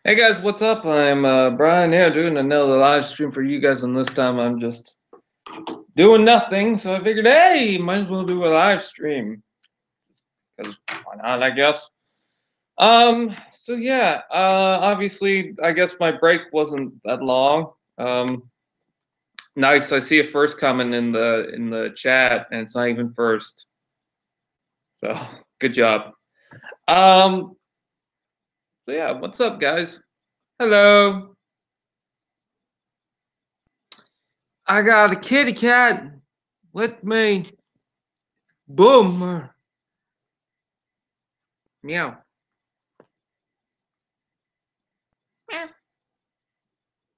Hey guys, what's up? I'm Brian here doing another live stream for you guys, and this time I'm just doing nothing. So I figured, hey, might as well do a live stream because why not? I guess. So yeah. Obviously, I guess my break wasn't that long. Nice. I see a first comment in the chat, and it's not even first. So good job. Um. So yeah, what's up, guys? Hello. I got a kitty cat with me. Boomer. Meow. Meow.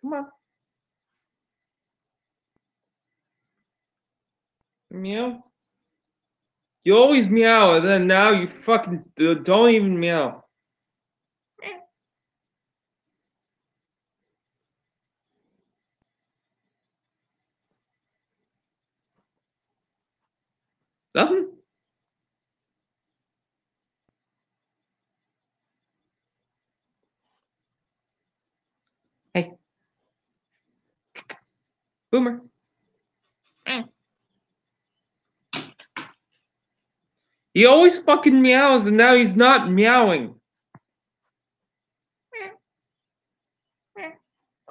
Come on. Meow. You always meow, and then now you fucking don't even meow. Nothing? Hey. Boomer. He always fucking meows, and now he's not meowing.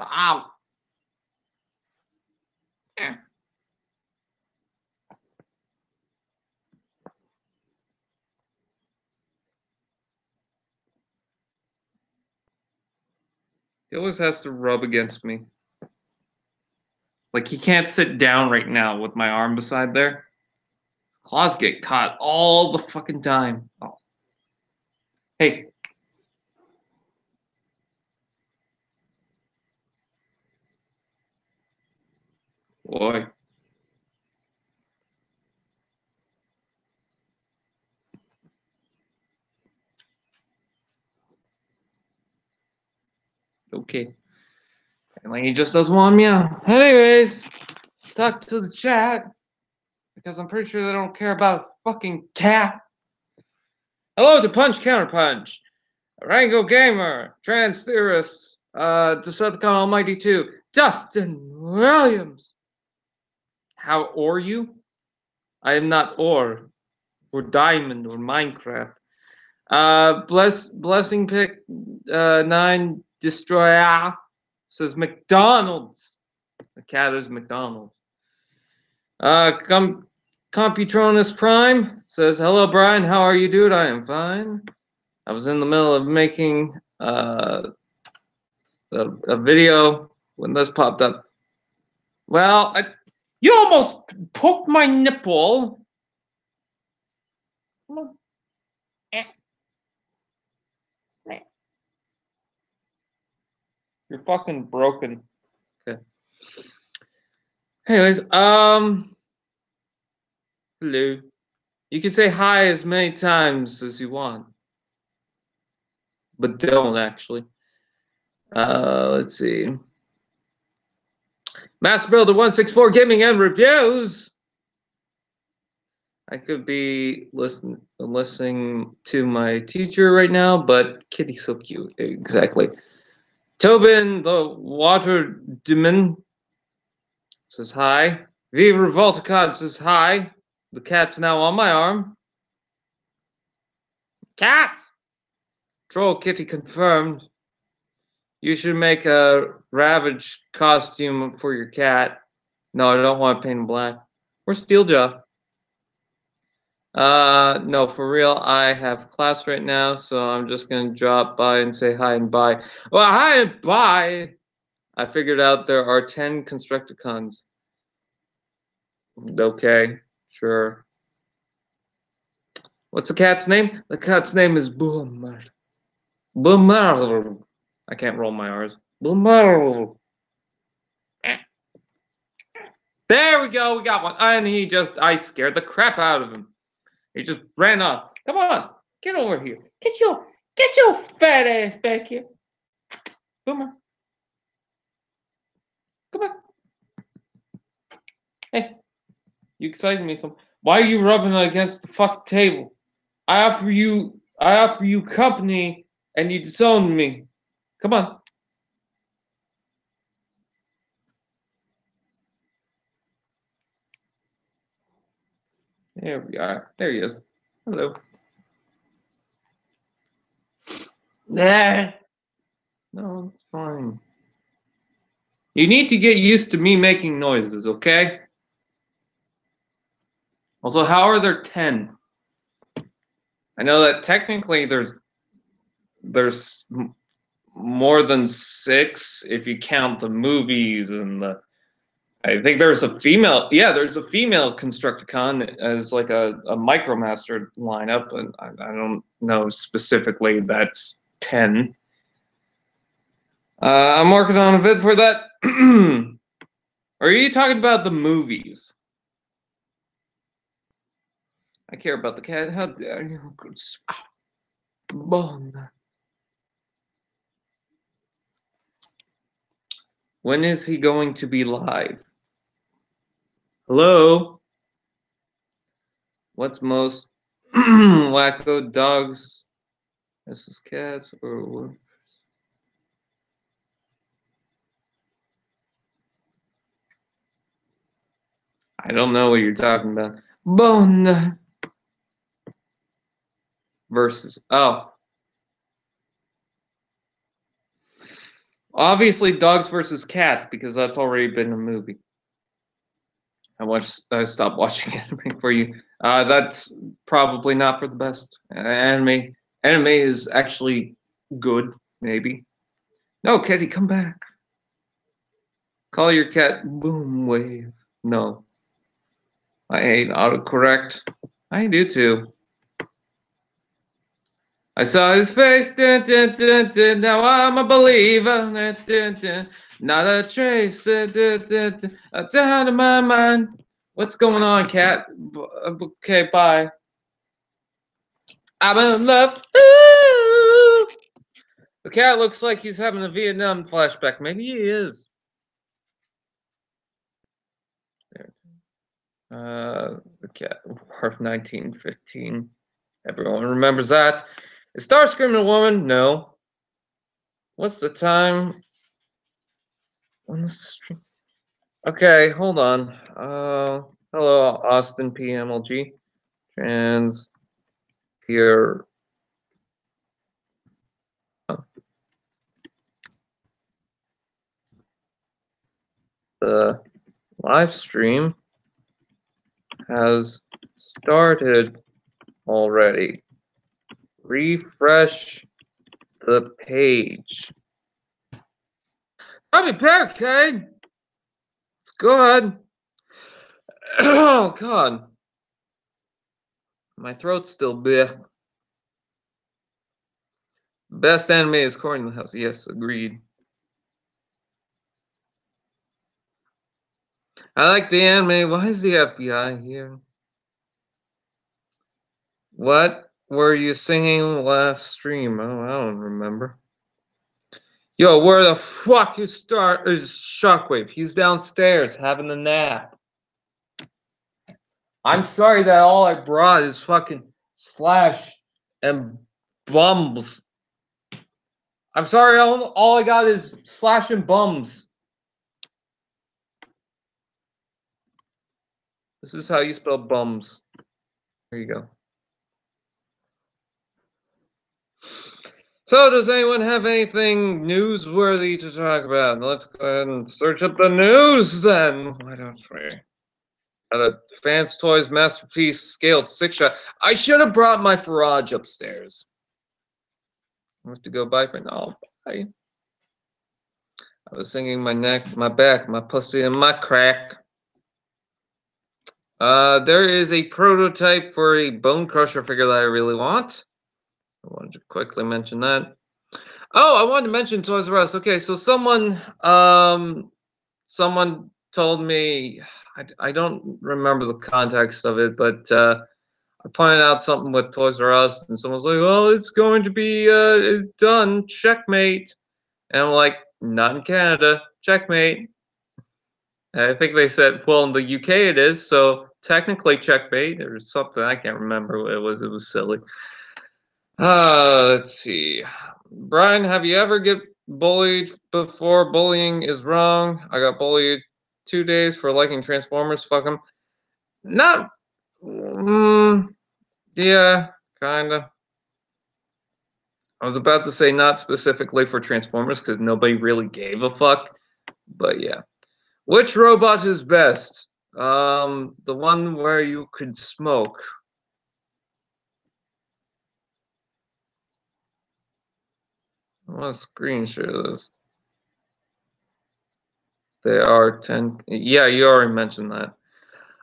Ow. He always has to rub against me. Like he can't sit down right now with my arm beside there. Claws get caught all the fucking time. Oh. Hey. Boy. Okay. Like he just doesn't want to meow. Anyways, talk to the chat because I'm pretty sure they don't care about a fucking cat. Hello to Punch Counterpunch, Rango Gamer, Trans Theorist, Decepticon Almighty 2, Dustin Williams. How are you? I am not or Diamond or Minecraft. Blessing Pick 9 Destroyer says McDonald's. The cat is McDonald's. Computronus Prime says, hello, Brian. How are you, dude? I am fine. I was in the middle of making a video when this popped up. Well, you almost poked my nipple. Come on. You're fucking broken. Okay. Anyways, hello. You can say hi as many times as you want, but don't actually. Let's see. Master Builder 164 Gaming and Reviews. I could be listening to my teacher right now, but Kitty's so cute. Exactly. Tobin the Water Demon says hi. V-Revolticon says hi. The cat's now on my arm. Cat! Troll Kitty confirmed. You should make a Ravage costume for your cat. No, I don't want to paint him black. Or Steeljaw. No, for real, I have class right now, so I'm just gonna drop by and say hi and bye. Well, hi and bye! I figured out there are 10 Constructicons. Okay, sure. What's the cat's name? The cat's name is Boomer. Boomer. I can't roll my R's. Boomer. There we go, we got one. And I scared the crap out of him. He just ran off. Come on, get over here. Get your fat ass back here. Boomer. Come on. Hey, you excited me some. Why are you rubbing against the fucking table? I offer you company and you disown me. Come on. There we are. There he is. Hello. Nah. No, it's fine. You need to get used to me making noises, okay? Also, how are there 10? I know that technically there's more than 6 if you count the movies and the. I think there's a female. Yeah, there's a female Constructicon as like a Micromaster lineup, and I don't know specifically that's 10. I'm working on a vid for that. Are you talking about the movies? I care about the cat. How dare you? Bon. When is he going to be live? Hello? What's most wacko dogs? This is cats or what? I don't know what you're talking about. Bone versus obviously dogs versus cats because that's already been a movie. I stopped watching anime for you. That's probably not for the best. Anime is actually good, maybe. No, Kitty, come back. Call your cat Boom Wave. No. I hate autocorrect. I do too. I saw his face, dun, dun, dun, dun, now I'm a believer, dun, dun, dun, not a trace, dun, dun, dun, dun, down in my mind. What's going on, cat? Okay, bye. I'm in love. Ooh. The cat looks like he's having a Vietnam flashback. Maybe he is. There. The cat, War of 1915. Everyone remembers that. Is Starscream a woman? No. What's the time? When's the stream? Okay, hold on. Hello, Austin PMLG. Trans here. The live stream has started already. Refresh the page. I'll be back, okay? It's good. Oh, God. My throat's still big. Best anime is Corn in the House. Yes, agreed. I like the anime. Why is the FBI here? What were you singing last stream? Oh, I don't remember. Yo, where the fuck is Shockwave? He's downstairs having a nap. I'm sorry that all I brought is fucking Slash and Bums. I'm sorry, all I got is Slash and Bums. This is how you spell bums. There you go. So, does anyone have anything newsworthy to talk about? Let's go ahead and search up the news then. Why don't we? The Fans Toys Masterpiece Scaled 6-shot. I should have brought my Farage upstairs. I have to go buy for now. Bye. I was singing my neck, my back, my pussy, and my crack. There is a prototype for a Bone Crusher figure that I really want. I wanted to quickly mention that. Oh, I wanted to mention Toys R Us. Okay, so someone told me, I don't remember the context of it, but I pointed out something with Toys R Us, and someone's like, "Oh, it's going to be done, checkmate." And I'm like, "Not in Canada, checkmate." And I think they said, "Well, in the UK it is, so technically checkmate," or something. I can't remember. It was silly. Let's see. Brian, have you ever bullied before. Bullying is wrong. I got bullied 2 days for liking Transformers. Fuck them. Not. Yeah, kinda. I was about to say not specifically for Transformers because nobody really gave a fuck. But yeah. Which robot is best? The one where you could smoke. I want to screen share this. They are 10. Yeah, you already mentioned that.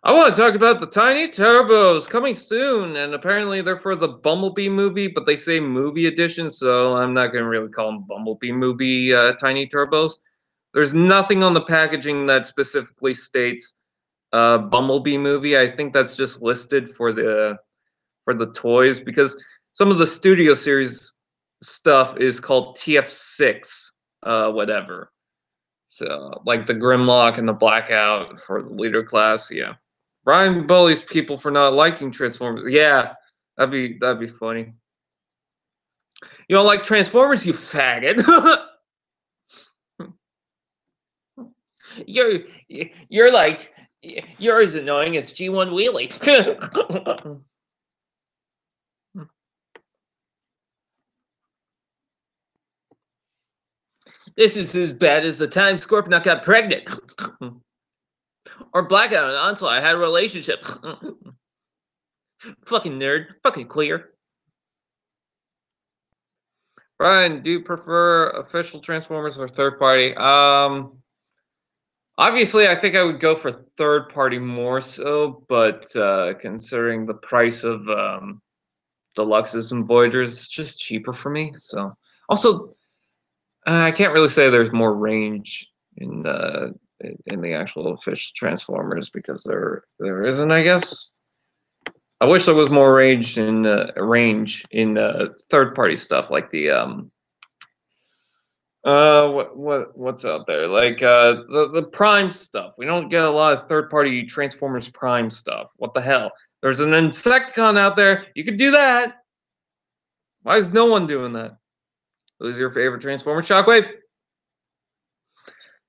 I want to talk about the Tiny Turbos coming soon, and apparently they're for the Bumblebee movie, but they say movie edition, so I'm not going to really call them Bumblebee movie Tiny Turbos. There's nothing on the packaging that specifically states Bumblebee movie. I think that's just listed for the toys because some of the Studio Series stuff is called TF6, whatever. So like the Grimlock and the Blackout for the leader class, yeah. Brian bullies people for not liking Transformers. Yeah, that'd be funny. You don't like Transformers, you faggot. you're you're like you're as annoying as G1 Wheelie. This is as bad as the time Scorponok got pregnant. Or Blackout and Onslaught had a relationship. Fucking nerd. Fucking queer. Brian, do you prefer official Transformers or third party? Obviously, I think I would go for third party more so, but considering the price of Deluxes and Voyagers, it's just cheaper for me. So, also, I can't really say there's more range in the actual official Transformers because there isn't, I guess. I wish there was more range in third party stuff like the what's out there like the Prime stuff. We don't get a lot of third party Transformers Prime stuff. What the hell? There's an Insecticon out there. You could do that. Why is no one doing that? Who's your favorite Transformer? Shockwave.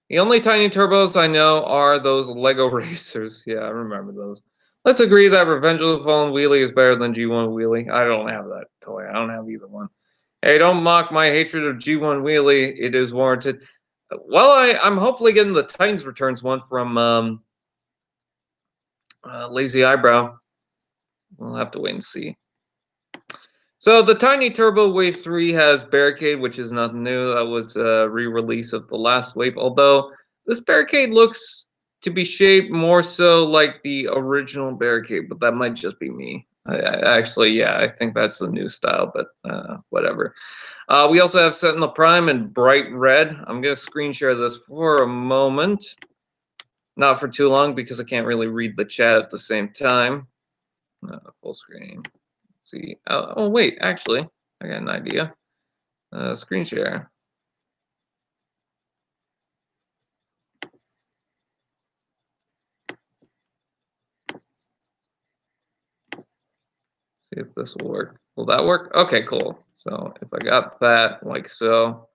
The only tiny turbos I know are those Lego racers. Yeah, I remember those. Let's agree that Revenge of the Fallen Wheelie is better than G1 Wheelie. I don't have that toy. I don't have either one. Hey, don't mock my hatred of G1 Wheelie. It is warranted. Well, I'm hopefully getting the Titans Returns one from Lazy Eyebrow. We'll have to wait and see. So the Tiny Turbo Wave 3 has Barricade, which is nothing new. That was a re-release of the last wave. Although this Barricade looks to be shaped more so like the original Barricade, but that might just be me. Actually, yeah, I think that's the new style, but whatever. We also have Sentinel Prime in bright red. I'm going to screen share this for a moment. Not for too long because I can't really read the chat at the same time. Full screen. Let's see. Oh, wait, actually, I got an idea. Screen share. See if this will work. Will that work? Okay, cool. So if I got that like so,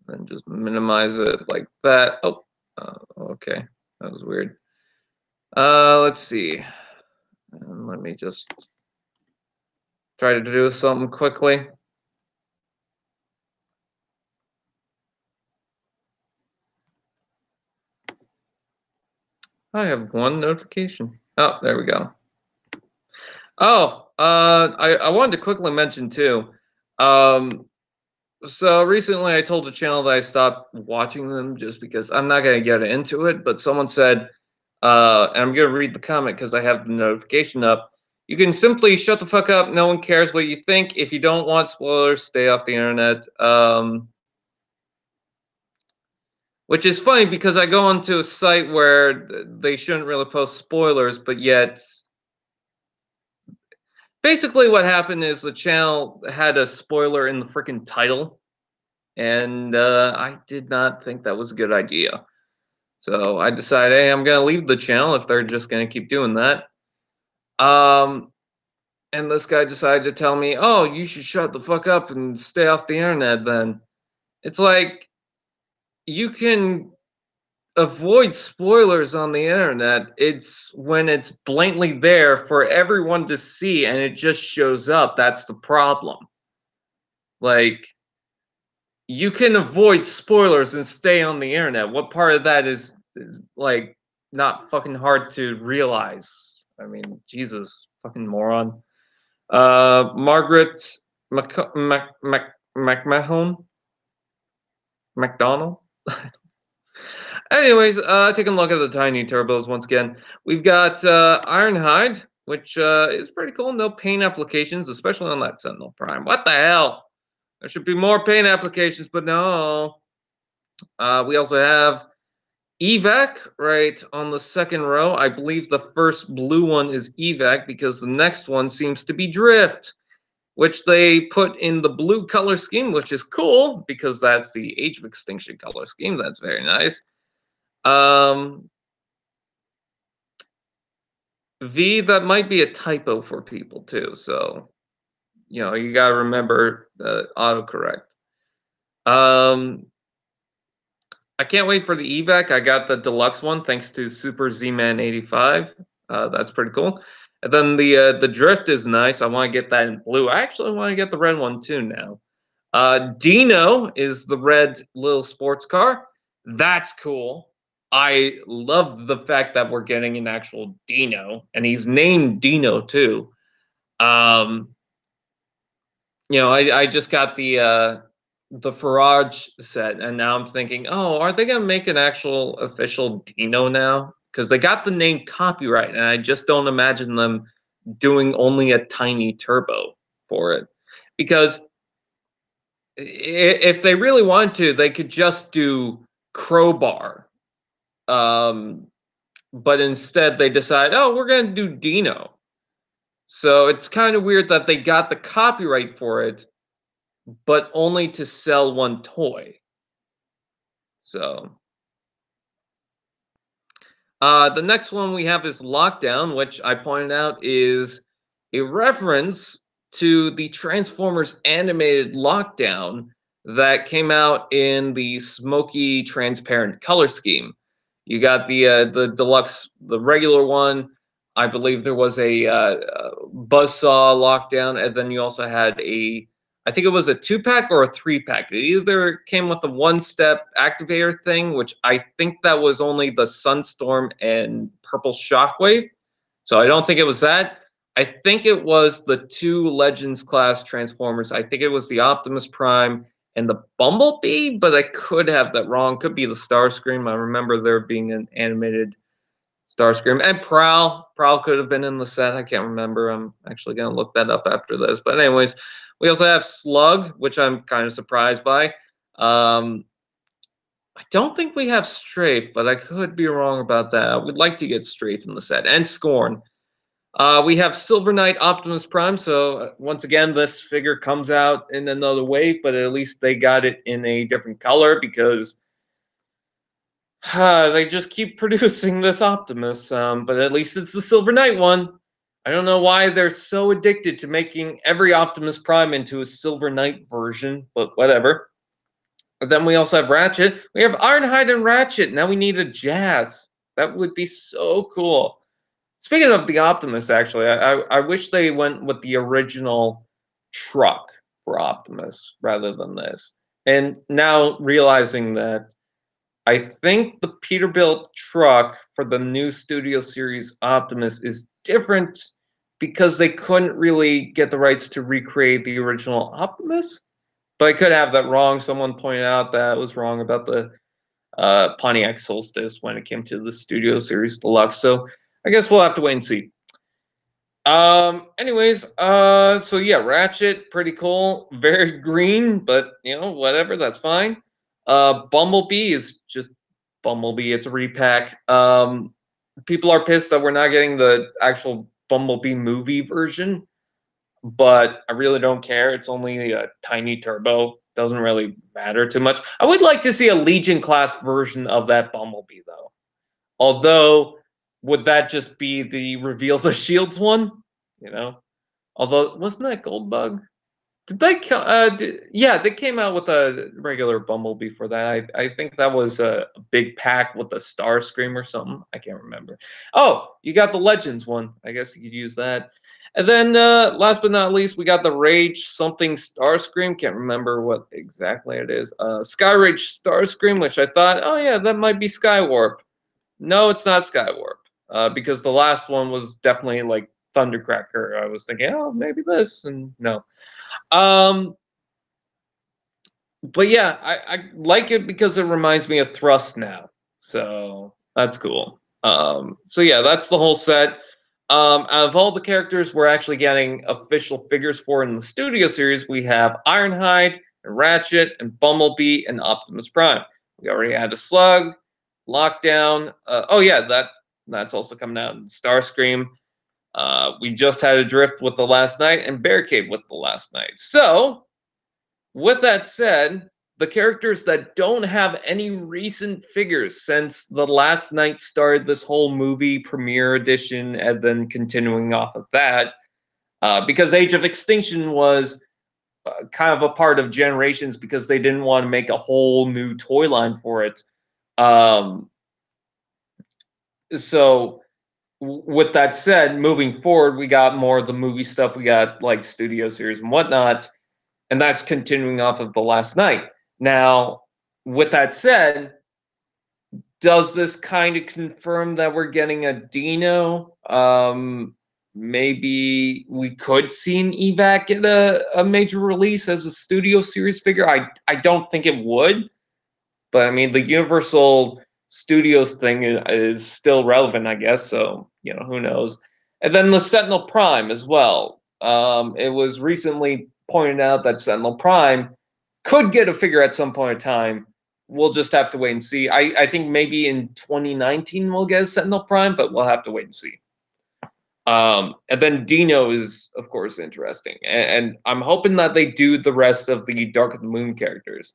then just minimize it like that. Oh, okay. That was weird. Let's see. And let me just try to do something quickly. I have one notification. Oh, there we go. Oh, I wanted to quickly mention too. So recently I told the channel that I stopped watching them just because I'm not going to get into it, but someone said, and I'm going to read the comment because I have the notification up. You can simply shut the fuck up. No one cares what you think. If you don't want spoilers, stay off the internet. Which is funny because I go onto a site where they shouldn't really post spoilers, but yet basically what happened is the channel had a spoiler in the freaking title, and I did not think that was a good idea. So I decided, hey, I'm going to leave the channel if they're just going to keep doing that. And this guy decided to tell me, oh, you should shut the fuck up and stay off the internet then. It's like you can avoid spoilers on the internet. It's when it's blatantly there for everyone to see and it just shows up. That's the problem. Like, you can avoid spoilers and stay on the internet. What part of that is like not fucking hard to realize? I mean, Jesus, fucking moron. Margaret McMahon McDonald. Anyways, taking a look at the tiny turbos once again. We've got Ironhide, which is pretty cool. No paint applications, especially on that Sentinel Prime. What the hell? There should be more paint applications, but no. We also have Evac right on the second row. I believe the first blue one is Evac because the next one seems to be Drift, which they put in the blue color scheme, which is cool because that's the Age of Extinction color scheme. That's very nice. V, that might be a typo for people too. So, you know, you gotta remember autocorrect. I can't wait for the evac. I got the deluxe one thanks to Super Z-Man 85. That's pretty cool. And then the drift is nice. I want to get that in blue. I actually want to get the red one too now. Dino is the red little sports car. That's cool. I love the fact that we're getting an actual Dino, and he's named Dino too. You know, I just got the Farage set, and now I'm thinking, oh, are they gonna make an actual official Dino now? Because they got the name copyright, and I just don't imagine them doing only a tiny turbo for it. Because if they really wanted to, they could just do Crowbar. But instead, they decide, oh, we're gonna do Dino. So it's kind of weird that they got the copyright for it, but only to sell one toy. So the next one we have is Lockdown, which I pointed out is a reference to the Transformers animated Lockdown that came out in the smoky transparent color scheme. You got the deluxe, the regular one. I believe there was a buzzsaw Lockdown, and then you also had I think it was a 2-pack or a 3-pack. It either came with a one-step activator thing, which I think that was only the Sunstorm and Purple Shockwave. So I don't think it was that. I think it was the 2 Legends class Transformers. I think it was the Optimus Prime and the Bumblebee, but I could have that wrong. Could be the Starscream. I remember there being an animated Starscream. And Prowl. Prowl could have been in the set. I can't remember. I'm actually going to look that up after this. But anyways, we also have Slug, which I'm kind of surprised by. I don't think we have Strafe, but I could be wrong about that. I would like to get Strafe in the set. And Scorn. We have Silver Knight Optimus Prime. So once again, this figure comes out in another wave, but at least they got it in a different color because they just keep producing this Optimus. But at least it's the Silver Knight one. I don't know why they're so addicted to making every Optimus Prime into a Silver Knight version, but whatever. But then we also have Ratchet. We have Ironhide and Ratchet. Now we need a Jazz. That would be so cool. Speaking of the Optimus, actually, I wish they went with the original truck for Optimus rather than this. And now realizing that I think the Peterbilt truck for the new Studio Series Optimus is different because they couldn't really get the rights to recreate the original Optimus. But I could have that wrong. Someone pointed out that I was wrong about the Pontiac Solstice when it came to the Studio Series Deluxe. So I guess we'll have to wait and see. Anyways, so yeah, Ratchet, pretty cool. Very green, but you know, whatever, that's fine. Bumblebee is just Bumblebee. It's a repack. People are pissed that we're not getting the actual Bumblebee movie version, but I really don't care. It's only a tiny turbo. Doesn't really matter too much. I would like to see a Legion class version of that Bumblebee though. Although, would that just be the reveal the shields one? You know? Although, wasn't that Goldbug? Did they? Yeah, they came out with a regular Bumblebee for that. I think that was a big pack with a Starscream or something. I can't remember. Oh, you got the Legends one. I guess you could use that. And then last but not least, we got the Rage something Starscream. Can't remember what exactly it is. Sky Rage Starscream, which I thought, oh yeah, that might be Skywarp. No, it's not Skywarp. Because the last one was definitely like Thundercracker. I was thinking, oh, maybe this, and no. Um, but yeah, I like it because it reminds me of Thrust now. So that's cool. So yeah, that's the whole set. Out of all the characters we're actually getting official figures for in the studio series, we have Ironhide, and Ratchet, and Bumblebee, and Optimus Prime. We already had a Slug, Lockdown. Oh yeah, that's also coming out in Starscream. We just had a Drift with the Last Night and Barricade with the Last Night. So with that said, the characters that don't have any recent figures since the Last Night started this whole movie premiere edition, and then continuing off of that, because Age of Extinction was kind of a part of Generations because they didn't want to make a whole new toy line for it. Um, so with that said, moving forward, we got more of the movie stuff. We got like studio series and whatnot, and that's continuing off of the Last Night. Now, with that said, does this kind of confirm that we're getting a Dino? Maybe we could see an evac get a major release as a studio series figure. I don't think it would, but I mean the Universal Studios thing is still relevant, I guess. So who knows? And then the Sentinel Prime as well. It was recently pointed out that Sentinel Prime could get a figure at some point in time. We'll just have to wait and see. I think maybe in 2019 we'll get a Sentinel Prime, but we'll have to wait and see. And then Dino is, of course, interesting. And I'm hoping that they do the rest of the Dark of the Moon characters.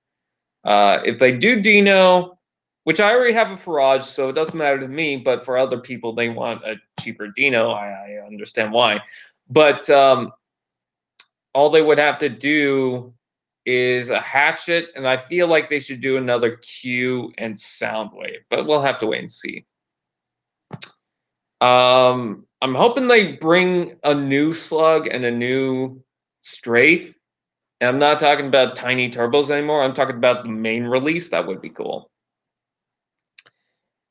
If they do Dino, which I already have a Farage, so it doesn't matter to me, but for other people, they want a cheaper Dino. I understand why. But all they would have to do is a Hatchet, and I feel like they should do another Q and Soundwave, but we'll have to wait and see. I'm hoping they bring a new Slug and a new Strafe. And I'm not talking about tiny turbos anymore. I'm talking about the main release. That would be cool.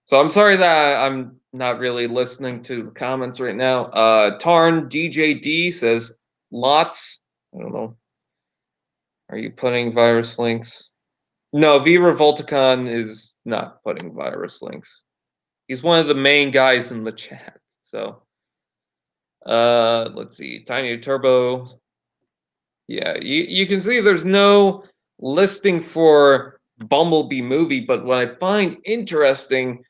So I'm sorry that I'm not really listening to the comments right now. Tarn DJD says, lots. I don't know. Are you putting virus links? No, V-Revolticon is not putting virus links. He's one of the main guys in the chat. So, let's see. Tiny Turbo. Yeah, you can see there's no listing for Bumblebee movie, but what I find interesting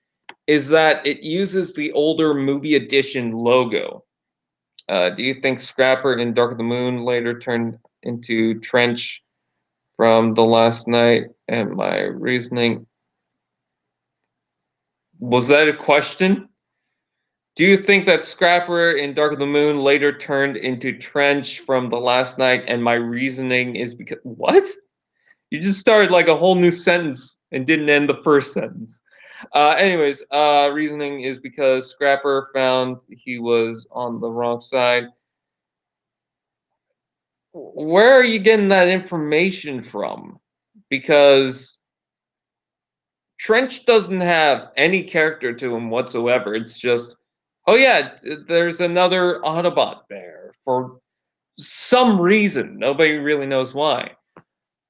is that it uses the older movie edition logo. Do you think Scrapper in Dark of the Moon later turned into Trench from The Last Night? And my reasoning, was that a question? Do you think that Scrapper in Dark of the Moon later turned into Trench from The Last Night? And my reasoning is because what? You just started like a whole new sentence and didn't end the first sentence. Anyways, reasoning is because Scrapper found he was on the wrong side. Where are you getting that information from? Because Trench doesn't have any character to him whatsoever. It's just, oh yeah, there's another Autobot there for some reason. Nobody really knows why.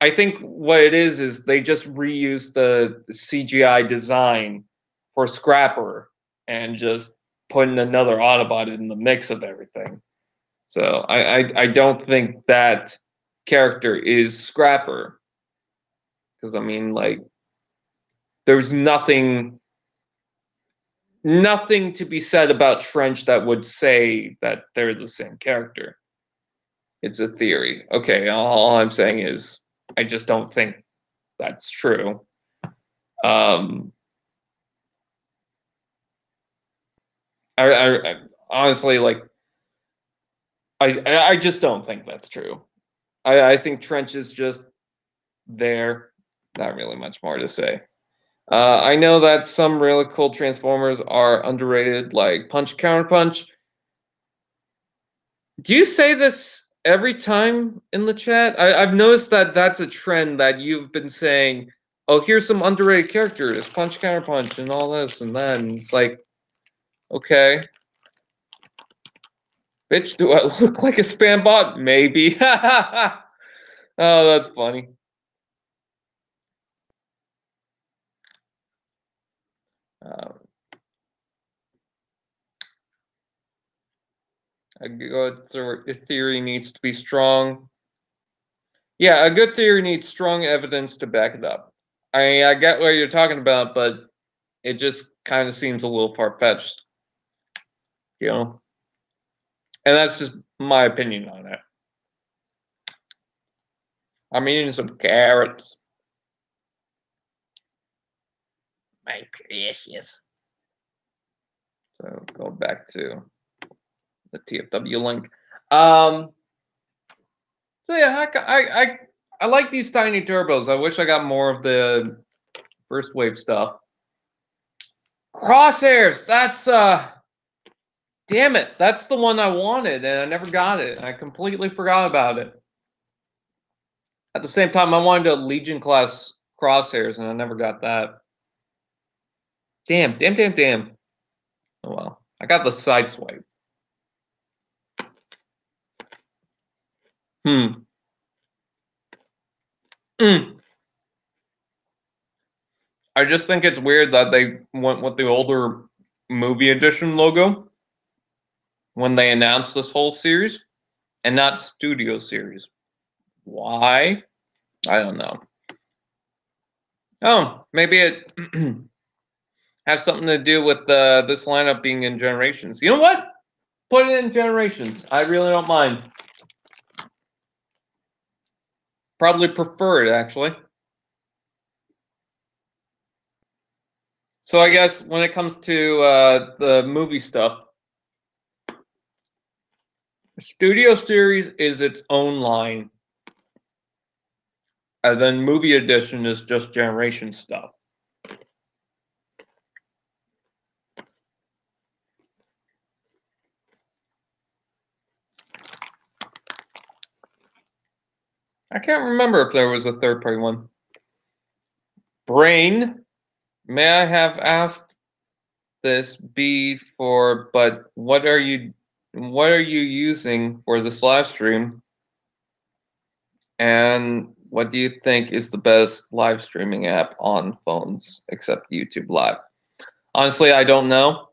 I think what it is they just reused the CGI design for Scrapper and just putting another Autobot in the mix of everything. So I don't think that character is Scrapper. Because I mean, like, there's nothing to be said about Trench that would say that they're the same character. It's a theory. Okay, all I'm saying is I just don't think that's true. I honestly, like, I just don't think that's true. I think Trench is just there. Not really much more to say. I know that some really cool Transformers are underrated, like Punch Counter Punch. Do you say this every time in the chat? I've noticed that that's a trend that you've been saying. Oh, here's some underrated characters, Punch Counter Punch, and all this and that. And it's like, okay, bitch, do I look like a spam bot? Maybe. Oh, that's funny. A good theory needs to be strong. Yeah, a good theory needs strong evidence to back it up. I get what you're talking about, but it just kind of seems a little far-fetched, you know? And that's just my opinion on it. I'm eating some carrots. My precious. So go back to the TFW link. So yeah, I like these tiny turbos. I wish I got more of the first wave stuff. Crosshairs. That's damn it. That's the one I wanted, and I never got it. I completely forgot about it. At the same time, I wanted a Legion class crosshairs, and I never got that. Damn. Oh well. I got the sideswipe. Hmm. I just think it's weird that they went with the older movie edition logo when they announced this whole series and not studio series. Why? I don't know. Oh, maybe it has something to do with this lineup being in Generations. You know what? Put it in Generations. I really don't mind. Probably prefer it, actually. So I guess when it comes to the movie stuff, Studio Series is its own line. And then Movie Edition is just Generation stuff. I can't remember if there was a third-party one. Brain, may I have asked this before, but what are you using for this live stream? And what do you think is the best live streaming app on phones except YouTube Live? Honestly, I don't know.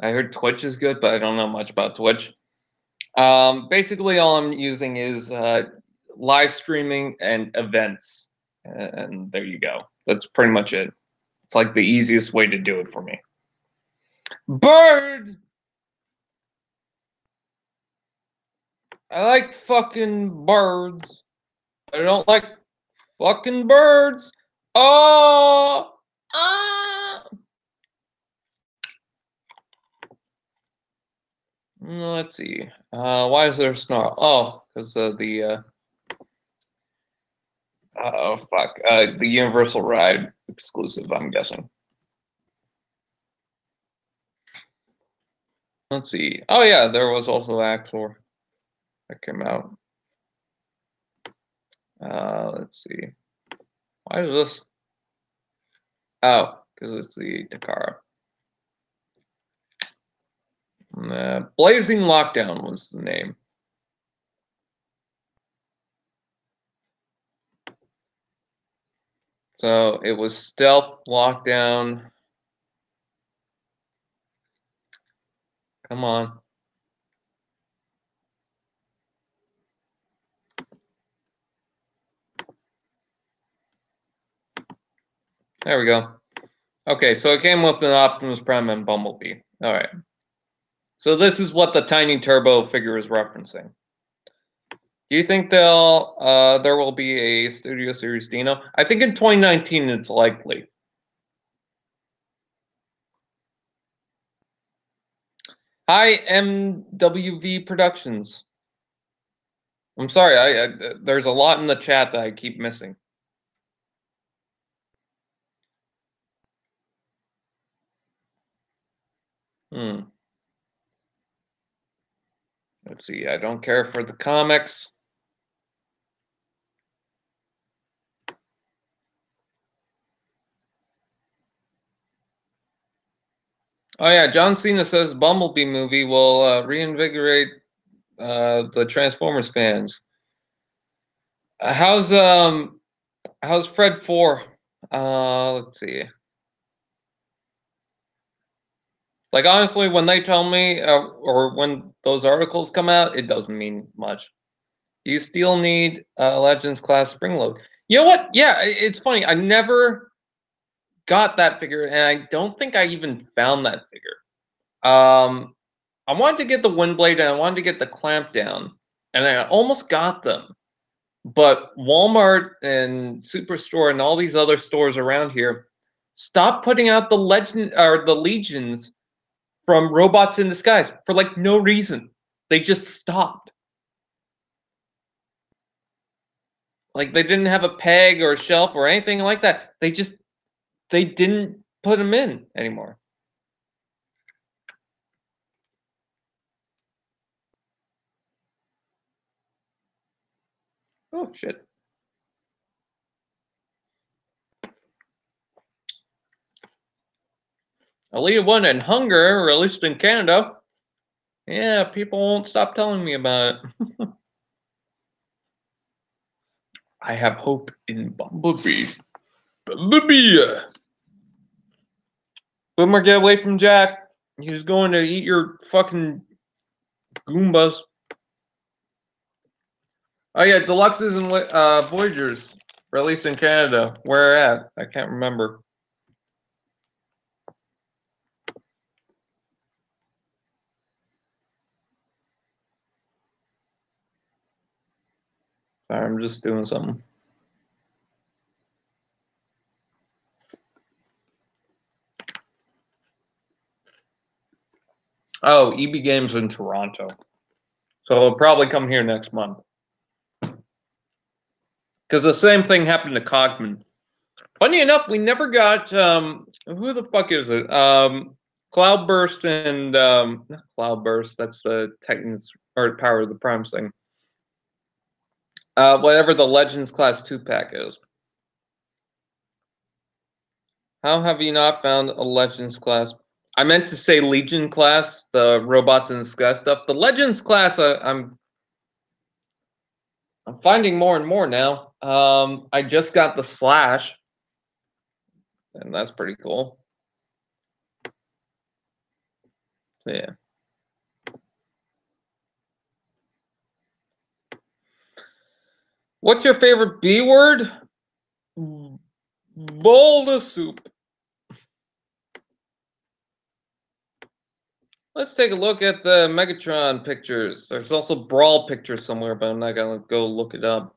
I heard Twitch is good, but I don't know much about Twitch. Basically, all I'm using is live streaming and events, and there you go. That's pretty much it. It's like the easiest way to do it for me. Bird! I like fucking birds. I don't like fucking birds. Oh! Ah! Let's see. Why is there a snarl? Oh, because of the oh fuck, the Universal Ride exclusive, I'm guessing. Let's see. Oh yeah, there was also Actor that came out. Let's see. Why is this? Oh, because it's the Takara. Blazing Lockdown was the name. So it was Stealth Lockdown. Come on. There we go. Okay, so it came with an Optimus Prime and Bumblebee. All right. So this is what the Tiny Turbo figure is referencing. Do you think there will be a Studio Series Dino? I think in 2019 it's likely. Hi, MWV Productions. I'm sorry. There's a lot in the chat that I keep missing. Let's see. I don't care for the comics. Oh yeah, John Cena says Bumblebee movie will reinvigorate the Transformers fans. How's Fred 4? Let's see. Like honestly, when they tell me or when those articles come out, it doesn't mean much. You still need Legends class Springload. You know what? Yeah, it's funny. I never got that figure, and I don't think I even found that figure. I wanted to get the Windblade and I wanted to get the Clamp Down, and I almost got them. But Walmart and Superstore and all these other stores around here stopped putting out the legend or the legions from Robots in Disguise for like no reason. They just stopped. Like they didn't have a peg or a shelf or anything like that. They didn't put them in anymore. Oh shit. Elite 1 and Hunger, released in Canada. Yeah, people won't stop telling me about it. I have hope in Bumblebee. Bumblebee! Boomer, get away from Jack. He's going to eat your fucking Goombas. Oh yeah, Deluxes and Voyagers, released in Canada. Where at? I can't remember. Sorry, I'm just doing something. Oh, EB Games in Toronto. So it'll probably come here next month. Because the same thing happened to Cogman. Funny enough, we never got who the fuck is it? Cloudburst and not Cloudburst, that's the Titans or Power of the Primes thing. Whatever the Legends Class 2-pack is. How have you not found a Legends class? I meant to say Legion class, the Robots in Disguise stuff. The Legends class, I'm finding more and more now. I just got the Slash, and that's pretty cool. Yeah. What's your favorite B word? Bowl of soup. Let's take a look at the Megatron pictures. There's also Brawl pictures somewhere, but I'm not gonna go look it up.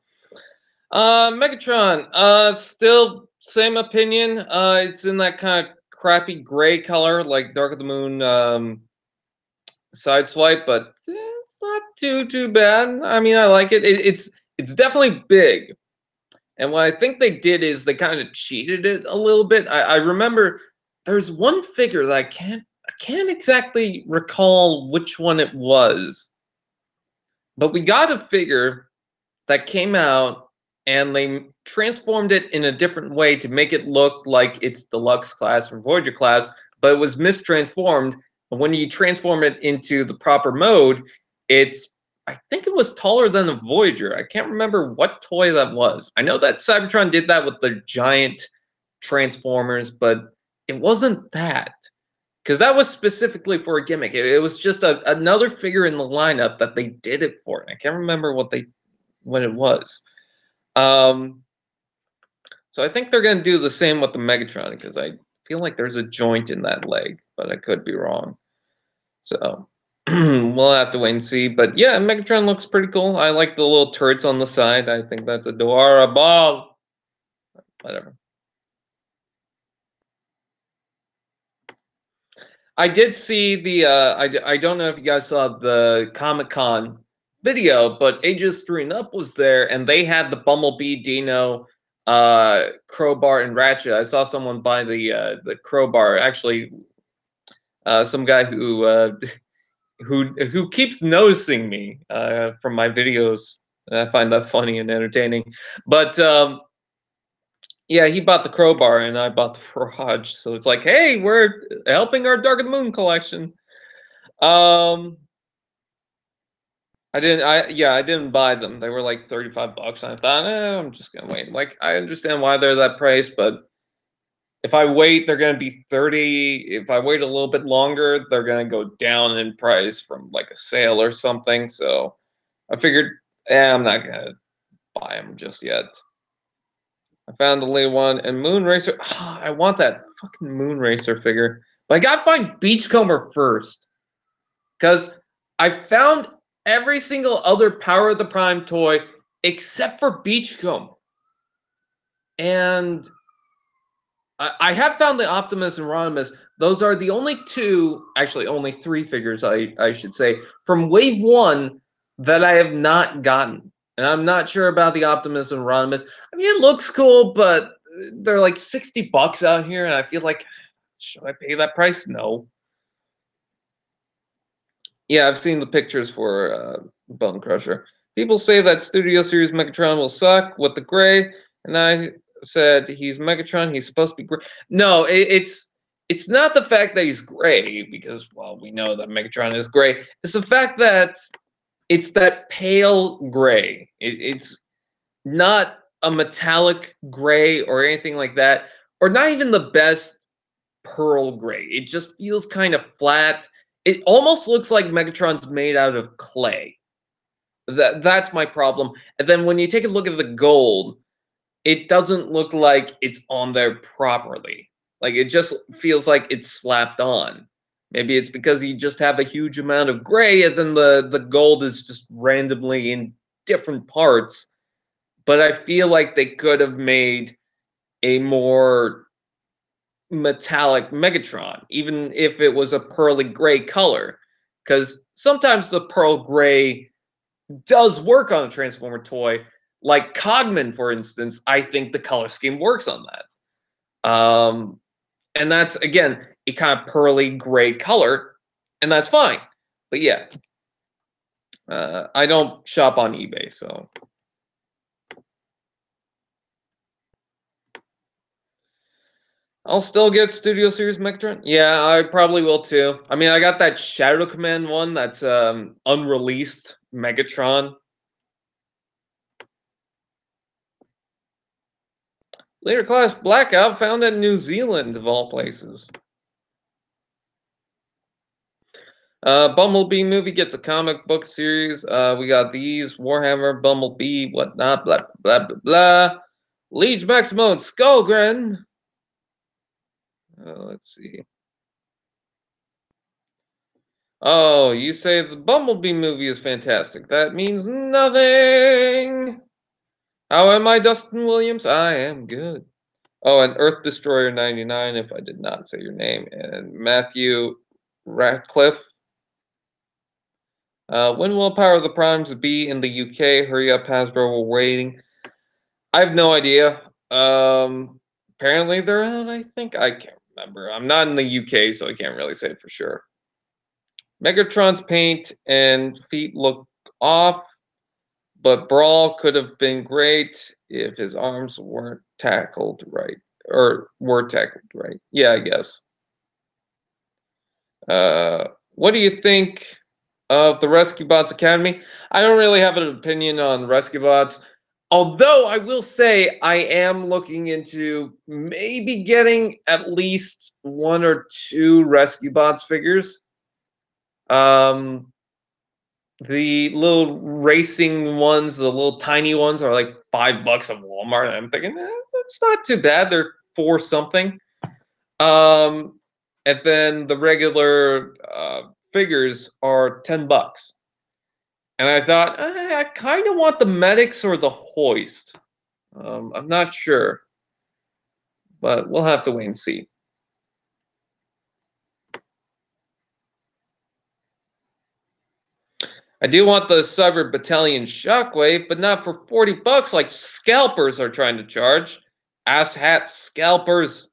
Megatron, still same opinion. It's in that kind of crappy gray color, like Dark of the Moon Sideswipe, but it's not too bad. I mean, I like it. It's definitely big. And what I think they did is they kind of cheated it a little bit. I remember there's one figure that I can't exactly recall which one it was, but we got a figure that came out and they transformed it in a different way to make it look like it's Deluxe class or Voyager class, but it was mistransformed. And when you transform it into the proper mode, I think it was taller than a Voyager. I can't remember what toy that was. I know that Cybertron did that with the giant Transformers, but it wasn't that. Because that was specifically for a gimmick. It was just another figure in the lineup that they did it for. And I can't remember what it was. So I think they're going to do the same with the Megatron, because I feel like there's a joint in that leg, but I could be wrong. So we'll have to wait and see. But yeah, Megatron looks pretty cool. I like the little turrets on the side. I think that's adorable. Whatever. I did see the I don't know if you guys saw the Comic-Con video, but Ages 3 and Up was there, and they had the Bumblebee, Dino, crowbar, and ratchet. I saw someone buy the crowbar. Actually, some guy who keeps noticing me from my videos. I find that funny and entertaining. But yeah, he bought the crowbar and I bought the garage. So it's like, hey, we're helping our Dark of the Moon collection. I didn't buy them. They were like $35. And I thought, I'm just gonna wait. Like, I understand why they're that price, but if I wait, they're gonna be 30. If I wait a little bit longer, they're gonna go down in price from like a sale or something. So I figured, I'm not gonna buy them just yet. I found the little one and Moon Racer. Oh, I want that fucking Moon Racer figure, but I gotta find Beachcomber first, because I found every single other Power of the Prime toy except for Beachcomber, and I have found the Optimus and Rodimus. Those are the only two, actually only three figures, I should say, from Wave 1 that I have not gotten. And I'm not sure about the Optimus and Rodimus. I mean, it looks cool, but they're like $60 out here, and I feel like, should I pay that price? No. Yeah, I've seen the pictures for Bone Crusher. People say that Studio Series Megatron will suck with the gray, and I said he's Megatron. He's supposed to be gray. No, it's not the fact that he's gray, because, well, we know that Megatron is gray. It's the fact that it's that pale gray. It's not a metallic gray or anything like that, or not even the best pearl gray. It just feels kind of flat. It almost looks like Megatron's made out of clay. That's my problem. And then when you take a look at the gold, it doesn't look like it's on there properly. Like, it just feels like it's slapped on. Maybe it's because you just have a huge amount of gray, and then the gold is just randomly in different parts. But I feel like they could have made a more metallic Megatron, even if it was a pearly gray color, because sometimes the pearl gray does work on a Transformer toy. Like Cogman, for instance, I think the color scheme works on that. And that's, again, a kind of pearly gray color, and that's fine. But yeah, I don't shop on eBay, so. I'll still get Studio Series Megatron. Yeah, I probably will too. I mean, I got that Shadow Command one that's unreleased Megatron. Later class Blackout found in New Zealand, of all places. Bumblebee movie gets a comic book series. We got these Warhammer, Bumblebee, whatnot, blah blah blah blah. Liege Maximo and Skullgren. Let's see. Oh, you say the Bumblebee movie is fantastic. That means nothing. How am I, Dustin Williams? I am good. Oh, and Earth Destroyer 99, if I did not say your name, and Matthew Ratcliffe. When will Power of the Primes be in the UK? Hurry up, Hasbro, we're waiting. I have no idea. Apparently they're out, I think. I can't remember. I'm not in the UK, so I can't really say for sure. Megatron's paint and feet look off, but Brawl could have been great if his arms weren't tackled right. Or were tackled right. Yeah, I guess. What do you think of the Rescue Bots Academy? I don't really have an opinion on Rescue Bots. Although I will say I am looking into maybe getting at least 1 or 2 Rescue Bots figures. The little racing ones, the little tiny ones, are like $5 at Walmart. I'm thinking, that's not too bad. They're 4 something. And then the regular figures are $10. And I thought, I kind of want the medics or the hoist. I'm not sure, but we'll have to wait and see. I do want the Cyber Battalion Shockwave, but not for 40 bucks like scalpers are trying to charge. Ass hat scalpers.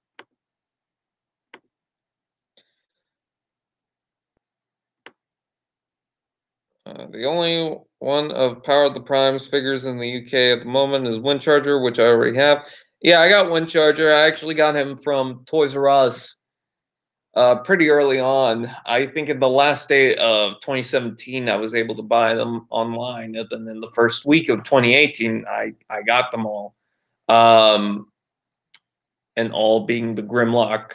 The only one of Power of the Primes figures in the UK at the moment is Windcharger, which I already have. Yeah, I got Windcharger. I actually got him from Toys R Us pretty early on. I think in the last day of 2017, I was able to buy them online. And then in the first week of 2018, I got them all. And all being the Grimlock,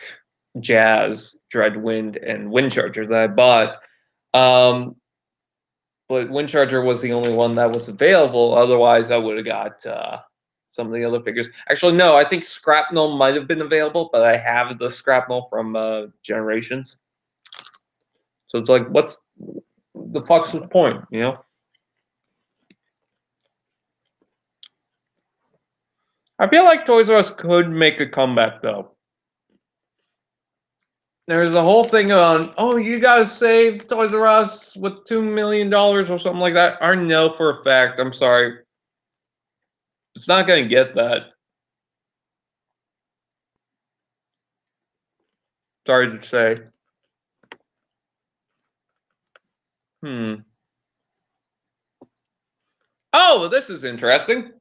Jazz, Dreadwind, and Windcharger that I bought. But Windcharger was the only one that was available. Otherwise, I would have got some of the other figures. Actually, no, I think Scrapnel might have been available, but I have the Scrapnel from Generations. So it's like, what's the fuck's the point, you know? I feel like Toys R Us could make a comeback, though. There's a whole thing on, oh, you guys saved Toys R Us with $2 million or something like that. I know for a fact, I'm sorry, it's not going to get that. Sorry to say. Oh, this is interesting.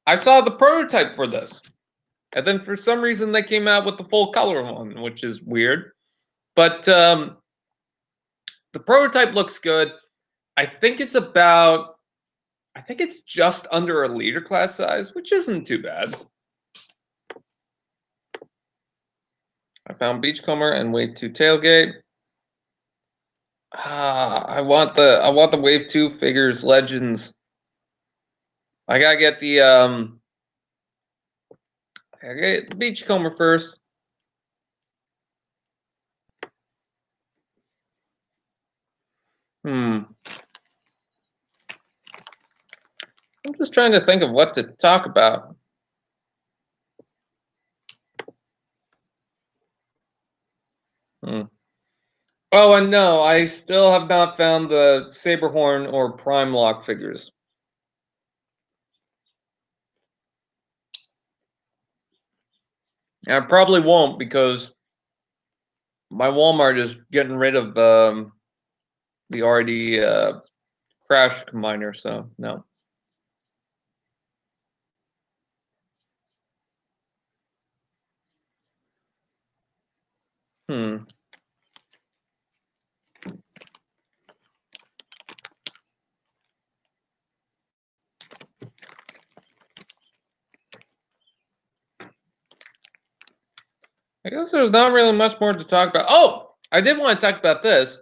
I saw the prototype for this. And then for some reason they came out with the full color one, which is weird. But the prototype looks good. I think it's just under a liter class size, which isn't too bad. I found Beachcomber and Wave 2 tailgate. I want the Wave 2 figures legends. I gotta get the I gotta get Beachcomber first. I'm just trying to think of what to talk about. Oh, and no, I still have not found the Saberhorn or Prime Lock figures. And I probably won't because my Walmart is getting rid of the already Crash combiner, so no. I guess there's not really much more to talk about. Oh, I did want to talk about this.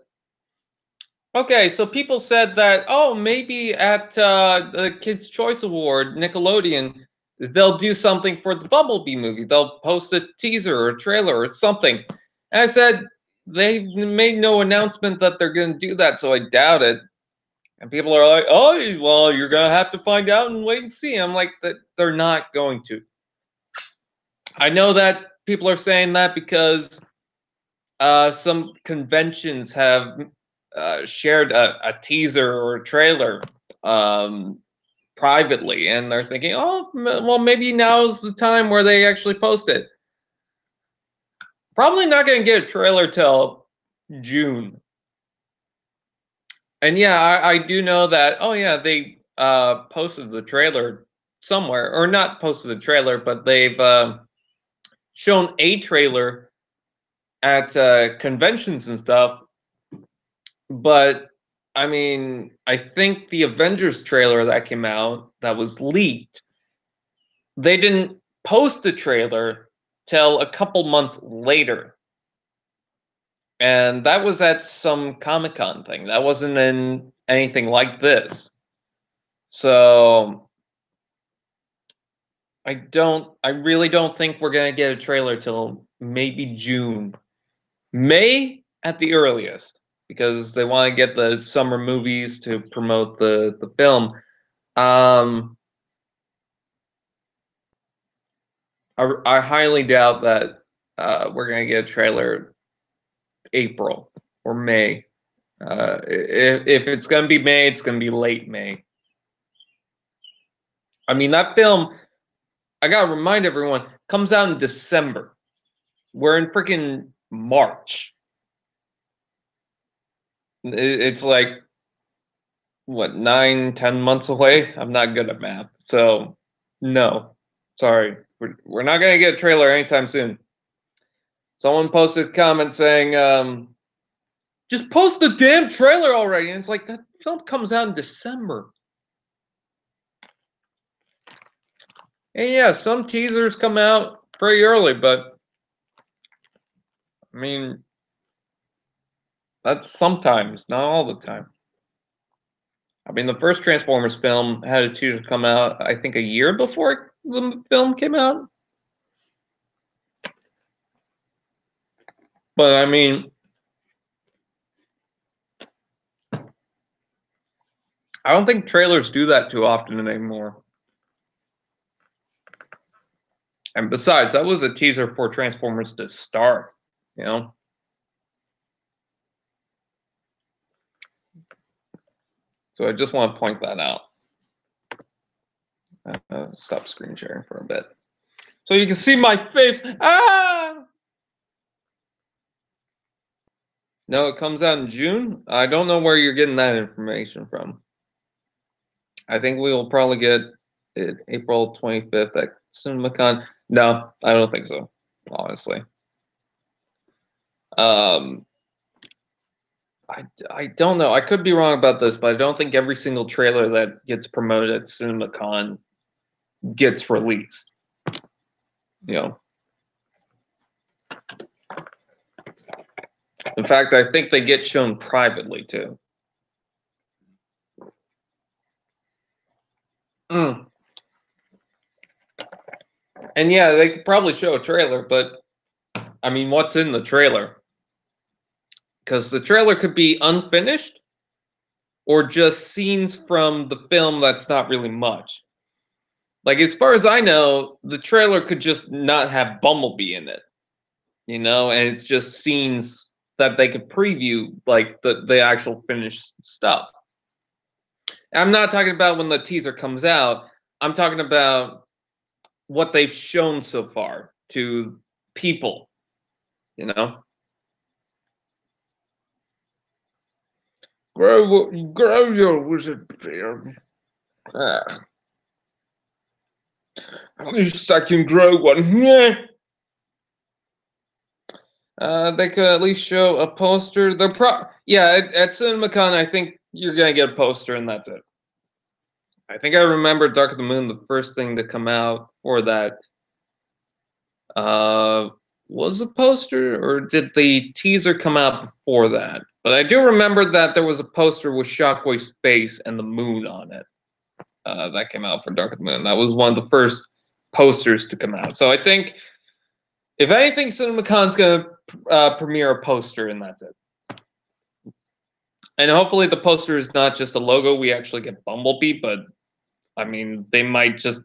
Okay, so people said that, oh, maybe at the Kids' Choice Award, Nickelodeon, they'll do something for the Bumblebee movie. They'll post a teaser or a trailer or something. And I said, they made no announcement that they're going to do that, so I doubt it. And people are like, oh, well, you're going to have to find out and wait and see. I'm like, they're not going to. I know that people are saying that because some conventions have shared a teaser or a trailer privately, and they're thinking, oh, well, maybe now's the time where they actually post it. Probably not going to get a trailer till June. And yeah, I do know that, oh yeah, they posted the trailer somewhere, or not posted the trailer, but they've shown a trailer at conventions and stuff. But I mean, I think the Avengers trailer that came out that was leaked, they didn't post the trailer till a couple months later. And that was at some Comic-Con thing. That wasn't in anything like this. So I really don't think we're going to get a trailer till maybe June. May at the earliest, because they want to get the summer movies to promote the film. I highly doubt that we're going to get a trailer April or May. If it's gonna be May, it's gonna be late May. I mean, that film, I gotta remind everyone, comes out in December. We're in freaking March. It's like, what, 9, 10 months away? I'm not good at math. So, no. Sorry. We're not gonna get a trailer anytime soon. Someone posted a comment saying, just post the damn trailer already. And it's like, that film comes out in December. And yeah, some teasers come out pretty early, but I mean, that's sometimes, not all the time. I mean, the first Transformers film had a teaser come out, I think, a year before the film came out. But I mean, I don't think trailers do that too often anymore. And besides, that was a teaser for Transformers to start, you know? So I just want to point that out. Stop screen sharing for a bit. So you can see my face. Ah! No, it comes out in June. I don't know where you're getting that information from. I think we will probably get it April 25th at CinemaCon. No, I don't think so, honestly. I don't know. I could be wrong about this, but I don't think every single trailer that gets promoted at CinemaCon gets released. You know. In fact, I think they get shown privately too. And yeah, they could probably show a trailer, but I mean, what's in the trailer? Because the trailer could be unfinished or just scenes from the film that's not really much. Like, as far as I know, the trailer could just not have Bumblebee in it, you know, and it's just scenes that they could preview, like the actual finished stuff. I'm not talking about when the teaser comes out. I'm talking about what they've shown so far to people, you know. Grow your wizard beard. At least I can grow one. Yeah. They could at least show a poster. At CinemaCon, I think you're gonna get a poster and that's it. I think I remember Dark of the Moon, the first thing to come out for that was a poster, or did the teaser come out before that? But I do remember that there was a poster with Shockwave's face and the moon on it. That came out for Dark of the Moon. That was one of the first posters to come out. So I think, if anything, CinemaCon's going to premiere a poster, and that's it. And hopefully the poster is not just a logo. We actually get Bumblebee, but I mean, they might just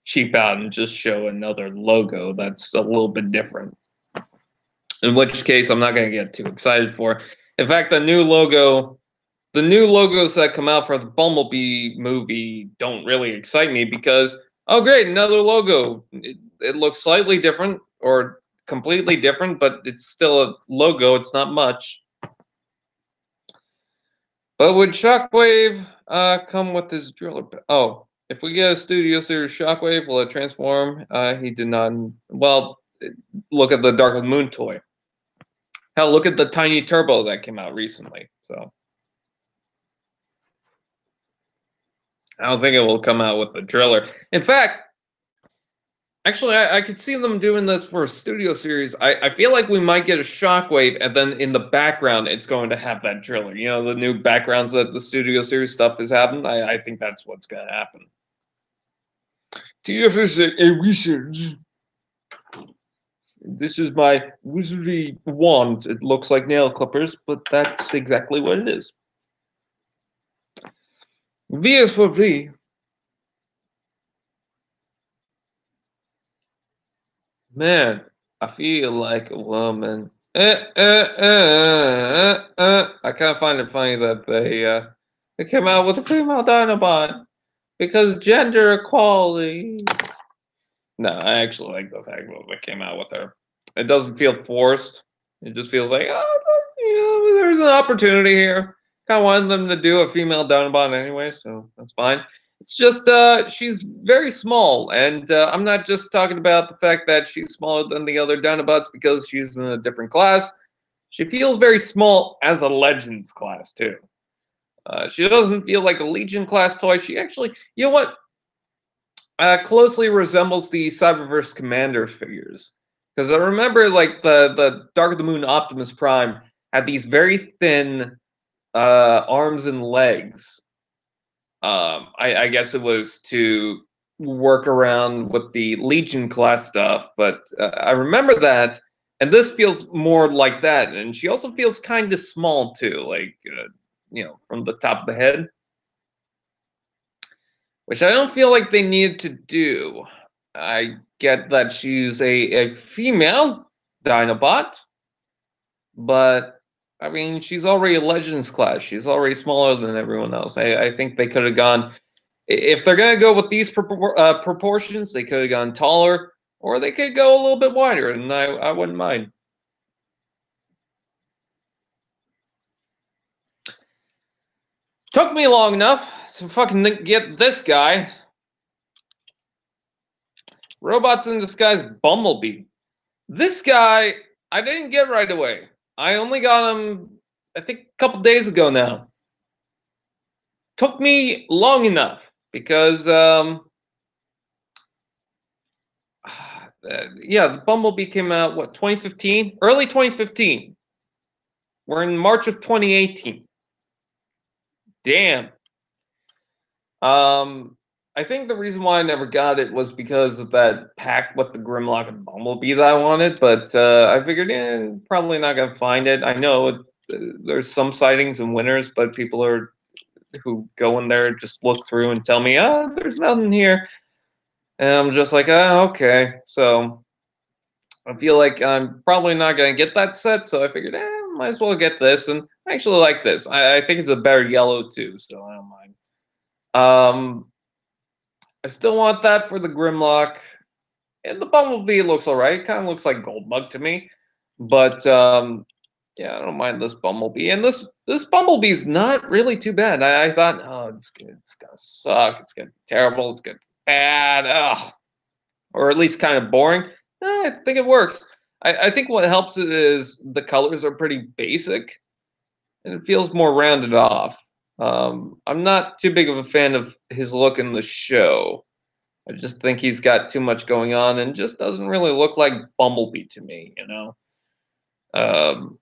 cheap out and just show another logo that's a little bit different. In which case, I'm not going to get too excited for. In fact, the new logos that come out for the Bumblebee movie don't really excite me because, oh great, another logo. It looks slightly different or completely different, but it's still a logo. It's not much. But would Shockwave come with his driller? Oh, if we get a Studio Series Shockwave, will it transform? He did not. Well, look at the Dark of the Moon toy. Hell, look at the Tiny Turbo that came out recently. So I don't think it will come out with the driller. In fact, actually, I could see them doing this for a Studio Series. I feel like we might get a Shockwave, and then in the background, it's going to have that driller. You know, the new backgrounds that the Studio Series stuff is having. I think that's what's going to happen. TF is a wizard. This is my wizardry wand. It looks like nail clippers, but that's exactly what it is. V is for V. Man, I feel like a woman. I kind of find it funny that they came out with a female Dinobot because gender equality. No, I actually like the fact that they came out with her. It doesn't feel forced. It just feels like, oh, you know, there's an opportunity here. Kind of wanted them to do a female Dinobot anyway, so that's fine. It's just she's very small, and I'm not just talking about the fact that she's smaller than the other Dinobots because she's in a different class. She feels very small as a Legends class too. She doesn't feel like a Legion class toy. She actually, you know what? Closely resembles the Cyberverse Commander figures. Because I remember, like, the Dark of the Moon Optimus Prime had these very thin arms and legs. I guess it was to work around with the Legion class stuff, but I remember that, and this feels more like that. And she also feels kind of small too, like you know, from the top of the head, which I don't feel like they needed to do. I get that she's a female Dinobot, but I mean, she's already a Legends class. She's already smaller than everyone else. I think they could have gone, if they're going to go with these proportions, they could have gone taller, or they could go a little bit wider, and I wouldn't mind. Took me long enough to fucking get this guy. Robots in Disguise Bumblebee. This guy, I didn't get right away. I only got him, I think, a couple days ago now. Took me long enough because, yeah, the Bumblebee came out, what, 2015? Early 2015. We're in March of 2018. Damn. I think the reason why I never got it was because of that pack with the Grimlock and Bumblebee that I wanted, but I figured, probably not gonna find it. I know there's some sightings and winners, but people are who go in there just look through and tell me, oh, there's nothing here, and I'm just like, oh, okay. So I feel like I'm probably not gonna get that set, so I figured, might as well get this, and I actually like this. I think it's a better yellow too, so I don't mind. I still want that for the Grimlock. And the Bumblebee looks alright. Kind of looks like Goldbug to me. But yeah, I don't mind this Bumblebee. And this Bumblebee's not really too bad. I thought, oh, it's gonna suck. It's gonna be terrible. It's gonna be bad. Ugh. Or at least kind of boring. I think it works. I think what helps it is the colors are pretty basic, and it feels more rounded off. I'm not too big of a fan of his look in the show. I just think he's got too much going on and just doesn't really look like Bumblebee to me, you know. Um,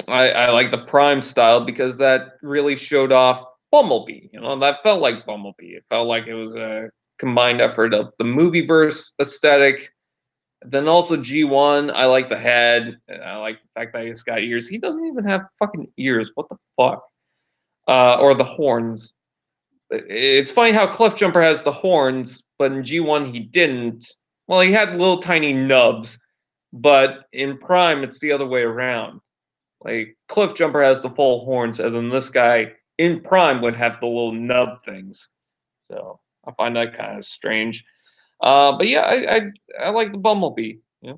I like the Prime style because that really showed off Bumblebee. You know, that felt like Bumblebee. It felt like it was a combined effort of the movieverse aesthetic. Then also G1, I like the head. I like the fact that he's got ears. He doesn't even have fucking ears. What the fuck? Or the horns. It's funny how Cliffjumper has the horns, but in G1 he didn't. Well, he had little tiny nubs, but in Prime it's the other way around. Like Cliffjumper has the full horns, and then this guy in Prime would have the little nub things. So I find that kind of strange. But yeah, I like the Bumblebee. Yeah.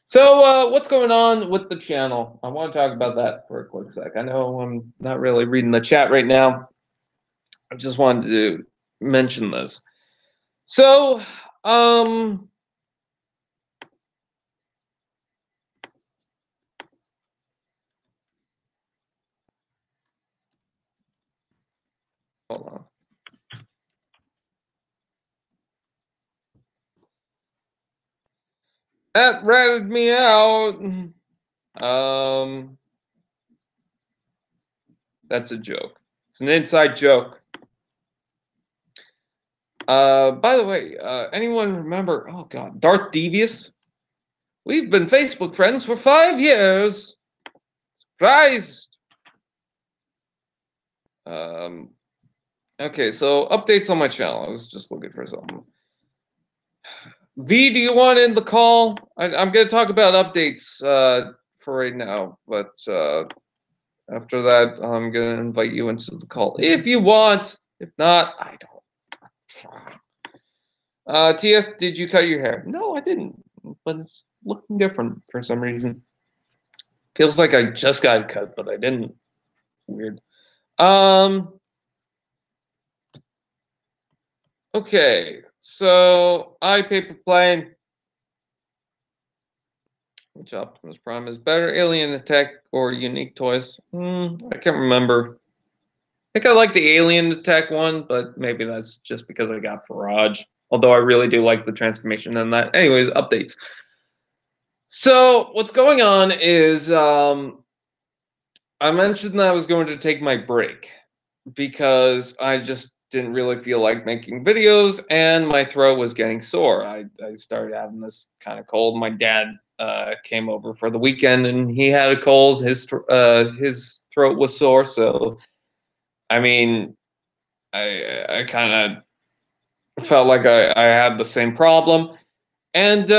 So what's going on with the channel? I want to talk about that for a quick sec. I know I'm not really reading the chat right now. I just wanted to mention this. So, hold on. That ratted me out. That's a joke. It's an inside joke. By the way, anyone remember? Oh God, Darth Devious. We've been Facebook friends for 5 years. Surprised. Okay, so updates on my channel. I was just looking for something. V, do you want in the call? I'm going to talk about updates for right now, but after that, I'm going to invite you into the call if you want. If not, I don't. TF, did you cut your hair? No, I didn't, but it's looking different for some reason. Feels like I just got cut, but I didn't. Weird. Okay, so Paper Plane. Which Optimus Prime is better, Alien Attack or Unique Toys? I can't remember. I think I like the Alien Attack one, but maybe that's just because I got Farage. Although I really do like the transformation and that. Anyways, updates. So what's going on is I mentioned that I was going to take my break because I just didn't really feel like making videos and my throat was getting sore. I started having this kind of cold. My dad came over for the weekend and he had a cold. His throat was sore, so I mean, I kind of felt like I had the same problem. And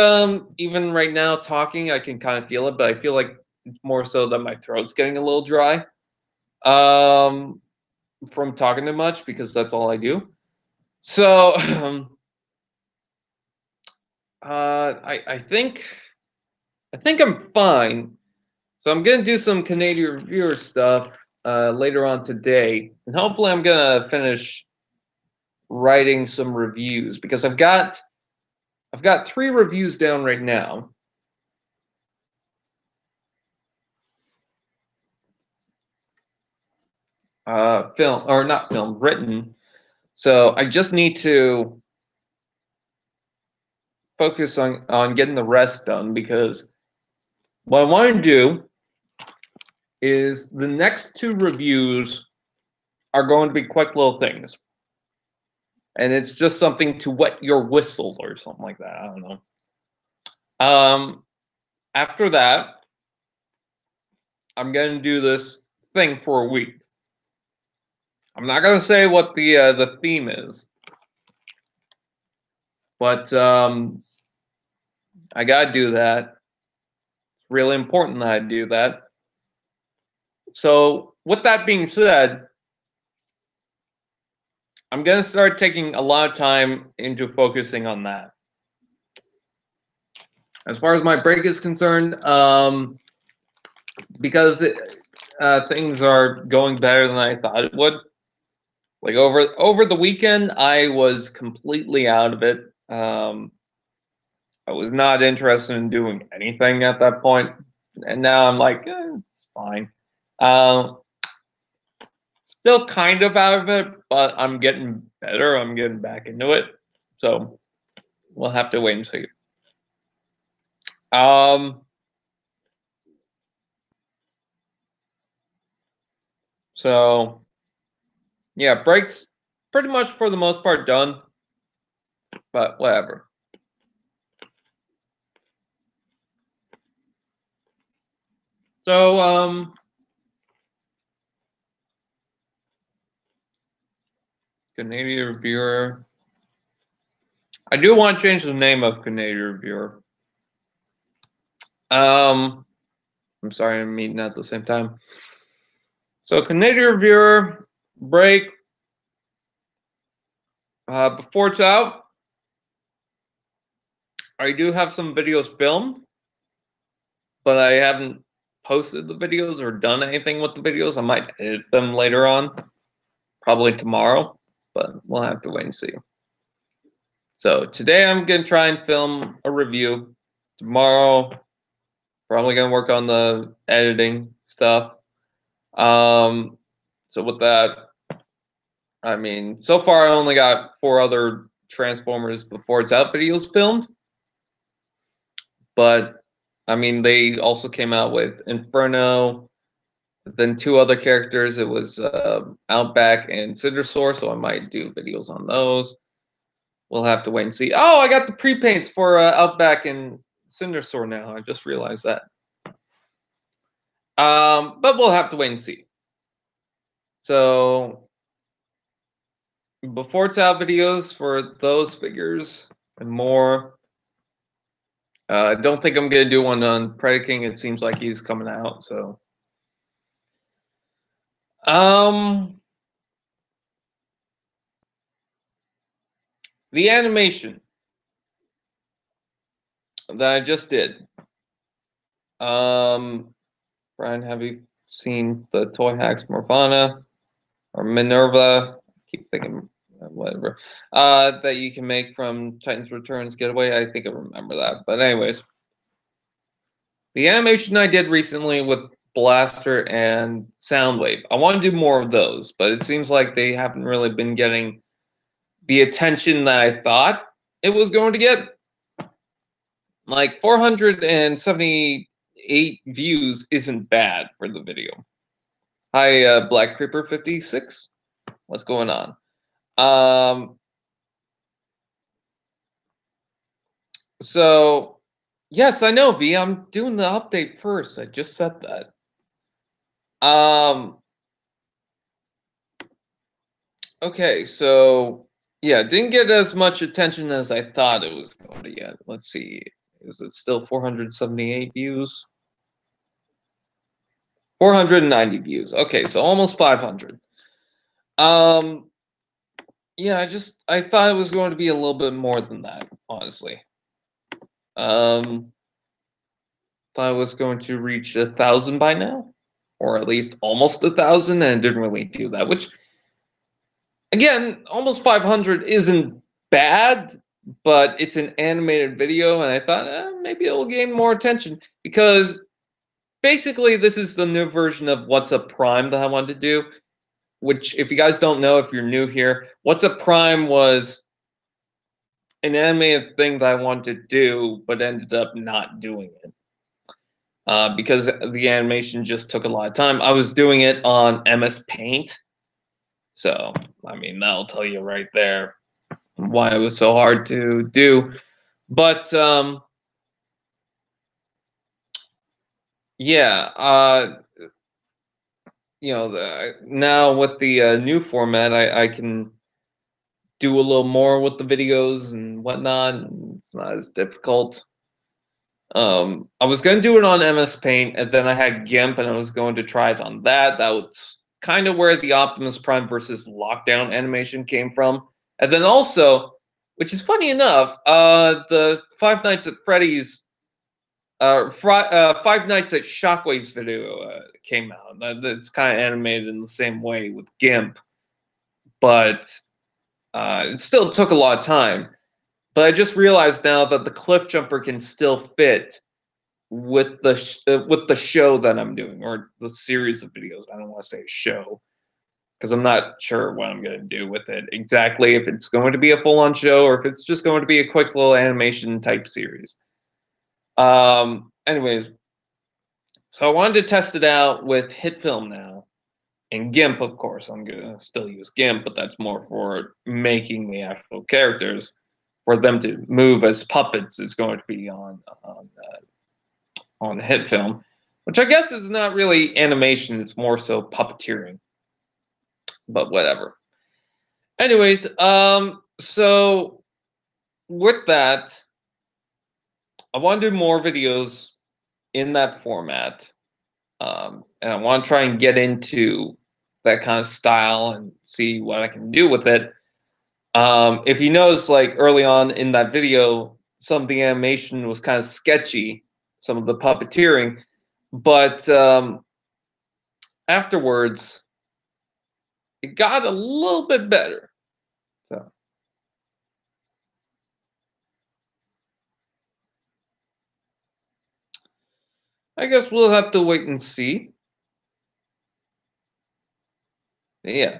even right now, talking, I can kind of feel it, but I feel like more so that my throat's getting a little dry from talking too much because that's all I do. So I think I'm fine. So I'm gonna do some Canadian reviewer stuff later on today, and hopefully I'm gonna finish writing some reviews because I've got 3 reviews down right now. Film or not film, written. So I just need to focus on getting the rest done because what I want to do is the next 2 reviews are going to be quick little things. And it's just something to wet your whistle or something like that. I don't know. After that, I'm going to do this thing for a week. I'm not going to say what the theme is, but I got to do that. It's really important that I do that. So, with that being said, I'm going to start taking a lot of time into focusing on that. As far as my break is concerned, because things are going better than I thought it would. Like over the weekend, I was completely out of it. I was not interested in doing anything at that point, and now I'm like, it's fine. Still kind of out of it, but I'm getting better. I'm getting back into it, so we'll have to wait and see. So yeah, breaks pretty much for the most part done, but whatever. So Canadian Reviewer. I do want to change the name of Canadian Reviewer. I'm sorry, I'm meeting at the same time. So Canadian Reviewer break. Before it's out, I do have some videos filmed, but I haven't posted the videos or done anything with the videos. I might edit them later on, probably tomorrow, but we'll have to wait and see. So today I'm gonna try and film a review. Tomorrow, probably gonna work on the editing stuff. So with that, I mean, so far I only got 4 other Transformers Before It's Out videos filmed. But, I mean, they also came out with Inferno, then 2 other characters. It was Outback and Cindersaur, so I might do videos on those. We'll have to wait and see. Oh, I got the pre-paints for Outback and Cindersaur now. I just realized that. But we'll have to wait and see. So, Before It's Out videos for those figures and more. I don't think I'm gonna do one on Predaking. It seems like he's coming out, so. The animation that I just did. Brian, have you seen the Toy Hacks Morvana or Minerva? Keep thinking whatever. That you can make from Titan's Returns Getaway. I think I remember that. But anyways, the animation I did recently with Blaster and Soundwave. I want to do more of those, but it seems like they haven't really been getting the attention that I thought it was going to get. Like 478 views isn't bad for the video. Hi, Black Creeper 56. What's going on? So yes, I know, V. I'm doing the update first. I just said that. Okay, so yeah, didn't get as much attention as I thought it was going to get. Let's see. Is it still 478 views? 490 views. Okay, so almost 500. Yeah, I thought it was going to be a little bit more than that, honestly. Thought I was going to reach 1,000 by now, or at least almost 1,000, and it didn't really do that. Which, again, almost 500 isn't bad, but it's an animated video, and I thought maybe it'll gain more attention because basically this is the new version of What's Up Prime that I wanted to do. Which, if you guys don't know, if you're new here, What's Up Prime was an animated thing that I wanted to do, but ended up not doing it because the animation just took a lot of time. I was doing it on MS Paint, so I mean that'll tell you right there why it was so hard to do. But yeah, now with the new format, I can do a little more with the videos and whatnot. It's not as difficult. I was going to do it on MS Paint, and then I had GIMP, and I was going to try it on that. That was kind of where the Optimus Prime versus Lockdown animation came from. And then also, which is funny enough, the Five Nights at Freddy's, Five Nights at Shockwave's video came out. That's kind of animated in the same way with GIMP, but it still took a lot of time. But I just realized now that the cliff jumper can still fit with the show that I'm doing, or the series of videos. I don't want to say show because I'm not sure what I'm going to do with it exactly. If it's going to be a full-on show or if it's just going to be a quick little animation type series. Anyways, so I wanted to test it out with HitFilm now. And GIMP, of course, I'm going to still use GIMP, but that's more for making the actual characters. For them to move as puppets is going to be on HitFilm, which I guess is not really animation, it's more so puppeteering. But whatever. Anyways, so with that, I want to do more videos in that format. And I want to try and get into that kind of style and see what I can do with it. If you notice, like early on in that video, some of the animation was kind of sketchy, some of the puppeteering, but afterwards, it got a little bit better. So I guess we'll have to wait and see. Yeah.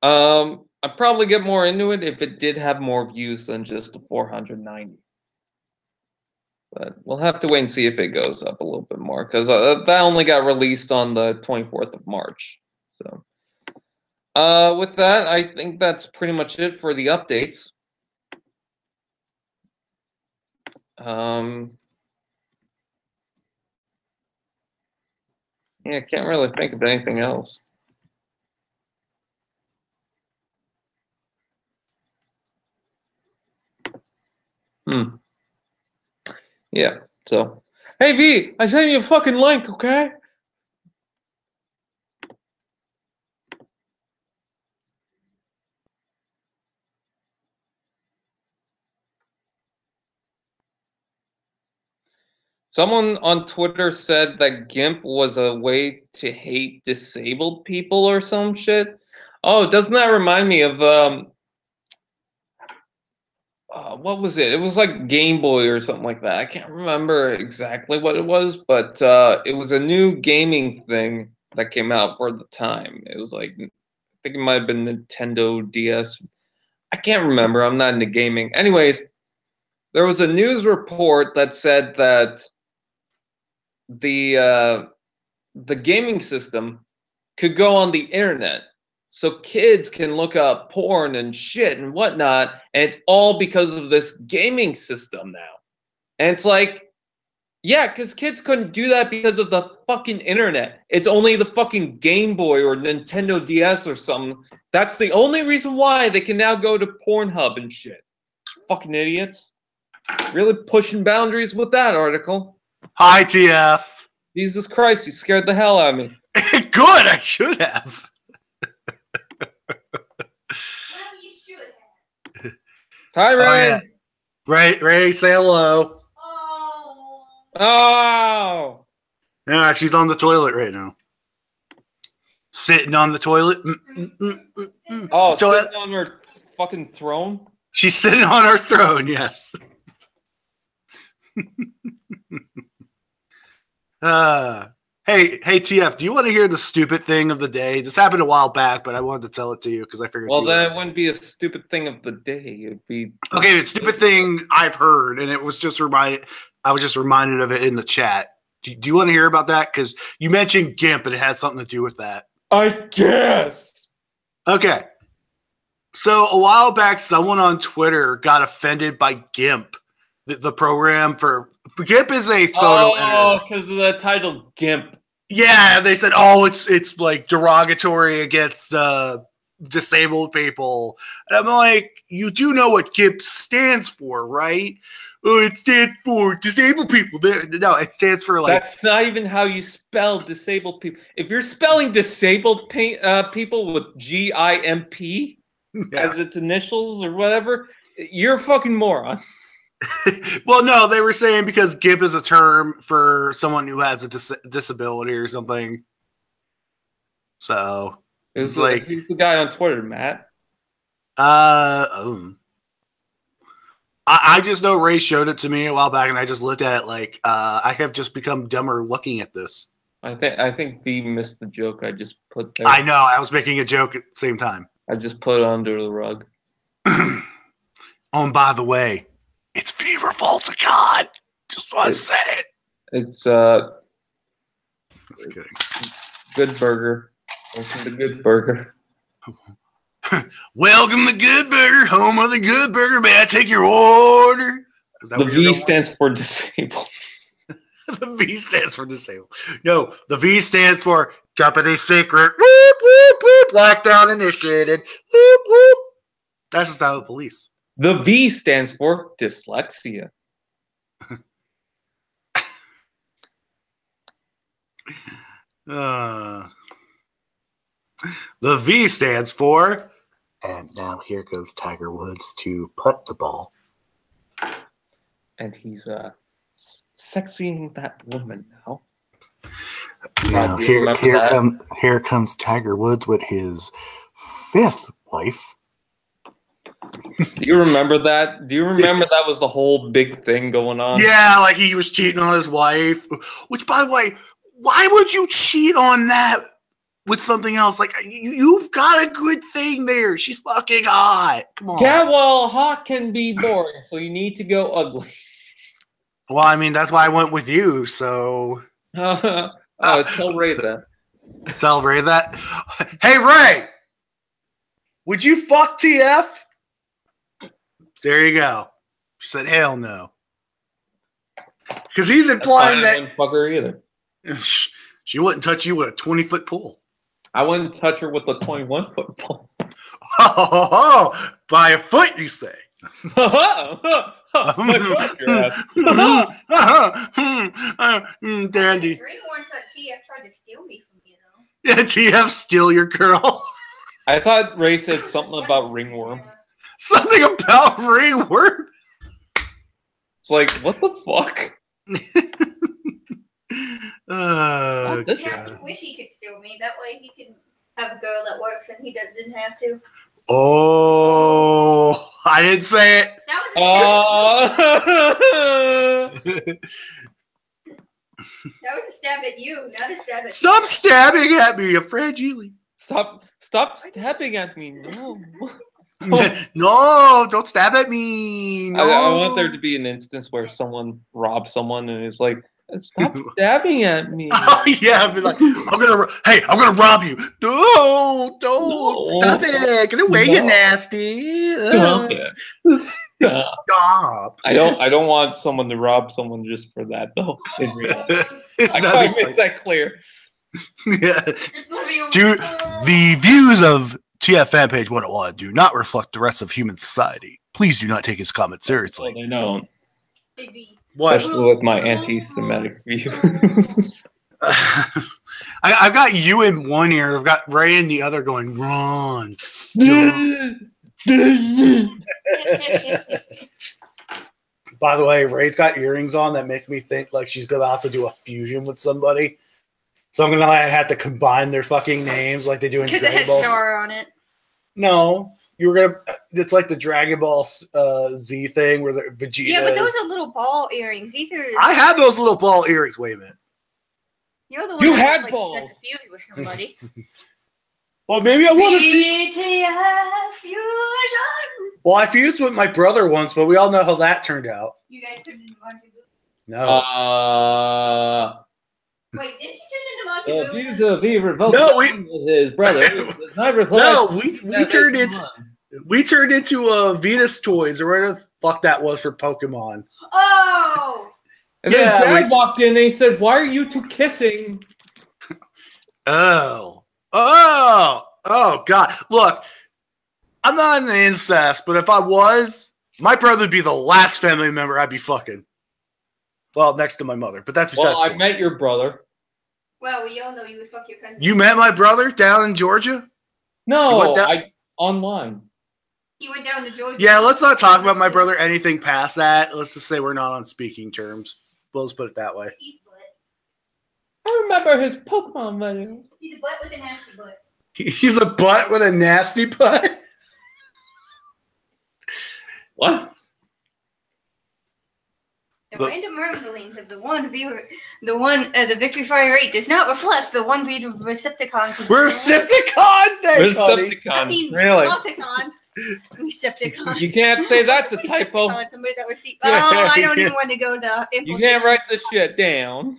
I'd probably get more into it if it did have more views than just the 490. But we'll have to wait and see if it goes up a little bit more because that only got released on the 24th of March. So with that, I think that's pretty much it for the updates. Yeah, I can't really think of anything else. Yeah. So, hey V, I sent you a fucking link, okay? Someone on Twitter said that GIMP was a way to hate disabled people or some shit. Oh, doesn't that remind me of what was it? It was like Game Boy or something like that. I can't remember exactly what it was, but it was a new gaming thing that came out for the time. It was like, I think it might have been Nintendo DS. I can't remember. I'm not into gaming. Anyways, there was a news report that said that the gaming system could go on the internet, so kids can look up porn and shit and whatnot, and it's all because of this gaming system now. And it's like, yeah, because kids couldn't do that because of the fucking internet. It's only the fucking Game Boy or Nintendo DS or something. That's the only reason why they can now go to Pornhub and shit. Fucking idiots. Really pushing boundaries with that article. Hi, TF. Jesus Christ, you scared the hell out of me. Good, I should have. Well, you should have. Hi, Ray. Oh, yeah. Ray, say hello. Oh. Yeah, she's on the toilet right now. Sitting on the toilet. Oh, Toilet. sitting on her fucking throne? She's sitting on her throne, yes. Hey, TF, do you want to hear the stupid thing of the day? This happened a while back, but I wanted to tell it to you because I figured. Well, then it wouldn't be a stupid thing of the day. It'd be okay. The stupid thing I've heard, and it was just reminded. I was just reminded of it in the chat. Do you want to hear about that? Because you mentioned GIMP, and it had something to do with that. I guess. Okay. So a while back, someone on Twitter got offended by GIMP, the program for GIMP is a photo editor. Oh, because of the title GIMP. Yeah, they said, "Oh, it's like derogatory against disabled people," and I'm like, "You do know what GIMP stands for, right?" Oh, it stands for disabled people. No, it stands for like. That's not even how you spell disabled people. If you're spelling disabled people with GIMP as its initials or whatever, you're a fucking moron. Well, no, they were saying because GIMP is a term for someone who has a disability or something. So it's like who's the guy on Twitter, Matt? I just know Ray showed it to me a while back, and I just looked at it like I have just become dumber looking at this. I think V missed the joke I just put there. I know. I was making a joke at the same time. I just put it under the rug. Oh, and by the way, it's V-Revolticon. Just want to say it. It's Just kidding. Good Burger. Welcome to Good Burger. Welcome to Good Burger, home of the Good Burger. May I take your order? The V stands for disabled. The V stands for disabled. No, the V stands for company secret. Whoop, whoop, whoop. Lockdown initiated. Whoop, whoop. That's the sound of the police. The V stands for dyslexia. The V stands for, and now here goes Tiger Woods to putt the ball. And he's sexying that woman now. Now here comes Tiger Woods with his fifth wife. Do you remember that? Do you remember that was the whole big thing going on? Yeah, like he was cheating on his wife. Which, by the way, why would you cheat on that with something else? Like, you've got a good thing there. She's fucking hot. Come on. Yeah, well, hot can be boring, so you need to go ugly. Well, I mean, that's why I went with you, so... Tell Ray that. Tell Ray that? Hey, Ray! Would you fuck TF? There you go. She said, hell no. Because he's implying that... I wouldn't fuck her either. She wouldn't touch you with a 20-foot pole. I wouldn't touch her with a 21-foot pole. Oh, by a foot, you say? Dandy. Ringworm said TF tried to steal me from you, though. Yeah, TF steal your girl. I thought Ray said something about ringworm. Something about ringworm. It's like, what the fuck? This Yeah, I wish he could steal me. That way he can have a girl that works and he didn't have to. Oh, I didn't say it. That was that was a stab at you, not a stab at Stop stabbing at me, fragile. Stop stabbing at me. No. No, don't stab at me. No. I want there to be an instance where someone robs someone and it's like, stop stabbing at me. Oh yeah, I'd be like, I'm gonna rob you. No, don't stop it. Get away, you nasty. Stop it. Stop. I don't want someone to rob someone just for that though. In real life. I gotta make that clear. Yeah. Dude, the views of TF fan page 101 do not reflect the rest of human society. Please do not take his comments seriously. Well, they don't. What? Especially with my anti-Semitic views. I've got you in one ear. I've got Ray in the other going, Ron. By the way, Ray's got earrings on that make me think like she's gonna have to do a fusion with somebody. So I'm gonna have to combine their fucking names like they do in because it Dragon has Ball. star on it. No, you were gonna. It's like the Dragon Ball Z thing where the Vegeta. Yeah, but those are little ball earrings. These are. I had those little ball earrings. Wait a minute. You're the one You that had looks balls. Like you fused with somebody. Well, maybe I want to. BTF fusion. Well, I fused with my brother once, but we all know how that turned out. You guys turned into Monty Boo. No. Wait, did you turn into Monty Boo? He's a V-Revolticon No, with his brother. No, we turned into Venus toys or whatever the fuck that was for Pokemon. Oh. And Yeah, then Dad walked in and he said, "Why are you two kissing?" Oh, God! Look, I'm not in the incest, but if I was, my brother would be the last family member I'd be fucking. Well, next to my mother, but that's besides. Well, I the point. met your brother. Well, we all know you would fuck your cousin. You met my brother down in Georgia? No, down- online. He went down to Georgia. Yeah, let's not talk about my brother anything past that. Let's just say we're not on speaking terms. We'll just put it that way. He's butt. I remember his Pokemon videos. He's a butt with a nasty butt. He's a butt with a nasty butt. What? The random rumblings of the Victory Fire 8 does not reflect the one beat of Recepticons. We're Recepticon! Thanks, honey. I mean, Really? Revolticon. Recepticon. You can't say that's a typo. I don't even want to go to. You can't write this shit down.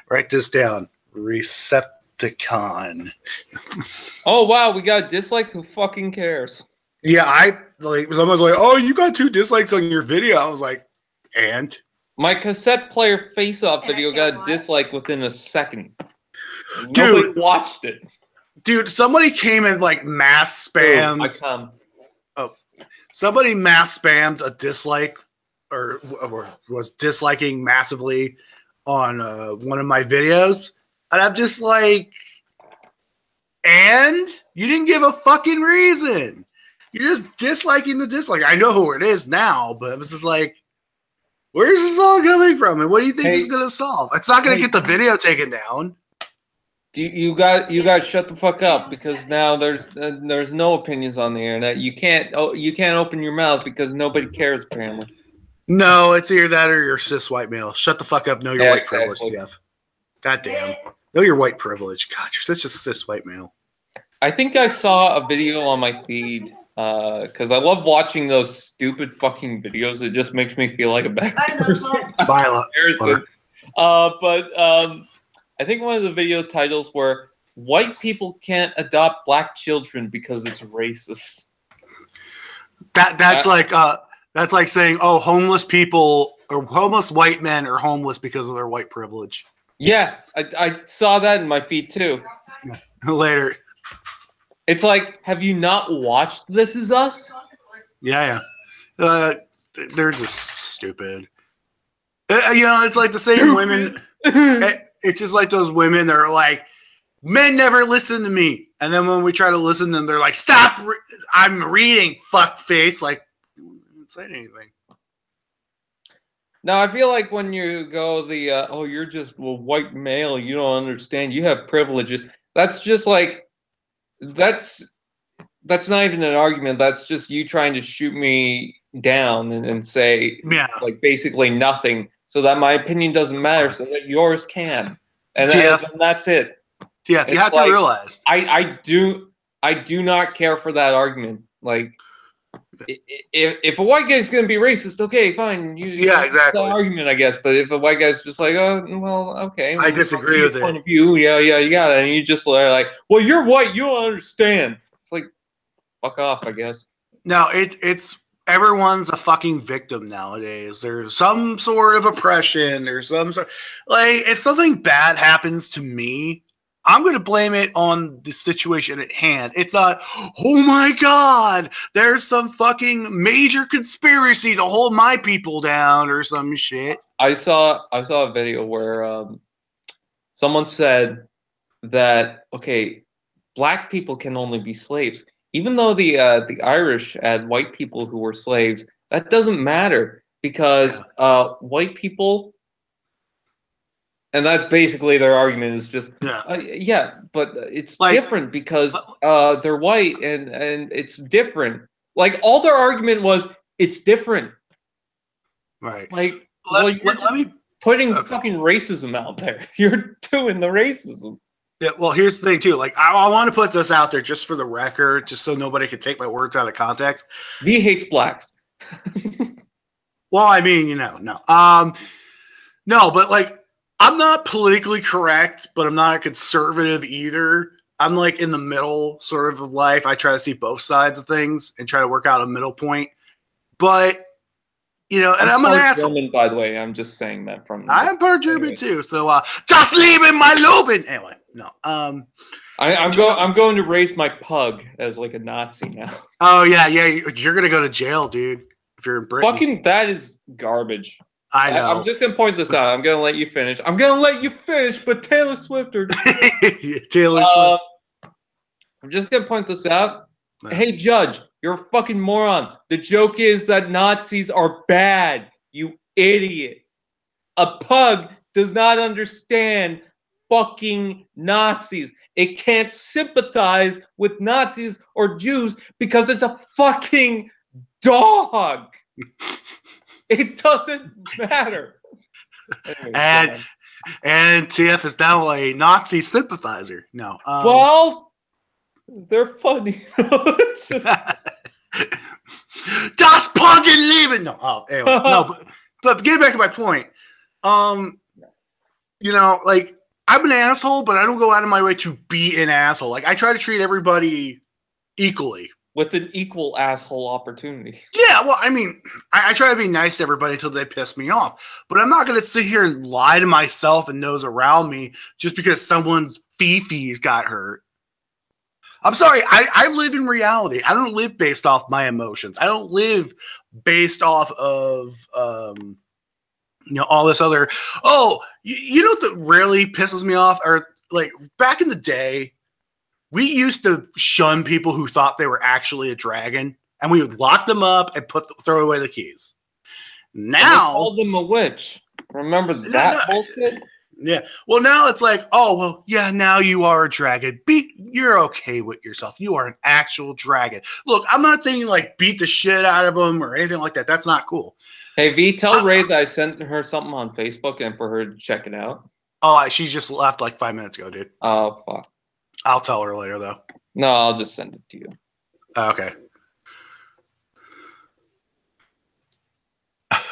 Write this down. Recepticon. Oh wow, we got a dislike. Who fucking cares? Yeah, someone's like, "Oh, you got 2 dislikes on your video." I was like, "And?" My cassette player face-off And I video can't got a watch. dislike within a second. Dude. Nobody watched it. Dude, somebody came and like mass spammed. I come. Somebody mass spammed a dislike or was disliking massively on one of my videos. And I'm just like, and you didn't give a fucking reason. You're just disliking the dislike. I know who it is now, but it was just like, where's this all coming from? And what do you think is going to solve? It's not going to get the video taken down. You got to shut the fuck up because now there's no opinions on the internet. You can't open your mouth because nobody cares apparently. No, it's either that or you're cis white male. Shut the fuck up. Know your white exactly. privilege, Jeff. God damn. Know your white privilege. God, you're such a cis white male. I think I saw a video on my feed because I love watching those stupid fucking videos. It just makes me feel like a bad person. Violet. I think one of the video titles were "White people can't adopt black children because it's racist." That's like saying, oh, homeless people or homeless white men are homeless because of their white privilege. Yeah, I saw that in my feed too. Later. It's like, have you not watched This Is Us? Yeah. they're just stupid. You know, it's like the same women. It's just like those women that are like, men never listen to me. And then when we try to listen to them, they're like, stop, I'm reading, fuck face. Like, you didn't say anything. Now, I feel like when you go oh, you're just a white male, you don't understand, you have privileges. That's just like, that's not even an argument. That's just you trying to shoot me down and say, like, basically nothing, so that my opinion doesn't matter, so that yours can. And that's it. Yeah, you have to realize. I do not care for that argument. Like, if a white guy's gonna be racist, okay, fine. Exactly. The argument, I guess. But if a white guy's just like, oh, well, okay, I disagree with point of view. Yeah, you got it. And you just like, well, you're white, you don't understand. It's like, fuck off, I guess. No, it's everyone's a fucking victim nowadays. There's some sort of oppression. There's some sort, like, if something bad happens to me, I'm going to blame it on the situation at hand. It's not, oh my God, there's some fucking major conspiracy to hold my people down or some shit. I saw a video where someone said that, okay, black people can only be slaves. Even though the Irish had white people who were slaves, that doesn't matter because white people. And that's basically their argument, is just, but it's like, different because they're white and it's different. Like, all their argument was, it's different. Right. Like, let me putting fucking racism out there. You're doing the racism. Yeah, well, here's the thing, too. Like, I want to put this out there just for the record, just so nobody can take my words out of context. V hates blacks. Well, I mean, you know, no. No, but, like, I'm not politically correct, but I'm not conservative either. I'm like in the middle sort of life. I try to see both sides of things and try to work out a middle point. But, you know, and I'm an asshole. German, by the way, I'm just saying that from. I am part German too. So, das Leben, my Leben. Anyway, no. I'm going to raise my pug as like a Nazi now. Oh yeah. You're gonna go to jail, dude. If you're in Britain. Fucking, that is garbage. I know. I'm just gonna point this out. I'm gonna let you finish. But Taylor Swift or Taylor Swift. I'm just gonna point this out. No. Hey, Judge, you're a fucking moron. The joke is that Nazis are bad. You idiot. A pug does not understand fucking Nazis. It can't sympathize with Nazis or Jews because it's a fucking dog. It doesn't matter. Anyway, and TF is now a Nazi sympathizer. No. Well, they're funny. Das Puggen Leben. No. Anyway, no. But getting back to my point. You know, like, I'm an asshole, but I don't go out of my way to be an asshole. Like, I try to treat everybody equally. With an equal asshole opportunity. Yeah, well, I mean, I try to be nice to everybody until they piss me off. But I'm not going to sit here and lie to myself and those around me just because someone's fifis got hurt. I'm sorry, I live in reality. I don't live based off my emotions. I don't live based off of, you know, all this other, you know what that really pisses me off? Or, like, back in the day, we used to shun people who thought they were actually a dragon, and we would lock them up and throw away the keys. Now, called them a witch. Remember that bullshit? Yeah. Well, now it's like, oh, well, yeah, now you are a dragon. You're okay with yourself. You are an actual dragon. Look, I'm not saying, like, beat the shit out of them or anything like that. That's not cool. Hey, V, tell Ray that I sent her something on Facebook and for her to check it out. Oh, she just left like 5 minutes ago, dude. Oh, fuck. I'll tell her later, though. No, I'll just send it to you. Okay.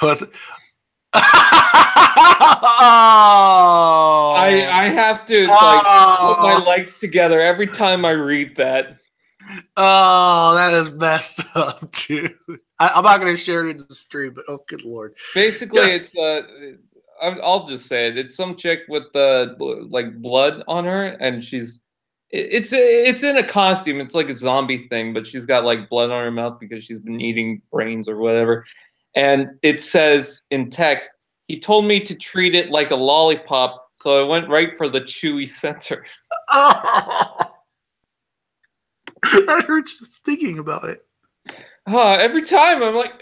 What's it? I have to put my legs together every time I read that. Oh, that is messed up, dude. I'm not going to share it in the stream, but oh, good lord. Basically, it's I'll just say it. It's some chick with like blood on her, and it's in a costume. It's like a zombie thing, but she's got like blood on her mouth because she's been eating brains or whatever. and it says in text, he told me to treat it like a lollipop, so I went right for the chewy center. Oh, I hurt just thinking about it. Every time I'm like,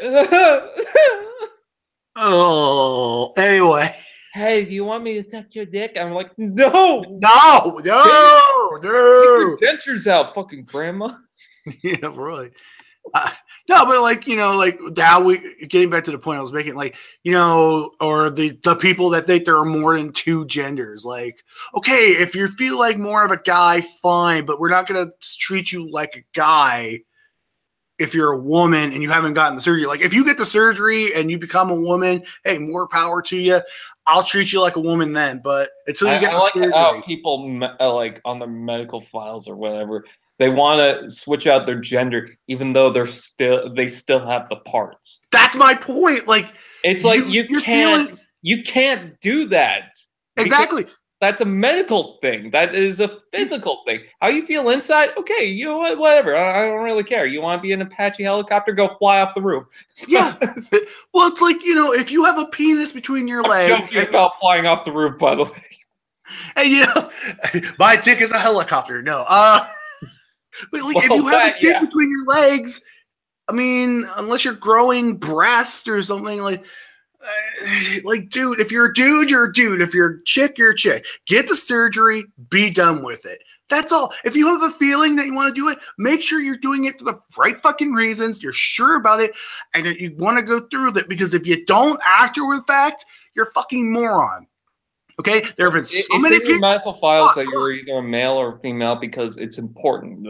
Oh, anyway. hey, do you want me to touch your dick? I'm like, no! No! Take your dentures out, fucking grandma. Yeah, really. No, but like, like now we getting back to the point I was making, like, or the people that think there are more than two genders. Like, okay, if you feel like more of a guy, fine, but we're not gonna treat you like a guy if you're a woman and you haven't gotten the surgery. Like, if you get the surgery and you become a woman, hey, more power to you. I'll treat you like a woman then, but until you get the surgery. How people like on their medical files or whatever, they want to switch out their gender, even though they still have the parts. That's my point. Like, it's like you can't do that. Exactly. That's a medical thing. That is a physical thing. How you feel inside? Okay, you know what? Whatever. I don't really care. You want to be an Apache helicopter? Go fly off the roof. Yeah. Well, it's like, if you have a penis between your legs. Joking about flying off the roof, by the way. And my dick is a helicopter. No. But like, if you have a dick between your legs, I mean, unless you're growing breast or something like, dude, if you're a dude, you're a dude. If you're a chick, you're a chick. Get the surgery, be done with it. That's all. If you have a feeling that you want to do it, make sure you're doing it for the right fucking reasons. You're sure about it, and that you want to go through with it. Because if you don't after the fact, you're a fucking moron. Okay? There have been so many people. Your medical files that you're either a male or a female because it's important.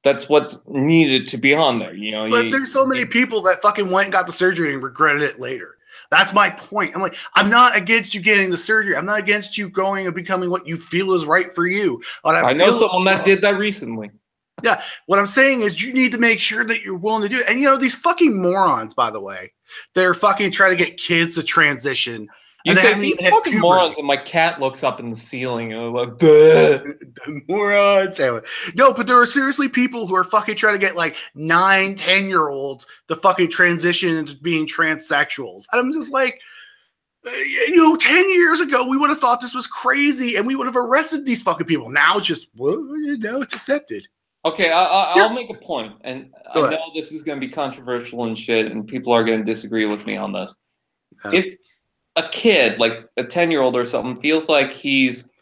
That's what's needed to be on there, But there's so many people that fucking went and got the surgery and regretted it later. That's my point. I'm like, I'm not against you getting the surgery. I'm not against you going and becoming what you feel is right for you. I know someone that did that recently. Yeah. What I'm saying is you need to make sure that you're willing to do it. And these fucking morons, by the way, they're fucking trying to get kids to transition. You say these fucking morons, and my cat looks up in the ceiling and I'm like, the morons. No, but there are seriously people who are fucking trying to get like 9, 10-year-olds to fucking transition into being transsexuals. And I'm just like, 10 years ago, we would have thought this was crazy and we would have arrested these fucking people. Now it's just, now it's accepted. Okay, I'll make a point, and I know this is going to be controversial and shit, and people are going to disagree with me on this. If a kid, like a 10-year-old or something, feels like he's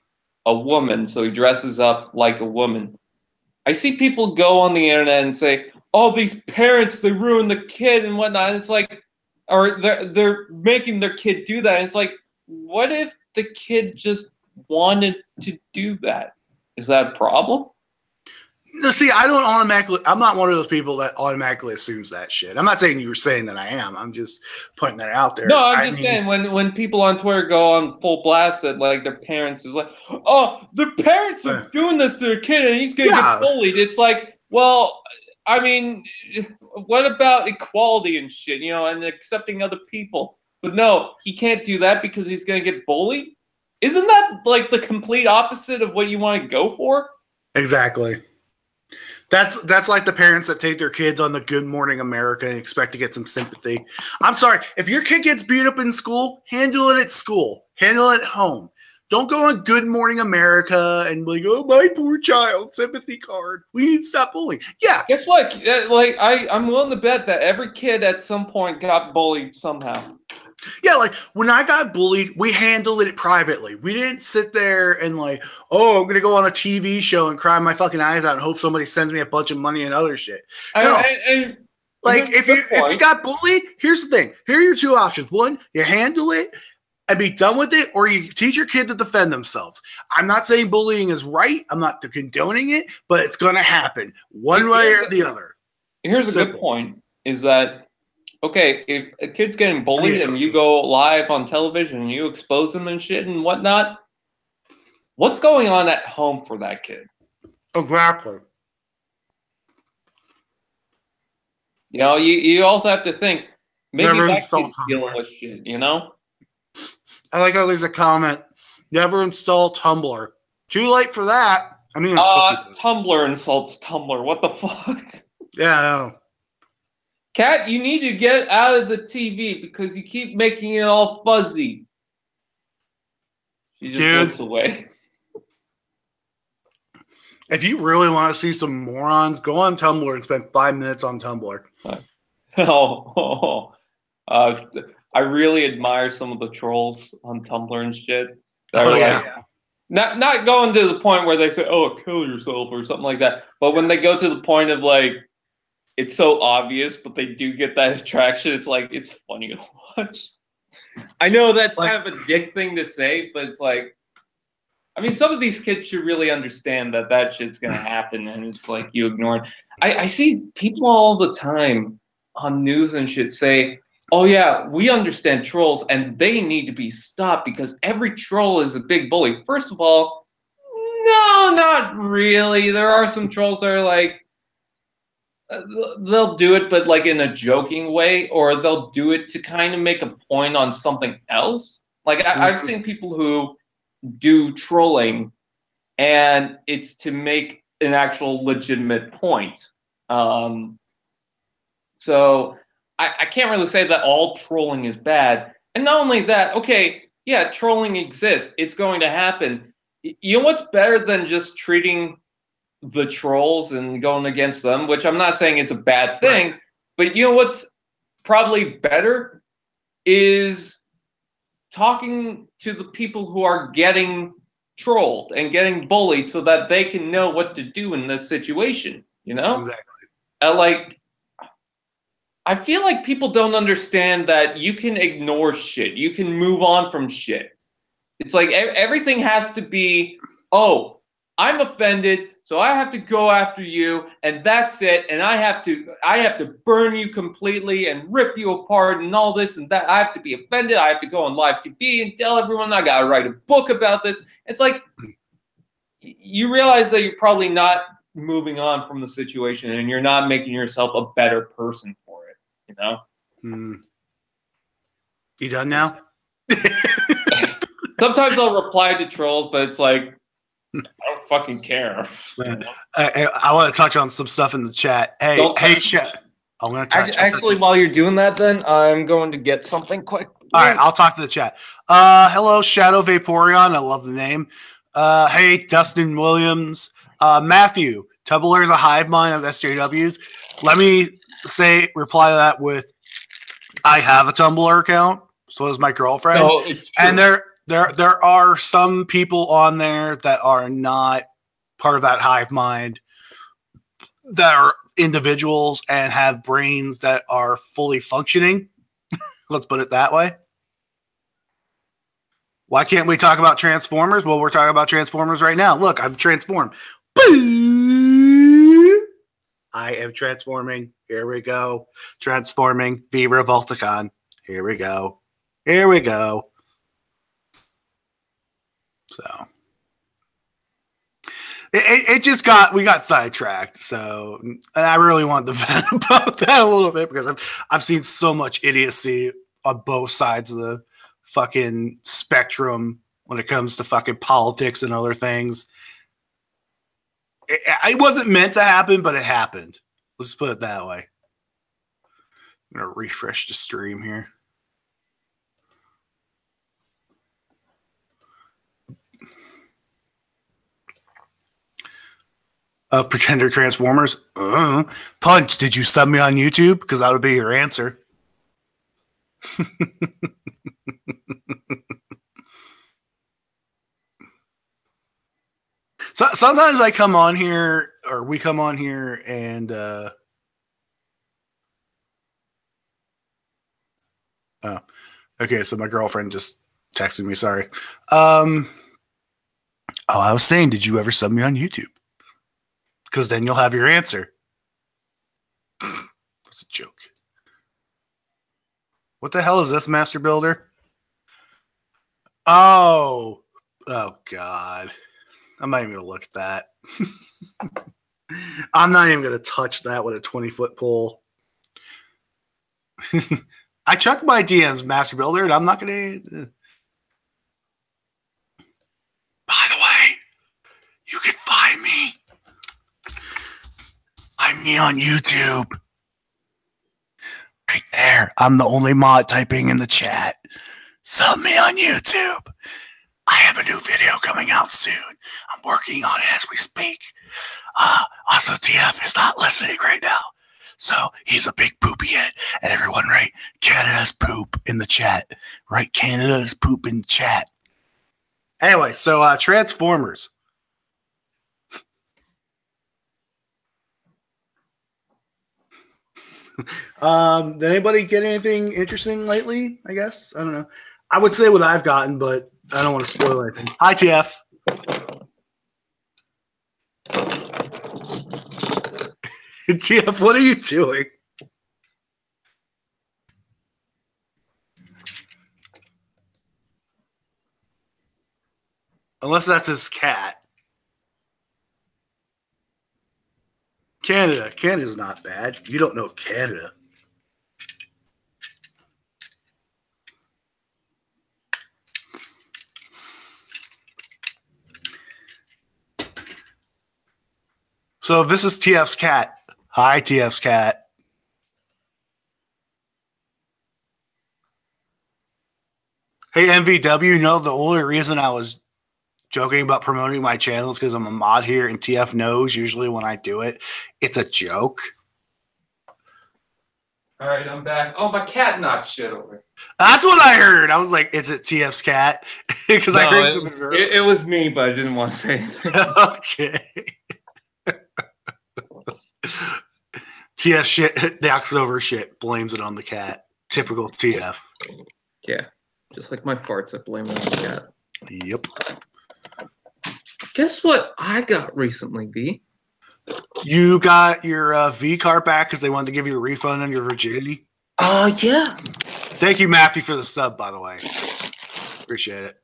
a woman, so he dresses up like a woman. I see people go on the internet and say, "Oh, these parents, they ruined the kid and whatnot." And it's like, or they're making their kid do that. And it's like, what if the kid just wanted to do that? Is that a problem? No, see, I'm not one of those people that automatically assumes that shit. I'm not saying you were saying that I am. I'm just putting that out there. No, I'm just saying when people on Twitter go on full blast that like their parents is like, oh, the parents are doing this to their kid and he's gonna get bullied. It's like, well, I mean, what about equality and shit, and accepting other people? But no, he can't do that because he's gonna get bullied. Isn't that like the complete opposite of what you want to go for? Exactly. That's like the parents that take their kids on the Good Morning America and expect to get some sympathy. I'm sorry. If your kid gets beat up in school, handle it at school. Handle it at home. Don't go on Good Morning America and be like, oh, my poor child, sympathy card. We need to stop bullying. Yeah. Guess what? Like, I'm willing to bet that every kid at some point got bullied somehow. Yeah, like when I got bullied, we handled it privately. We didn't sit there and like, oh, I'm going to go on a TV show and cry my fucking eyes out and hope somebody sends me a bunch of money and other shit. No. Like if you got bullied, here's the thing. Here are your two options. One, you handle it and be done with it, or you teach your kid to defend themselves. I'm not saying bullying is right. I'm not condoning it, but it's going to happen one way or the other. Here's a good point is that, okay, if a kid's getting bullied and you go live on television and you expose them and shit and whatnot, what's going on at home for that kid? Exactly. You also have to think, maybe that kid's dealing with shit, I like how there's a comment, never install Tumblr. Too late for that. I mean, Tumblr insults Tumblr. What the fuck? Yeah, I know. Cat, you need to get out of the TV because you keep making it all fuzzy. She just looks away. If you really want to see some morons, go on Tumblr and spend 5 minutes on Tumblr. I really admire some of the trolls on Tumblr and shit. Oh, yeah. Not going to the point where they say, "Oh, kill yourself" or something like that. But when they go to the point of like, it's so obvious, but they do get that attraction. It's like it's funny to watch. I know that's kind of a dick thing to say, but it's like, I mean, some of these kids should really understand that that shit's gonna happen, and it's like you ignore it. I see people all the time on news and shit say, "Oh yeah, we understand trolls, and they need to be stopped because every troll is a big bully." First of all, no, not really. There are some trolls that are like, they'll do it, but like in a joking way, or they'll do it to kind of make a point on something else. Like I've seen people who do trolling, and it's to make an actual legitimate point. So I can't really say that all trolling is bad. And not only that, okay, yeah, trolling exists. It's going to happen. You know what's better than just treating the trolls and going against them, which I'm not saying it's a bad thing, right. But you know what's probably better is talking to the people who are getting trolled and getting bullied so that they can know what to do in this situation, you know? Exactly. Like, I feel like people don't understand that you can ignore shit. You can move on from shit. It's like everything has to be, oh, I'm offended, so I have to go after you, and that's it. And I have to burn you completely and rip you apart and all this and that. I have to be offended. I have to go on live TV and tell everyone I gotta write a book about this. It's like you realize that you're probably not moving on from the situation, and you're not making yourself a better person for it. You know. You done now? Sometimes I'll reply to trolls, but it's like, I don't fucking care. I want to touch on some stuff in the chat. Hey, chat. I'm going to touch. Actually, while you're doing that, then I'm going to get something quick. All right, I'll talk to the chat. Hello, Shadow Vaporeon. I love the name. Hey, Dustin Williams. Matthew, Tumblr is a hive mind of SJWs. Let me reply to that with, I have a Tumblr account. So does my girlfriend. No, it's true. And there are some people on there that are not part of that hive mind, that are individuals and have brains that are fully functioning. Let's put it that way. Why can't we talk about Transformers? Well, we're talking about Transformers right now. Look, I'm transformed. I am transforming. Here we go. Transforming V-Revolticon. Here we go. Here we go. So we got sidetracked. So, and I really wanted to vent about that a little bit because I've seen so much idiocy on both sides of the fucking spectrum when it comes to fucking politics and other things. It wasn't meant to happen, but it happened. Let's put it that way. I'm gonna refresh the stream here. Pretender Transformers. Punch, did you sub me on YouTube? Because that would be your answer. So sometimes I come on here, or we come on here, and oh, okay. So my girlfriend just texted me. Sorry. Oh, I was saying, did you ever sub me on YouTube? Because then you'll have your answer. That's a joke. What the hell is this, Master Builder? Oh God. I'm not even going to look at that. I'm not even going to touch that with a 20-foot pole. I check my DMs, Master Builder, and I'm not going to... By the way, you can find me. I'm me on YouTube. Right there. I'm the only mod typing in the chat. Sub me on YouTube. I have a new video coming out soon. I'm working on it as we speak. Also, TF is not listening right now. So he's a big poopy head. And everyone write Canada's poop in the chat. Write Canada's poop in the chat. Anyway, so Transformers. Did anybody get anything interesting lately? I guess. I don't know. I would say what I've gotten, but I don't want to spoil anything. Hi, TF. TF, what are you doing? Unless that's his cat. Canada. Canada's not bad. You don't know Canada. So this is TF's cat. Hi, TF's cat. Hey, MVW, you know the only reason I was joking about promoting my channel is because I'm a mod here, and TF knows usually when I do it, it's a joke. All right, I'm back. Oh, my cat knocked shit over. That's what I heard. I was like, is it TF's cat? Because I heard something. It was me, but I didn't want to say anything. Okay. TF shit knocks over shit, blames it on the cat. Typical TF. Yeah, just like my farts, I blame it on the cat. Yep. Guess what I got recently, V? You got your V card back because they wanted to give you a refund on your virginity? Yeah. Thank you, Matthew, for the sub, by the way. Appreciate it.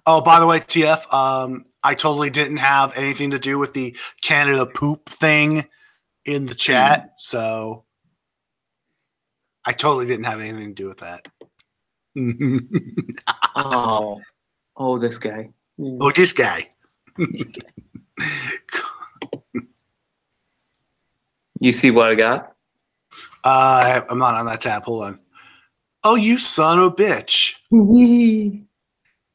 Oh, by the way, TF, I totally didn't have anything to do with the Canada poop thing in the chat, so I totally didn't have anything to do with that. Oh, this guy. Oh, this guy. You see what I got? I'm not on that tab. Hold on. Oh, you son of a bitch.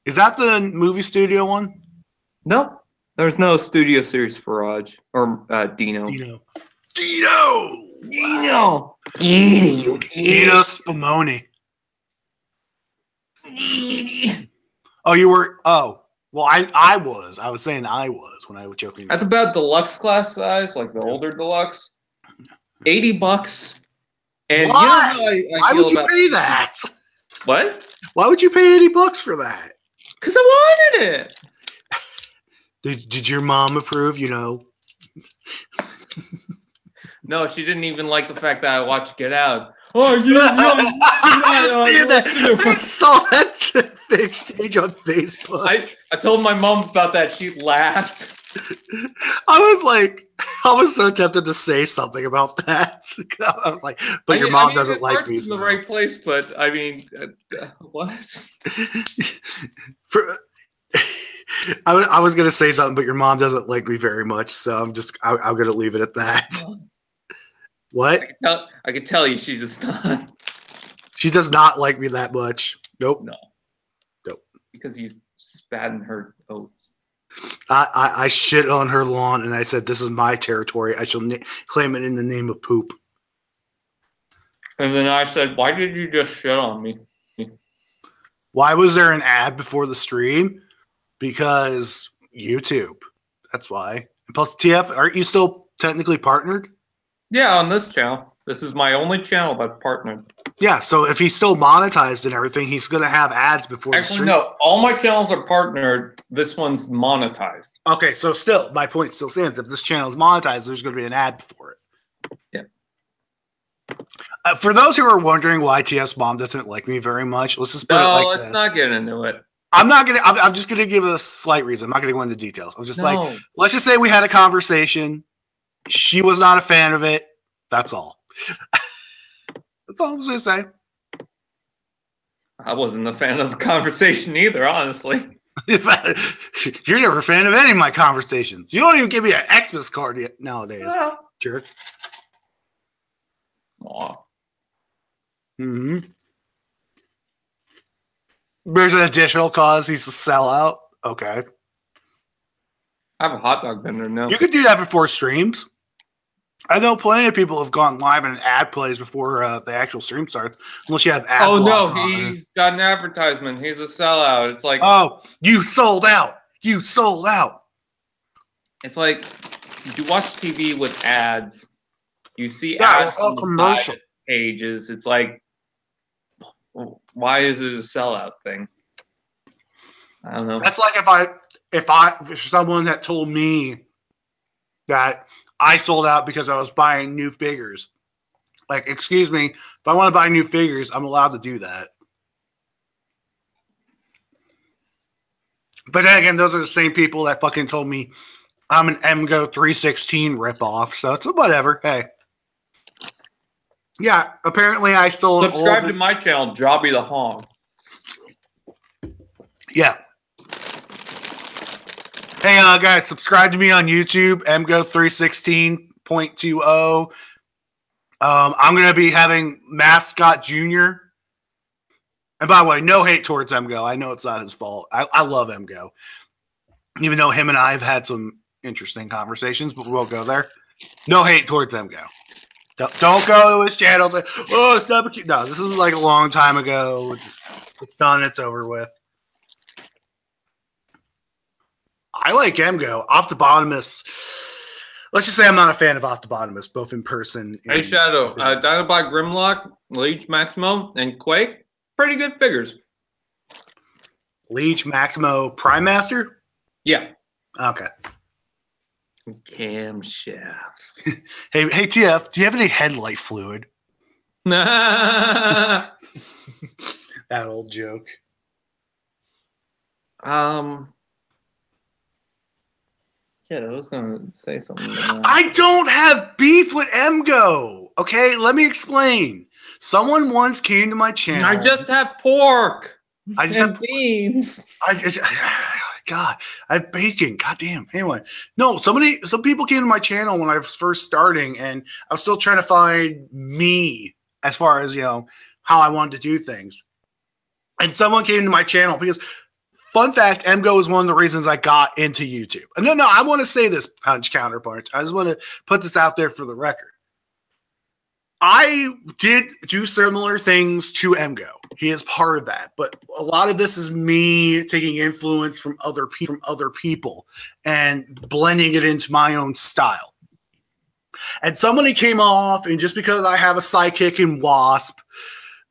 Is that the movie studio one? No, there's no studio series for Raj or Dino. Dino Spumoni. Oh, you were. Oh, well, I was. I was saying I was when I was joking. That's about deluxe class size, like the older deluxe. $80. And why? You know why would you pay that? What? Why would you pay $80 for that? Because I wanted it. Did your mom approve? You know. No, she didn't even like the fact that I watched Get Out. Oh, I saw that exchange on Facebook. I told my mom about that. She laughed. I was so tempted to say something about that. I was like, but your mom doesn't like me. It's in the right place, but I mean, what? I was gonna say something, but your mom doesn't like me very much, so I'm gonna leave it at that. What? I could tell you she does not. She does not like me that much. Nope. No. Nope. Because you spat in her oats. I shit on her lawn, and I said, "This is my territory. I shall claim it in the name of poop." And then I said, "Why did you just shit on me?" Why was there an ad before the stream? Because YouTube. That's why. And plus, TF, aren't you still technically partnered? Yeah, on this channel. This is my only channel that's partnered. Yeah, so if he's still monetized and everything, he's going to have ads before the stream. No, all my channels are partnered. This one's monetized. Okay, so still, my point still stands. If this channel is monetized, there's going to be an ad before it. Yeah. For those who are wondering why TF's mom doesn't like me very much, let's just put it like this. Let's not get into it. I'm just gonna give a slight reason. I'm not gonna go into details. I'm just like, let's just say we had a conversation. She was not a fan of it. That's all. That's all I was gonna say. I wasn't a fan of the conversation either, honestly. You're never a fan of any of my conversations. You don't even give me an Xmas card yet nowadays. Yeah. Jerk. off. Mm-hmm. There's an additional cause. He's a sellout. Okay. I have a hot dog vendor now. You could do that before streams. I know plenty of people have gone live and an ad plays before the actual stream starts, unless you have ad Oh no, block on. he's got an advertisement. He's a sellout. It's like, oh, you sold out. You sold out. it's like you watch TV with ads. You see ads on the commercial side pages. It's like, why is it a sellout thing? I don't know. That's like if someone that told me that I sold out because I was buying new figures. Like, excuse me, if I want to buy new figures, I'm allowed to do that. But then again, those are the same people that fucking told me I'm an MGO 316 ripoff. So it's whatever. Hey. Yeah, apparently I stole Subscribe to my channel, Jobby the Hog. Yeah. Hey, guys, subscribe to me on YouTube, MGO316.20. I'm going to be having Mascot Jr. And by the way, no hate towards MGO. I know it's not his fault. I love MGO. Even though him and I have had some interesting conversations, but we won't go there. No hate towards MGO. Don't go to his channel. Say, oh, stop it. No, this is like a long time ago. It's done. It's over with. I like MGO. Ophthalmonomist. Let's just say I'm not a fan of Ophthalmonomist, both in person. Hey, Shadow. Dinobot Grimlock, Leech Maximo, and Quake. Pretty good figures. Leech, Maximo, Prime Master? Yeah. Okay. Camshafts. Hey, TF, do you have any headlight fluid? That old joke. Yeah, I was gonna say something. I don't have beef with MGO. Okay, let me explain. Someone once came to my channel. I just have pork. I just and have beans. God, I have bacon. God damn. Anyway, no, some people came to my channel when I was first starting, and I was still trying to find me as far as, how I wanted to do things. And someone came to my channel because, fun fact, MGO is one of the reasons I got into YouTube. No, I want to say this, Punch Counterpunch. I just want to put this out there for the record. I did do similar things to MGO. He is part of that. But a lot of this is me taking influence from other people and blending it into my own style. And somebody came off, and just because I have a sidekick in Wasp,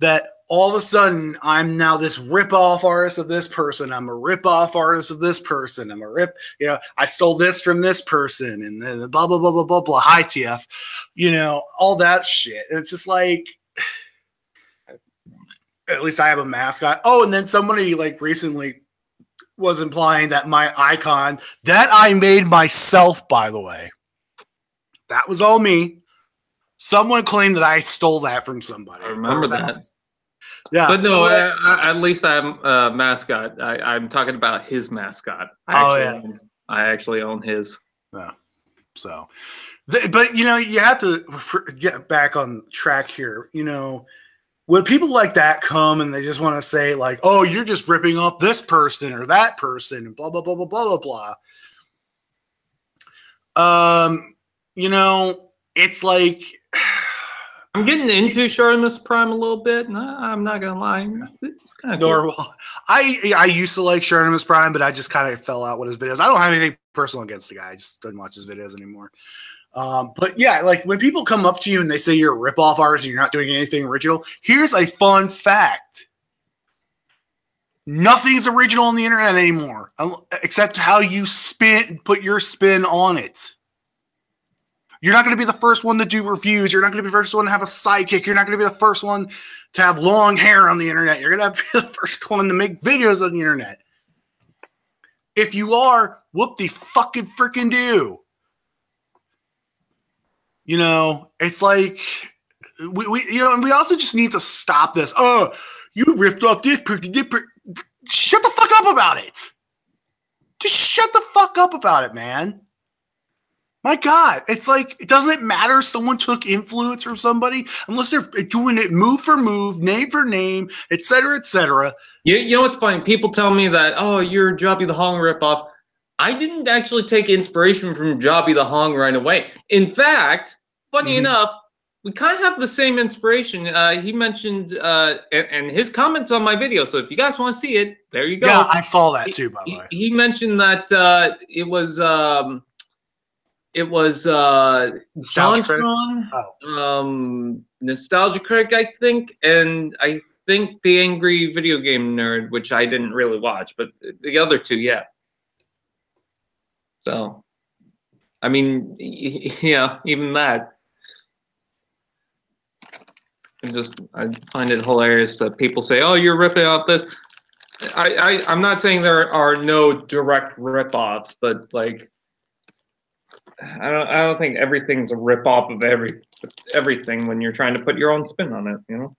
that all of a sudden I'm now this rip-off artist of this person. I'm a rip-off artist of this person. I stole this from this person, and then blah, blah, blah, blah, blah, blah. Hi, TF. All that shit. And it's just like, at least I have a mascot. Oh, and then somebody recently was implying that my icon, that I made myself, by the way. That was all me. Someone claimed that I stole that from somebody. I remember that. Yeah, but no, at least I have a mascot. I'm talking about his mascot. I actually own his. Yeah. So, but you have to get back on track here. When people like that come and they just want to say "Oh, you're just ripping off this person or that person," and blah blah blah blah blah blah blah. It's like. I'm getting into Shartimus Prime a little bit. No, I'm not gonna lie. It's kind of cool. I used to like Shartimus Prime, but I just kind of fell out with his videos. I don't have anything personal against the guy. I just didn't watch his videos anymore. But yeah, when people come up to you and they say you're a rip-off artist and you're not doing anything original, here's a fun fact. Nothing's original on the internet anymore, except how you put your spin on it. You're not going to be the first one to do reviews. You're not going to be the first one to have a sidekick. You're not going to be the first one to have long hair on the internet. You're going to be the first one to make videos on the internet. If you are, whoop-de-fucking freaking do. It's like, we also just need to stop this. Oh, you ripped off this person. Shut the fuck up about it. Just shut the fuck up about it, man. My God, it's like, it doesn't matter. Someone took influence from somebody unless they're doing it move for move, name for name, et cetera, et cetera. You know what's funny? People tell me that, oh, you're Jobby the Hong ripoff. I didn't actually take inspiration from Jobby the Hong right away. In fact, funny enough, we kind of have the same inspiration. He mentioned, and his comments on my video. So if you guys want to see it, there you go. Yeah, I saw that too, by the way. He mentioned that it was Jontron, Nostalgia Critic, I think, and I think The Angry Video Game Nerd, which I didn't really watch, but the other two, yeah. So, I mean, yeah, even that. I find it hilarious that people say, "Oh, you're ripping off this." I'm not saying there are no direct rip-offs, but like, I don't think everything's a rip-off of everything when you're trying to put your own spin on it, you know?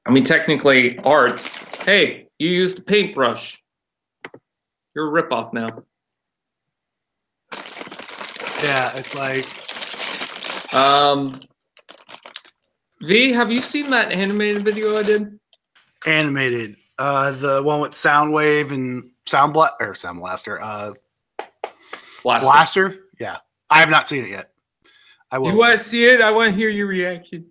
I mean, technically, art. Hey, you used a paintbrush. You're a rip-off now. Yeah, it's like. V, have you seen that animated video I did? Animated. The one with Soundwave and Sound Blaster. Blaster? Yeah. I have not seen it yet. I will. You want to see it? I want to hear your reaction.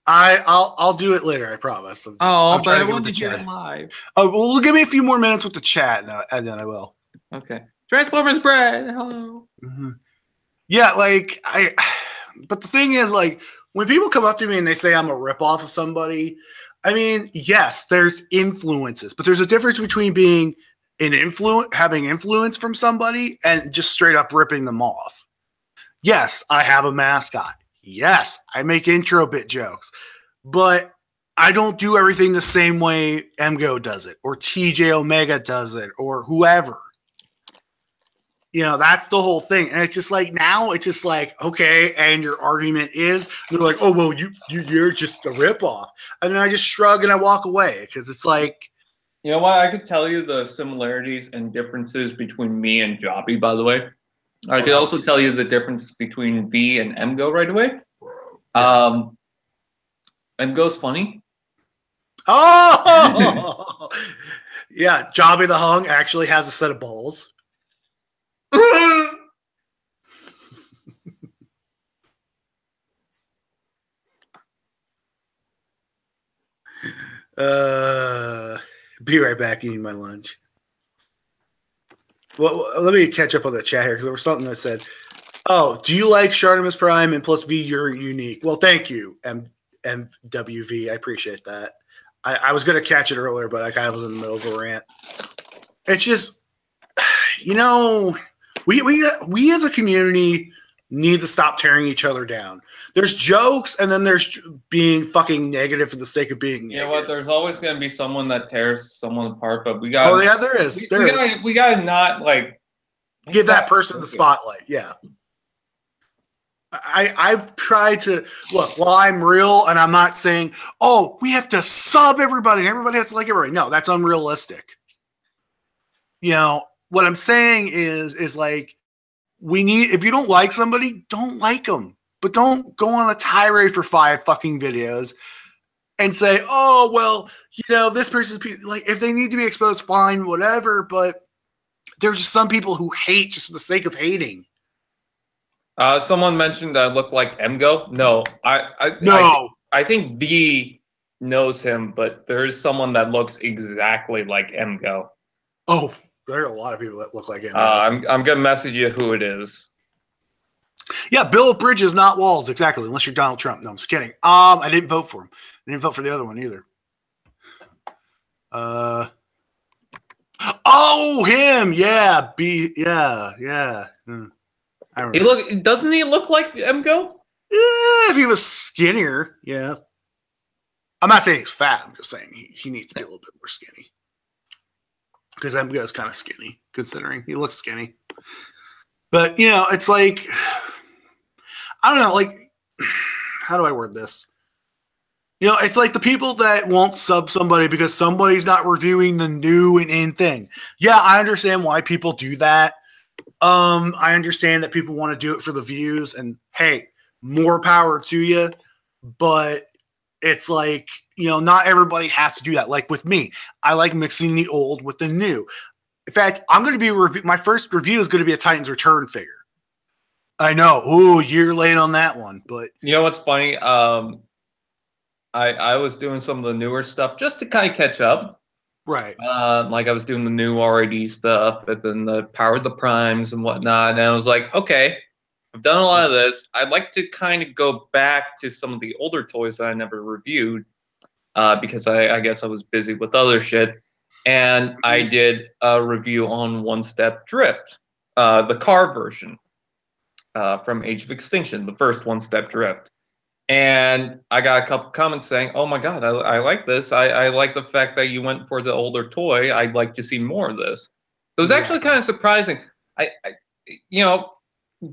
I'll do it later, I promise. But I want to hear it live. Oh, well, give me a few more minutes with the chat, and then I will. Okay. Transformers bread. Hello. Yeah, like, but the thing is, like, when people come up to me and they say I'm a ripoff of somebody, I mean, yes, there's influences, but there's a difference between being having influence from somebody and just straight up ripping them off. Yes, I have a mascot. Yes, I make intro bit jokes, but I don't do everything the same way MGO does it, or TJ Omega does it, or whoever. You know, that's the whole thing. And it's just like, now it's just like, okay, and your argument is, they're like, oh, well, you're just a ripoff. And then I just shrug and I walk away, because it's like. You know what? I could tell you the similarities and differences between me and Jobby, by the way. I could also tell you the difference between V and MGO right away. MGO's funny. Oh! Yeah, Jobby the Hung actually has a set of balls. Be right back eating my lunch. Well, let me catch up on the chat here, because there was something that said, oh, do you like Shartimus Prime? And plus V, you're unique. Well, thank you, MWV. I appreciate that. I was going to catch it earlier, but I kind of was in the middle of a rant. It's just, you know, we as a community need to stop tearing each other down. There's jokes, and then there's being fucking negative for the sake of being negative. You know what? There's always going to be someone that tears someone apart, but we got. Oh yeah, there is. We got to not like give that person the spotlight. Yeah. I've tried to look. Well, I'm real, and I'm not saying, oh, we have to sub everybody, and everybody has to like everybody. No, that's unrealistic. You know what I'm saying is like, we need, if you don't like somebody, don't like them. But don't go on a tirade for 5 fucking videos and say, oh, well, you know, this person's like, if they need to be exposed, fine, whatever. But there's just some people who hate just for the sake of hating. Someone mentioned I look like MGO. No, I think B knows him, but there is someone that looks exactly like MGO. Oh, there are a lot of people that look like MGO. I'm gonna message you who it is. Yeah, build bridges, not walls. Exactly. Unless you're Donald Trump. No, I'm just kidding. I didn't vote for him. I didn't vote for the other one either. Oh, him. Yeah. Yeah. I remember. Doesn't he look like MGO? If he was skinnier, yeah. I'm not saying he's fat. I'm just saying he needs to be a little bit more skinny. Because MGO is kind of skinny, considering he looks skinny. But, you know, it's like, I don't know, like, how do I word this? You know, it's like the people that won't sub somebody because somebody's not reviewing the new and in thing. Yeah, I understand why people do that. I understand that people want to do it for the views, and hey, more power to you. But it's like, not everybody has to do that. Like with me, I like mixing the old with the new. In fact, I'm going to be my first review is going to be a Titans Return figure. I know. Ooh, you're late on that one, but you know what's funny? I was doing some of the newer stuff just to kind of catch up. right. Like I was doing the new RAD stuff, and then the Power of the Primes and whatnot. And I was like, okay, I've done a lot of this. I'd like to kind of go back to some of the older toys that I never reviewed, because I guess I was busy with other shit. And I did a review on One Step Drift, the car version from Age of Extinction, the first One Step Drift. And I got a couple comments saying, "Oh my god, I like this. I like the fact that you went for the older toy. I'd like to see more of this." So it was actually kind of surprising. I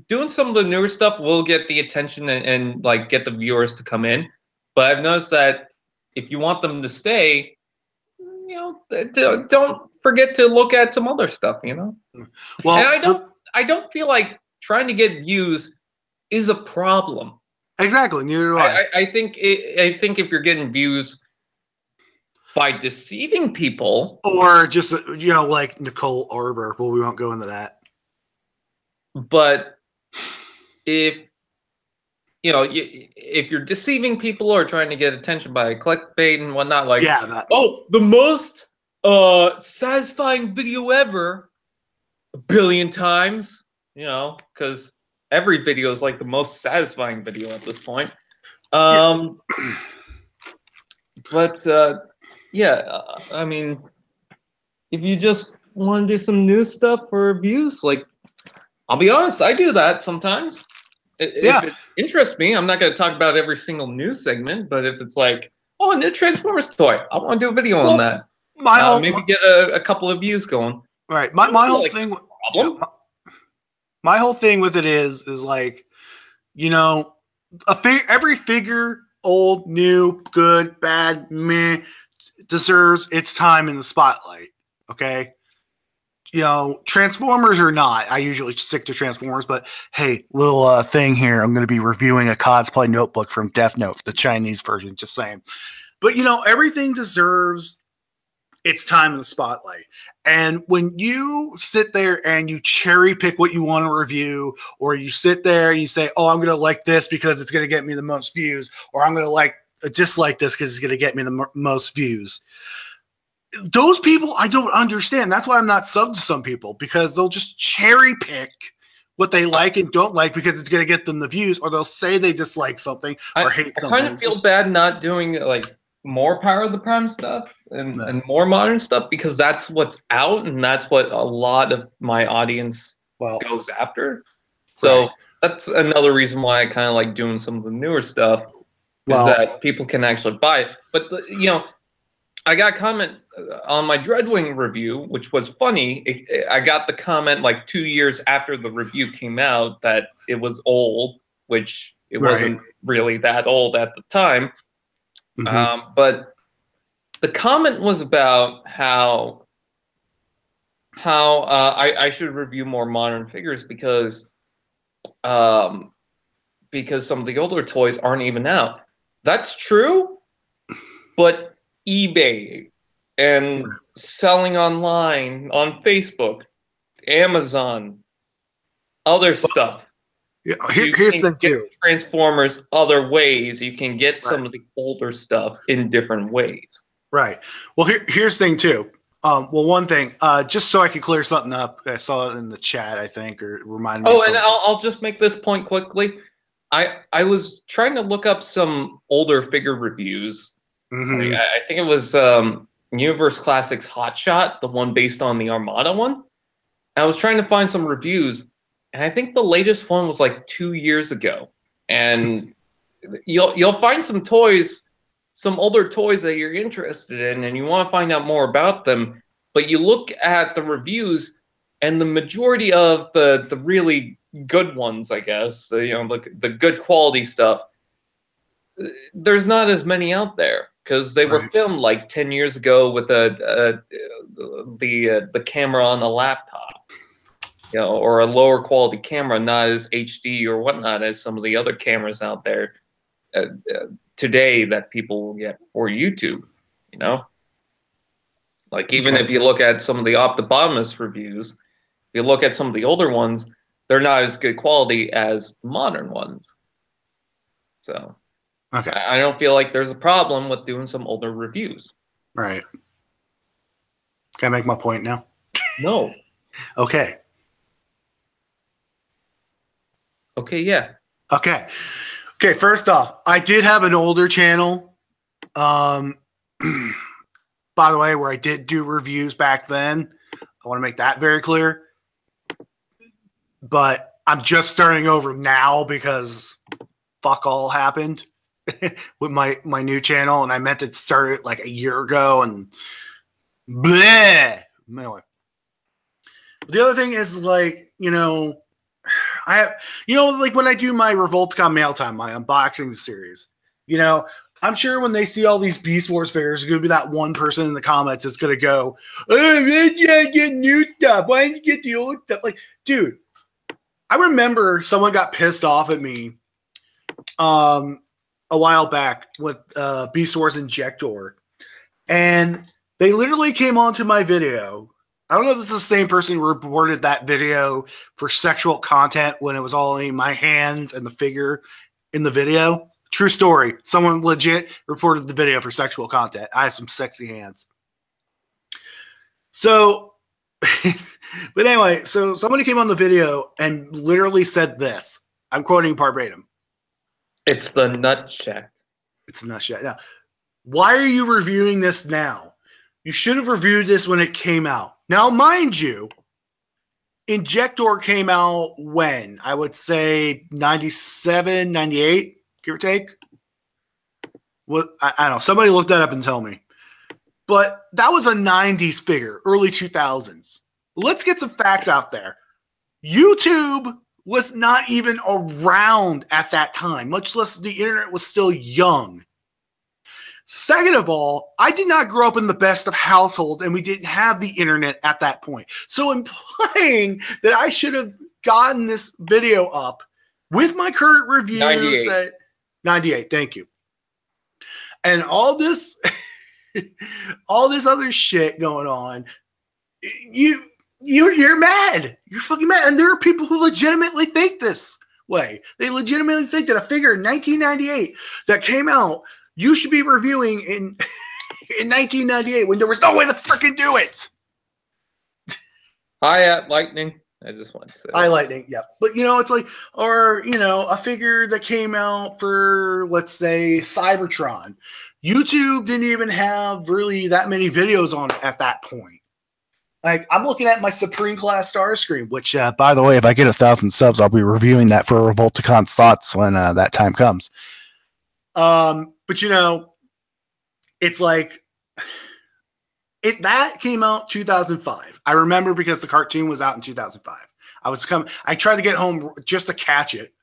doing some of the newer stuff will get the attention and like get the viewers to come in. But I've noticed that if you want them to stay, don't forget to look at some other stuff. Well, And I don't feel like trying to get views is a problem. Exactly. Neither do I. I think if you're getting views by deceiving people, or just like Nicole Arbor. Well, we won't go into that. But if if you're deceiving people or trying to get attention by clickbait and whatnot, like the most satisfying video ever, 1 billion times, because every video is like the most satisfying video at this point. But I mean, if you just want to do some new stuff for views, like, I'll be honest, I do that sometimes. If it interests me, I'm not going to talk about every single news segment, but if it's like, oh, a new Transformers toy, I want to do a video on that. Maybe get a couple of views going. Right. My whole thing. My whole thing with it is like, every figure, old, new, good, bad, meh, deserves its time in the spotlight. Okay. Transformers or not, I usually stick to Transformers, but hey, little thing here. I'm going to be reviewing a cosplay notebook from Death Note, the Chinese version, just saying. But, everything deserves its time in the spotlight. And when you sit there and you cherry pick what you want to review, or you sit there and you say, oh, I'm going to like this because it's going to get me the most views, or I'm going to dislike this because it's going to get me the most views. Those people, I don't understand. That's why I'm not subbed to some people, because they'll just cherry pick what they like and don't like because it's going to get them the views, or they'll say they dislike something or hate something. I kind of feel bad not doing like more Power of the Prime stuff and more modern stuff, because that's what's out and that's what a lot of my audience goes after. So that's another reason why I kind of like doing some of the newer stuff, is that people can actually buy it. But I got a comment on my Dreadwing review, which was funny. I got the comment like 2 years after the review came out that it was old, which it wasn't really that old at the time. But the comment was about how I should review more modern figures because some of the older toys aren't even out. That's true, but eBay and selling online on Facebook, Amazon, other stuff. Yeah, here's the thing too. Transformers other ways. You can get some of the older stuff in different ways. Right. Well, here's the thing too. One thing, just so I can clear something up, I saw it in the chat, I think, or reminded me. Oh, and I'll just make this point quickly. I was trying to look up some older figure reviews. I think it was Universe Classics Hotshot, the one based on the Armada one. I was trying to find some reviews, and I think the latest one was like 2 years ago. And you'll find some toys, some older toys that you're interested in, and you want to find out more about them. But you look at the reviews, and the majority of the really good ones, I guess, the good quality stuff, there's not as many out there, because they were filmed like 10 years ago with the camera on a laptop. you know, or a lower quality camera, not as HD or whatnot as some of the other cameras out there today that people will get for YouTube, you know? Like, even if you look at some of the Optibotanist reviews, if you look at some of the older ones, they're not as good quality as the modern ones. So, Okay. I don't feel like there's a problem with doing some older reviews. Right. Can I make my point now? No. Okay. Okay, yeah. Okay. Okay, first off, I did have an older channel. By the way, where I did do reviews back then. I want to make that very clear. But I'm just starting over now because fuck all happened with my new channel, and I meant to start it like a year ago, and bleh. Anyway. The other thing is, like, you know, I have, you know, like when I do my Revolticon Mail Time, my unboxing series, you know, I'm sure when they see all these Beast Wars figures, there's going to be that one person in the comments that's going to go, "Oh, why did you get new stuff? Why didn't you get the old stuff?" Like, dude, I remember someone got pissed off at me a while back with Beast Wars Injector, and they literally came onto my video. I don't know if this is the same person who reported that video for sexual content when it was only my hands and the figure in the video. True story. Someone legit reported the video for sexual content. I have some sexy hands. So, but anyway, so somebody came on the video and literally said this. I'm quoting verbatim. It's the nut check. It's a nut check. Now, why are you reviewing this now? You should have reviewed this when it came out. Now, mind you, Injector came out when? I would say 97, 98, give or take. What, I don't know. Somebody look that up and tell me. But that was a 90s figure, early 2000s. Let's get some facts out there. YouTube was not even around at that time, much less the internet was still young. Second of all, I did not grow up in the best of households, and we didn't have the internet at that point. So implying that I should have gotten this video up with my current reviews 98. at 98, thank you. And all this other shit going on, you're mad. You're fucking mad. And there are people who legitimately think this way. They legitimately think that a figure in 1998 that came out, you should be reviewing in 1998 when there was no way to freaking do it. Hi at Lightning. I just want to say. Hi, Lightning. Yeah. But, you know, it's like, or, you know, a figure that came out for, let's say, Cybertron. YouTube didn't even have really that many videos on it at that point. Like, I'm looking at my Supreme Class Starscream, which, by the way, if I get 1,000 subs, I'll be reviewing that for Revolticon slots when that time comes. But, you know, it's like, that came out 2005. I remember because the cartoon was out in 2005. I tried to get home just to catch it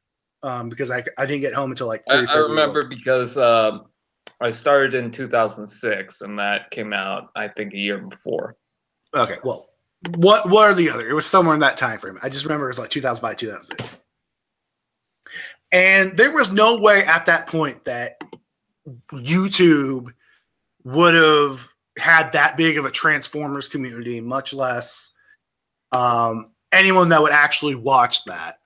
because I didn't get home until like 3:30. I remember because I started in 2006 and that came out, I think, a year before. Okay, well, what are the other? It was somewhere in that time frame. I just remember it was like 2005, 2006. And there was no way at that point that YouTube would have had that big of a Transformers community, much less anyone that would actually watch that.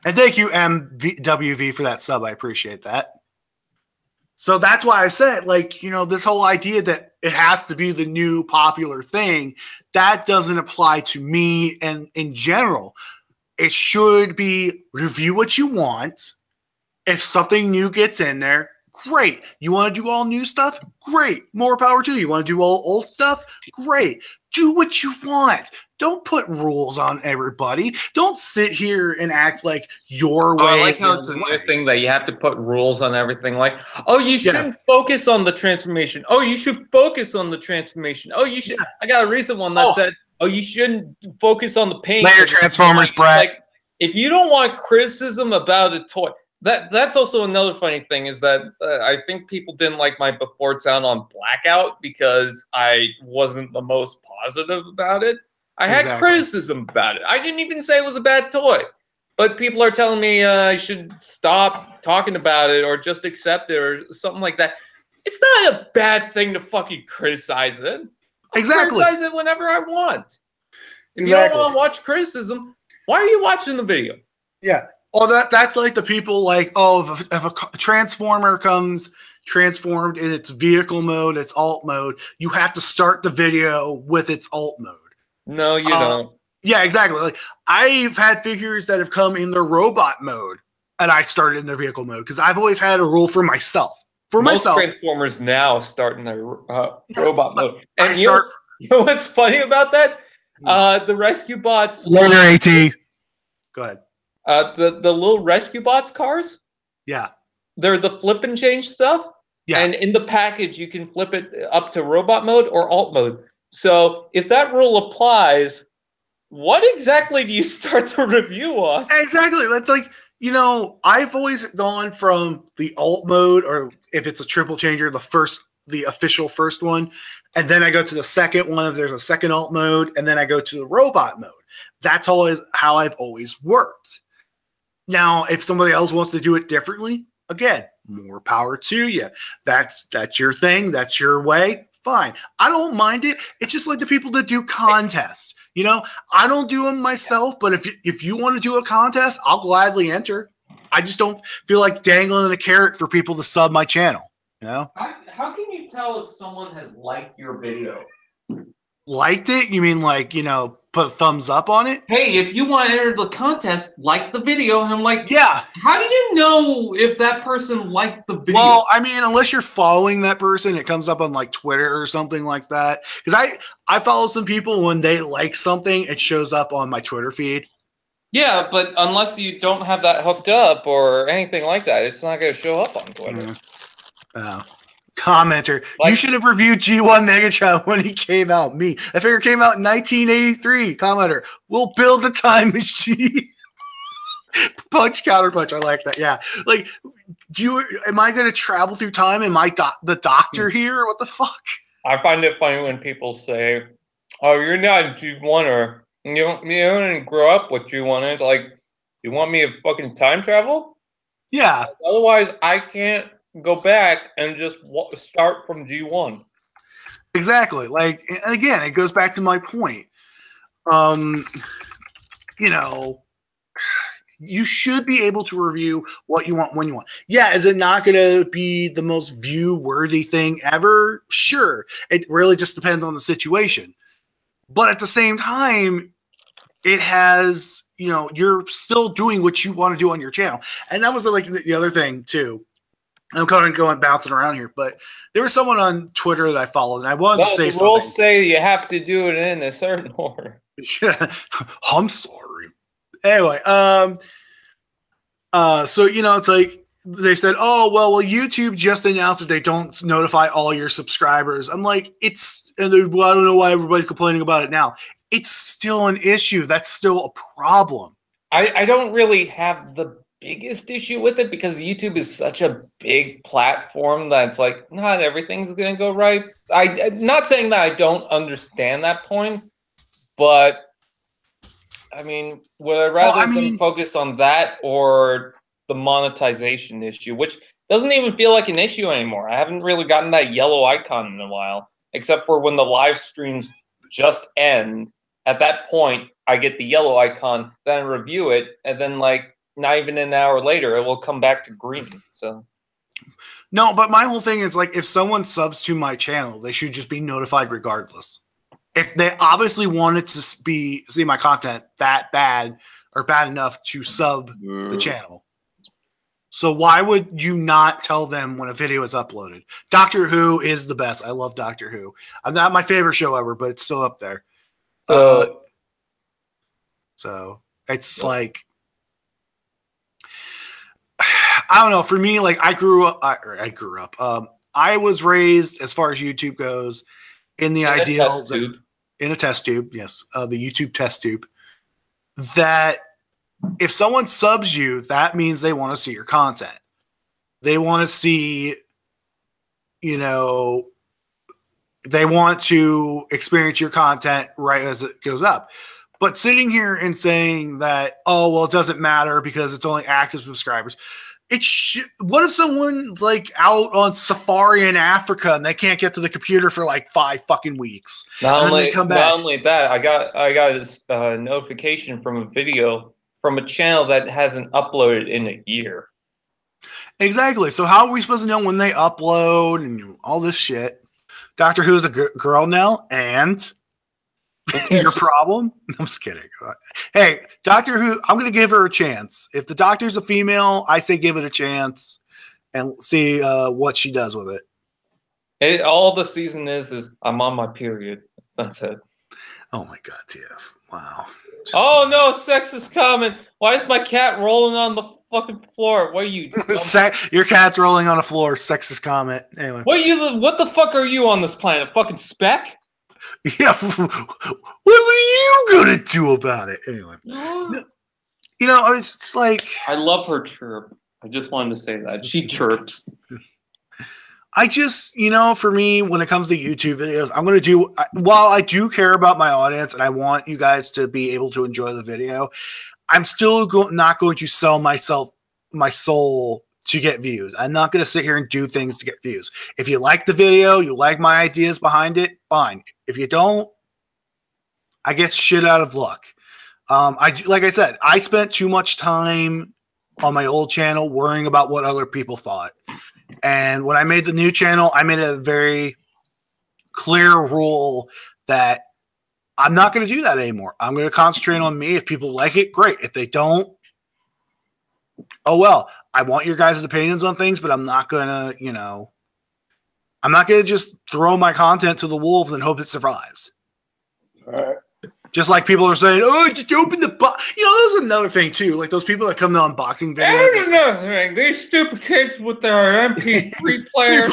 And thank you, MWV, for that sub. I appreciate that. So that's why I said, like, you know, this whole idea that it has to be the new popular thing, that doesn't apply to me and in general. It should be review what you want. If something new gets in there, great. You want to do all new stuff? Great. More power to you. You want to do all old stuff? Great. Do what you want. Don't put rules on everybody. Don't sit here and act like your way. I like how it's a new thing that you have to put rules on everything. Like, oh, you shouldn't focus on the transformation. Oh, you should focus on the transformation. Oh, you should. Yeah. I got a recent one that said, oh, you shouldn't focus on the paint. Layer Transformers, Brett. Like, if you don't want criticism about a toy, that's also another funny thing is that I think people didn't like my before sound on Blackout because I wasn't the most positive about it. I had Exactly. criticism about it. I didn't even say it was a bad toy. But people are telling me I should stop talking about it or just accept it or something like that. It's not a bad thing to fucking criticize it. I'll Exactly. criticize it whenever I want. If you Exactly. don't want to watch criticism, why are you watching the video? Yeah. Oh, that's like the people like, oh, if a transformer comes transformed in its vehicle mode, its alt mode, you have to start the video with its alt mode. No, you don't. Yeah, exactly. Like I've had figures that have come in their robot mode, and I started in their vehicle mode because I've always had a rule for myself. Most Transformers now start in their robot mode. And you know what's funny about that? The rescue bots. Later, AT. Go ahead. The little rescue bots cars. Yeah. They're the flip and change stuff. Yeah. And in the package, you can flip it up to robot mode or alt mode. So if that rule applies, what exactly do you start the review on? Exactly. That's like, you know, I've always gone from the alt mode, or if it's a triple changer, the official first one, and then I go to the second one if there's a second alt mode, and then I go to the robot mode. That's always how I've always worked. Now, if somebody else wants to do it differently, again, more power to you. That's your thing. That's your way. Fine. I don't mind it. It's just like the people that do contests. You know, I don't do them myself, but if you want to do a contest, I'll gladly enter. I just don't feel like dangling a carrot for people to sub my channel. You know? How can you tell if someone has liked your video? Liked it? You mean like, you know, put a thumbs up on it? Hey, if you want to enter the contest, like the video. And I'm like, yeah. How do you know if that person liked the video? Well, I mean, unless you're following that person, it comes up on like Twitter or something like that. Because I follow some people, when they like something, it shows up on my Twitter feed. Yeah, but unless you don't have that hooked up or anything like that, it's not going to show up on Twitter. Commenter, like, you should have reviewed G1 Megatron when he came out. Me, that figure came out in 1983. Commenter, we'll build the time machine. Punch, counter punch. I like that. Yeah, like, am I going to travel through time? Am I the doctor here? What the fuck? I find it funny when people say, "Oh, you're not G1, or you didn't grow up with G1." It's like, you want me to fucking time travel? Yeah. Otherwise, I can't go back and just start from G1. Exactly. Like, and again, it goes back to my point. You know, you should be able to review what you want when you want. Yeah, is it not going to be the most view-worthy thing ever? Sure. It really just depends on the situation. But at the same time, it has, you know, you're still doing what you want to do on your channel. And that was like the other thing, too. I'm kind of going bouncing around here, but there was someone on Twitter that I followed, and I wanted to say something. The rules say you have to do it in a certain order. Yeah, I'm sorry. Anyway, so you know, it's like they said, "Oh, well, YouTube just announced that they don't notify all your subscribers." I'm like, I don't know why everybody's complaining about it now. It's still an issue. That's still a problem. I don't really have the biggest issue with it because YouTube is such a big platform that it's like not everything's going to go right. I'm not saying that I don't understand that point, but I mean, would I rather them focus on that or the monetization issue, which doesn't even feel like an issue anymore? I haven't really gotten that yellow icon in a while, except for when the live streams just end. At that point, I get the yellow icon, then I review it, and then like not even an hour later, it will come back to green. So, no, but my whole thing is like, if someone subs to my channel, they should just be notified regardless. If they obviously wanted to see my content that bad or bad enough to sub the channel, so why would you not tell them when a video is uploaded? Doctor Who is the best. I love Doctor Who. I'm not my favorite show ever, but it's still up there. So it's like, I don't know. For me, like I grew up. I was raised, as far as YouTube goes, in the ideal in a test tube. Yes, the YouTube test tube. That if someone subs you, that means they want to see your content. They want to see, you know, they want to experience your content right as it goes up. But sitting here and saying that, oh, well, it doesn't matter because it's only active subscribers. What if someone's like out on safari in Africa and they can't get to the computer for like 5 fucking weeks? Not only that, I got a notification from a video from a channel that hasn't uploaded in a year. Exactly. So how are we supposed to know when they upload and all this shit? Doctor Who's a girl now, and your problem? I'm just kidding. Hey, Doctor Who, I'm going to give her a chance. If the Doctor's a female, I say give it a chance and see what she does with it. All the season is I'm on my period. That's it. Oh my God, TF. Wow. Oh no, sexist comment. Why is my cat rolling on the fucking floor? What are you? Your cat's rolling on the floor. Sexist comment. Anyway. What the fuck are you on this planet? Fucking speck? Yeah. What are you gonna do about it? Anyway. It's like I love her chirp. I just wanted to say that. She chirps. I just, for me, when it comes to YouTube videos, I'm going to do, while I do care about my audience and I want you guys to be able to enjoy the video, I'm still not going to sell my soul to get views. I'm not going to sit here and do things to get views. If you like the video, you like my ideas behind it, fine. If you don't, I guess shit out of luck. Like I said, I spent too much time on my old channel worrying about what other people thought. And when I made the new channel, I made a very clear rule that I'm not going to do that anymore. I'm going to concentrate on me. If people like it, great. If they don't, oh well. I want your guys' opinions on things, but I'm not going to, I'm not going to just throw my content to the wolves and hope it survives. All right. Just like people are saying, oh, just open the box. There's another thing, too. Like those people that come to unboxing videos. And another thing. These stupid kids with their MP3 players.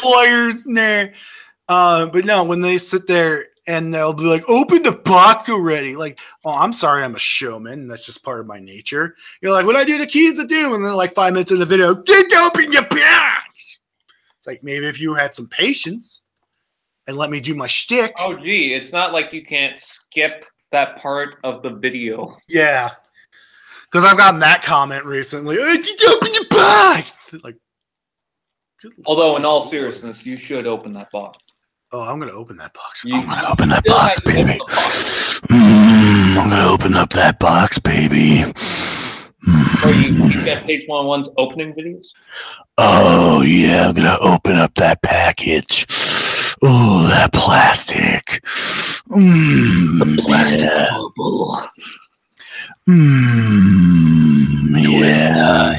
But no, when they sit there and they'll be like, open the box already. Like, oh, I'm sorry, I'm a showman. That's just part of my nature. You're like, what I do the keys to do? And then like 5 minutes in the video, just open your box. It's like, maybe if you had some patience and let me do my shtick. Oh, gee. It's not like you can't skip that part of the video. Yeah. Because I've gotten that comment recently. Just open your box. Like, although, in all seriousness, you should open that box. Oh, I'm going to open that box. I'm going to open that box, baby. I'm going to open up that box, baby. Or you got page 101's opening videos? Oh, yeah. I'm going to open up that package. Oh, that plastic. The plastic bubble. Yeah.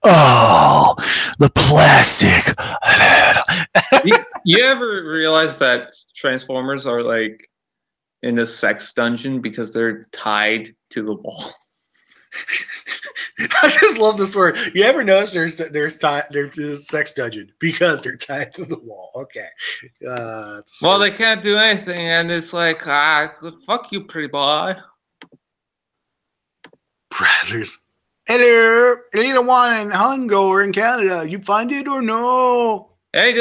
Oh, the plastic. You ever realize that Transformers are like in a sex dungeon because they're tied to the wall? I just love this word. You ever notice there's a sex dungeon because they're tied to the wall? Okay. Well, they can't do anything, and it's like, fuck you, pretty boy. Brazzers. Hello, little one in Hungo in Canada. You find it or no? Hey,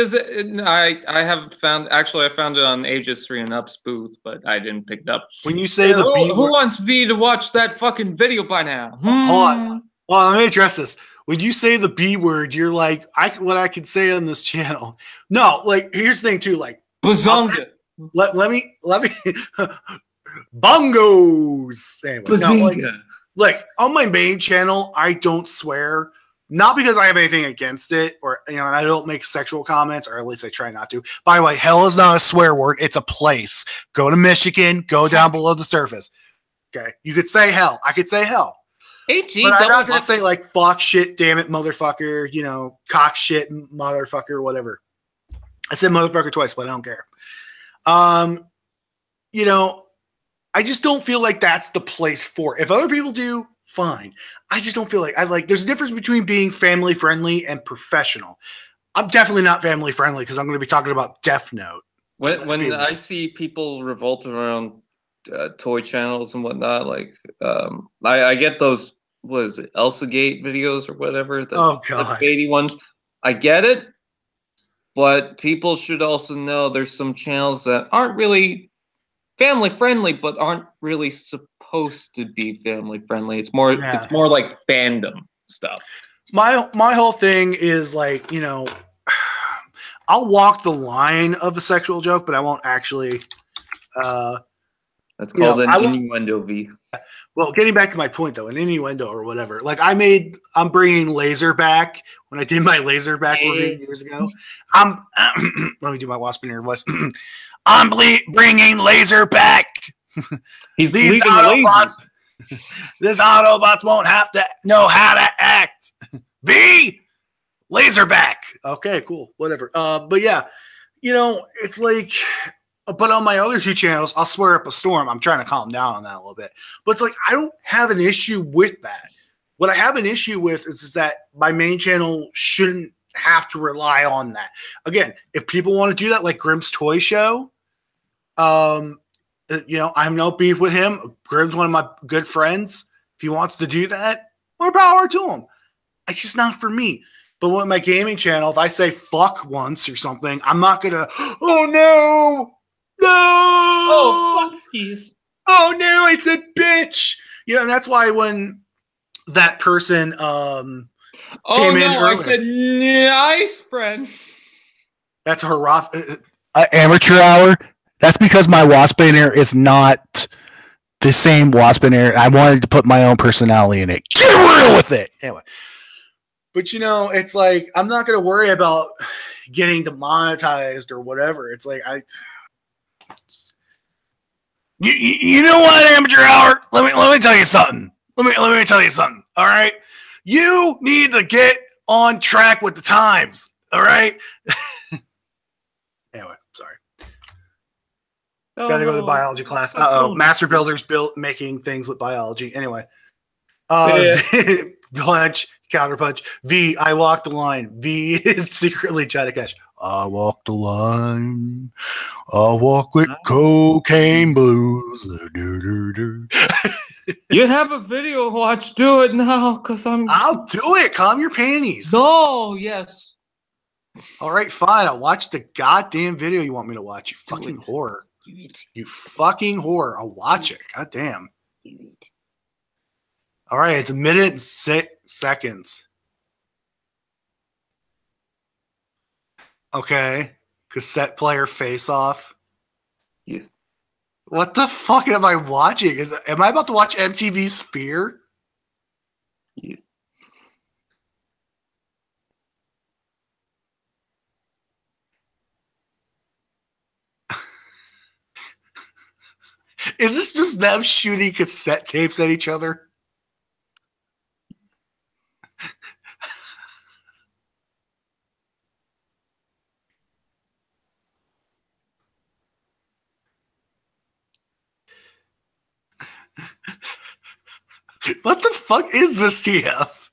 I have found. Actually, I found it on Ages 3 and Up's booth, but I didn't pick it up. When you say the B word, who wants V to watch that fucking video by now? Hold on. Well, let me address this. When you say the B word, you're like, what I can say on this channel. No, like here's the thing too. Like bazonga. Let me bongos. Anyway, like on my main channel, I don't swear. Not because I have anything against it, or and I don't make sexual comments, or at least I try not to. By the way, hell is not a swear word; it's a place. Go to Michigan. Go down below the surface. Okay, you could say hell. I could say hell, but I'm not gonna say like fuck, shit, damn it, motherfucker. Cock, shit, motherfucker, whatever. I said motherfucker twice, but I don't care. I just don't feel like that's the place for it. If other people do, fine. I just don't feel like there's a difference between being family friendly and professional. I'm definitely not family friendly because I'm going to be talking about Death Note. When I see people revolt around toy channels and whatnot, like I get those, what is it, Elsa Gate videos or whatever, the 80 ones. I get it, but people should also know there's some channels that aren't really family friendly, but aren't really supposed to be family friendly. It's more like fandom stuff. My whole thing is like, you know, I'll walk the line of a sexual joke, but I won't actually. That's called an innuendo, V. Well, getting back to my point though, an innuendo or whatever. Like I'm bringing laser back when I did my laser back review years ago. Let me do my Waspinator voice. I'm bringing laser back. These Autobots. This Autobots won't have to know how to act. V, laser back. Okay, cool, whatever. But yeah, you know, it's like. But on my other two channels, I'll swear up a storm. I'm trying to calm down on that a little bit. But it's like, I don't have an issue with that. What I have an issue with is that my main channel shouldn't have to rely on that. Again, if people want to do that, like Grimm's Toy Show, you know, I have no beef with him. Grimm's one of my good friends. If he wants to do that, more power to him. It's just not for me. But with my gaming channel, if I say fuck once or something, I'm not going to, oh no. No! Oh, fuck skis. Oh no, it's a bitch. You know, and that's why when that person came in earlier, I said nice friend. That's her amateur hour. That's because my Waspinator is not the same Waspinator. I wanted to put my own personality in it. Get real with it. Anyway. But you know, it's like I'm not gonna worry about getting demonetized or whatever. It's like You know what, amateur hour? Let me tell you something. Let me tell you something. All right, you need to get on track with the times. All right. Anyway, sorry. Gotta go to biology class. Master builders making things with biology. Anyway, punch, counterpunch. V, I walk the line. V is secretly trying to catch. I walk the line. I walk with cocaine blues. You have a video watch. Do it now, cause I'll do it. Calm your panties. No, yes. All right, fine. I'll watch the goddamn video you want me to watch. You fucking whore. You fucking whore. I'll watch it. God damn. All right, it's 1 minute and 6 seconds. Okay. Cassette player face off. Yes. What the fuck am I watching? Am I about to watch MTV Sphere? Yes. Is this just them shooting cassette tapes at each other? What the fuck is this, TF?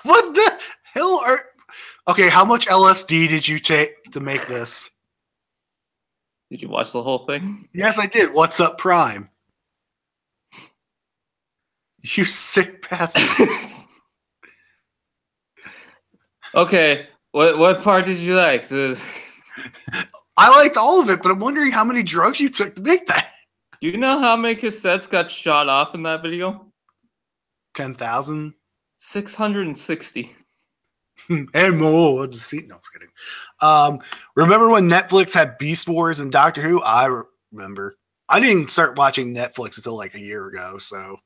What the hell are... Okay, how much LSD did you take to make this? Did you watch the whole thing? Yes, I did. What's up, Prime? You sick bastard. Okay, what part did you like? I liked all of it, but I'm wondering how many drugs you took to make that. Do you know how many cassettes got shot off in that video? 10,000? 660. And more. No, I was kidding. Remember when Netflix had Beast Wars and Doctor Who? I remember. I didn't start watching Netflix until like a year ago, so...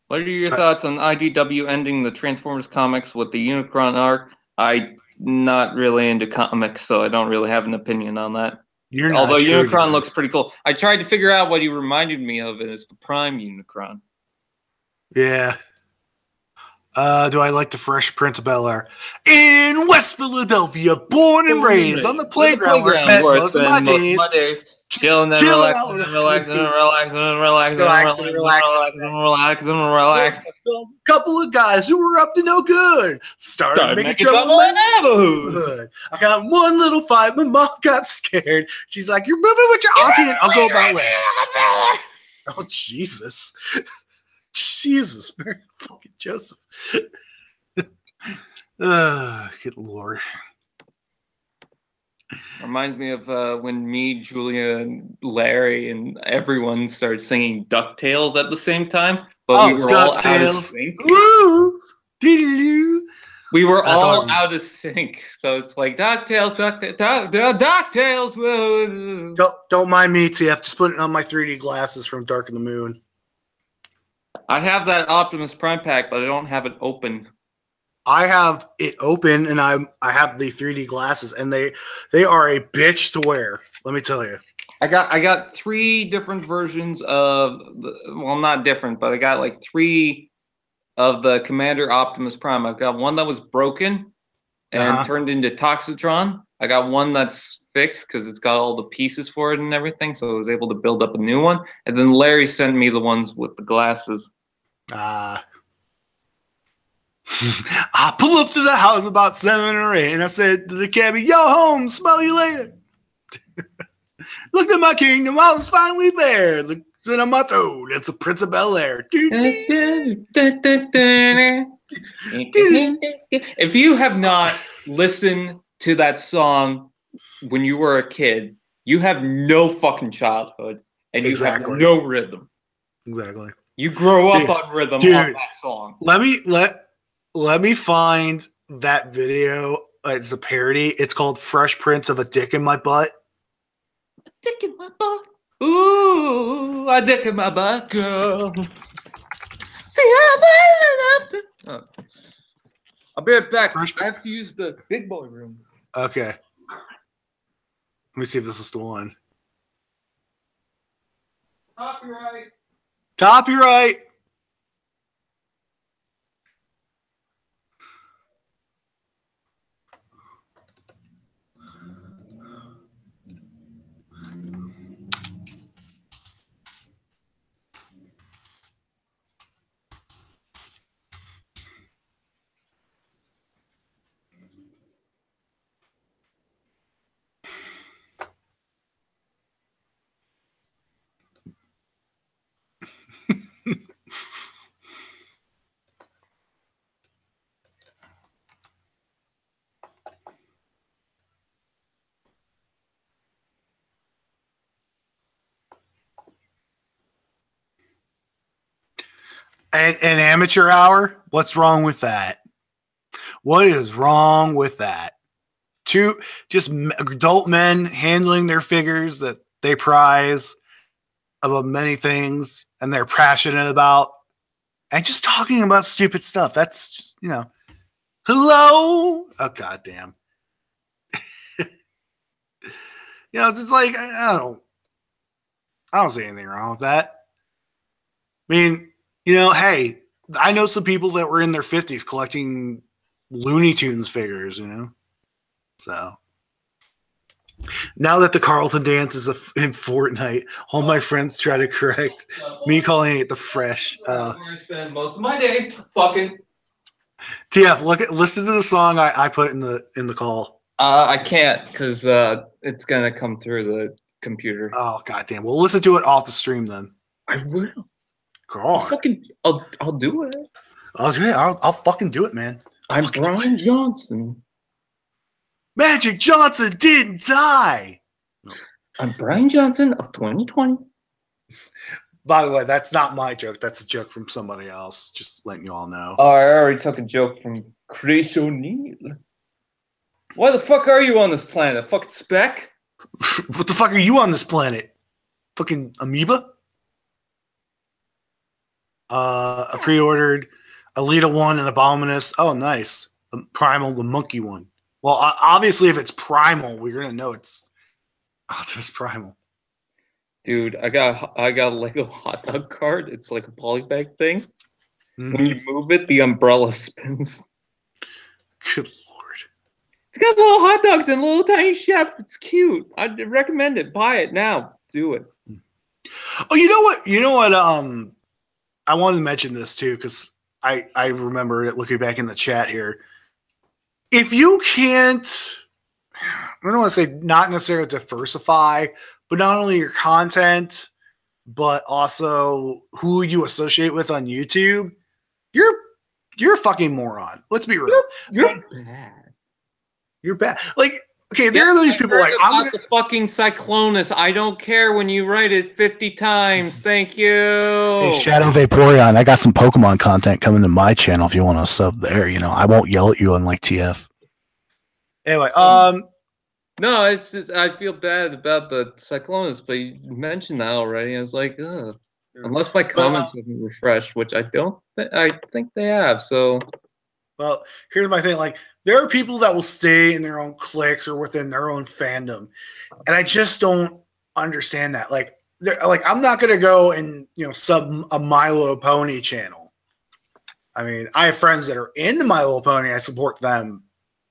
What are your thoughts on IDW ending the Transformers comics with the Unicron arc? I'm not really into comics, so I don't really have an opinion on that. Although Unicron looks pretty cool. I tried to figure out what he reminded me of, and it's the Prime Unicron. Yeah. Do I like the Fresh Prince of Bel-Air? In West Philadelphia, born and raised on the playground where I spent most of my days. Chilling and relaxing. A couple of guys who were up to no good started making trouble in the neighborhood. I got one little fight. My mom got scared. She's like, "You're moving with your auntie," and I'll go about later. Oh, Jesus. Jesus, Mary fucking Joseph. Good Lord. Reminds me of when me, Julia, and Larry, and everyone started singing DuckTales at the same time, but we were all out of sync. Woo! Doo-doo-doo. We were That's all all out of sync, so it's like DuckTales, DuckTales. Whoa. Don't mind me, TF. Just putting on my 3D glasses from Dark of the Moon. I have that Optimus Prime pack, but I don't have it open. I have it open, and I have the 3D glasses, and they are a bitch to wear. Let me tell you. I got 3 different versions of well, not different, but I got like 3 of the Commander Optimus Prime. I've got one that was broken and turned into Toxitron. I got one that's fixed because it's got all the pieces for it and everything, so I was able to build up a new one. And then Larry sent me the ones with the glasses. I pull up to the house about 7 or 8, and I said to the cabbie, "Yo, home, smell you later." Looked at my kingdom, I was finally there. Looked at my throne, it's the Prince of Bel Air. If you have not listened to that song when you were a kid, you have no fucking childhood, and you have no rhythm. Exactly. You grow up on rhythm on that song. Let me find that video. It's a parody. It's called "Fresh Prince of a Dick in My Butt." A dick in my butt. Ooh, a dick in my butt, girl. See how oh. I'll be right back. I have to use the big boy room. Okay. Let me see if this is the one. Copyright. Copyright. An amateur hour? What's wrong with that? What is wrong with that? Two just adult men handling their figures that they prize above many things and they're passionate about, and just talking about stupid stuff. That's just, hello. Oh, goddamn. It's just like, I don't see anything wrong with that. I mean, hey, I know some people that were in their 50s collecting Looney Tunes figures, So now that the Carlton dance is in Fortnite, all my friends try to correct me calling it the Fresh. Where I spend most of my days fucking. TF, listen to the song I put in the call. I can't because it's gonna come through the computer. Oh, goddamn! We'll listen to it off the stream then. I will. God. I'll do it. Okay, I'll fucking do it, man. I'm Brian Johnson. Magic Johnson didn't die. I'm Brian Johnson of 2020. By the way, that's not my joke. That's a joke from somebody else. Just letting you all know. Oh, I already took a joke from Chris O'Neill. Why the fuck are you on this planet? Fucking speck? What the fuck are you on this planet? Fucking amoeba? I pre-ordered Alita 1 and Abominus. Oh, nice. The Primal, the monkey one. Well, obviously, if it's Primal, we're going to know it's Optimus Primal. Dude, I got a Lego hot dog cart. It's like a polybag thing. Mm-hmm. When you move it, the umbrella spins. Good Lord. It's got little hot dogs and little tiny chef. It's cute. I'd recommend it. Buy it now. Do it. Oh, you know what? I wanted to mention this too because I remember it looking back in the chat here. If you can't, I don't want to say not necessarily diversify, but not only your content, but also who you associate with on YouTube, you're a fucking moron. Let's be real. You're bad. You're bad. Like, okay, there are these people like I'm the fucking Cyclonus. I don't care when you write it 50 times. Thank you. Hey, Shadow Vaporeon, I got some Pokemon content coming to my channel if you want to sub there. You know, I won't yell at you unlike TF. Anyway, no, it's just, I feel bad about the Cyclonus, but you mentioned that already. I was like, ugh. Unless my comments haven't refreshed, which I don't. I think they have. So, well, here's my thing. Like, there are people that will stay in their own cliques or within their own fandom, and I just don't understand that. Like, I'm not gonna go and sub a My Little Pony channel. I mean, I have friends that are into My Little Pony. I support them,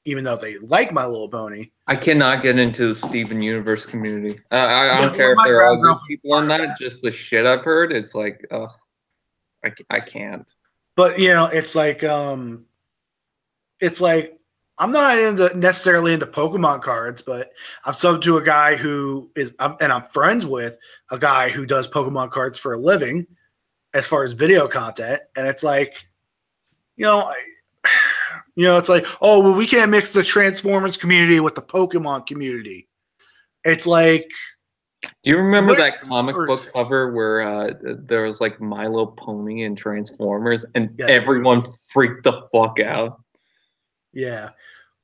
even though they like My Little Pony. I cannot get into the Steven Universe community. I don't care if there are other people in that. Just the shit I've heard, it's like, ugh, I can't. But it's like I'm not necessarily into Pokemon cards, but I'm subbed to a guy who and I'm friends with a guy who does Pokemon cards for a living, as far as video content, and it's like, it's like, oh, well, we can't mix the Transformers community with the Pokemon community. It's like, do you remember that comic book cover where there was like My Little Pony and Transformers, and everyone freaked the fuck out? Yeah.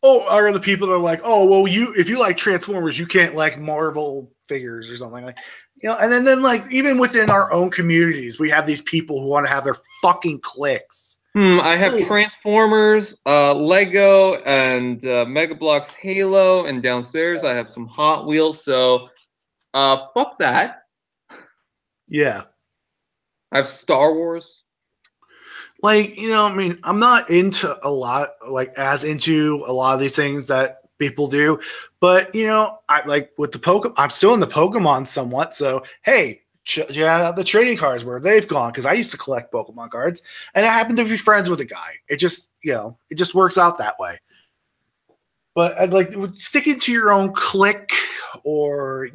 Oh, are the people that are like, oh, well, if you like Transformers, you can't like Marvel figures or something like, and then like even within our own communities, we have these people who want to have their fucking cliques. I have Transformers, Lego, and Mega Bloks Halo, and downstairs I have some Hot Wheels. So, fuck that. Yeah, I have Star Wars. Like, I mean, I'm not into as into a lot of these things that people do, but I like with the Pokemon. I'm still in the Pokemon somewhat. So, hey. The trading cards where they've gone, because I used to collect Pokemon cards and I happened to be friends with a guy. It just it just works out that way. But I'd like sticking to your own clique or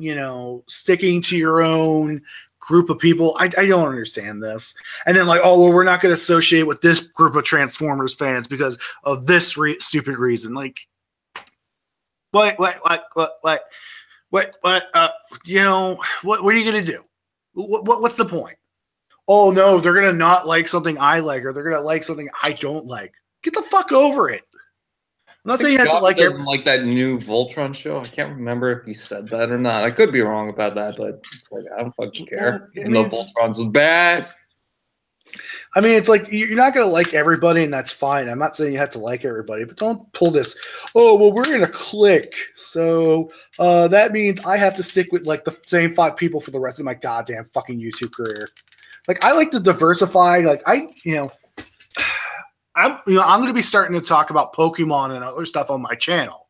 sticking to your own group of people. I don't understand this. And then like, oh well, we're not going to associate with this group of Transformers fans because of this stupid reason. Like, what what are you going to do? What's the point? Oh no, they're gonna not like something I like, or they're gonna like something I don't like. Get the fuck over it. I'm not saying you have to like it. Like that new Voltron show. I can't remember if he said that or not. I could be wrong about that, but it's like I don't fucking care. No, Voltron's the best. I mean, it's like you're not gonna like everybody, and that's fine. I'm not saying you have to like everybody, but don't pull this. Oh well, we're gonna click, so that means I have to stick with like the same 5 people for the rest of my goddamn fucking YouTube career. Like I like to diversify. Like I'm going to be starting to talk about Pokemon and other stuff on my channel.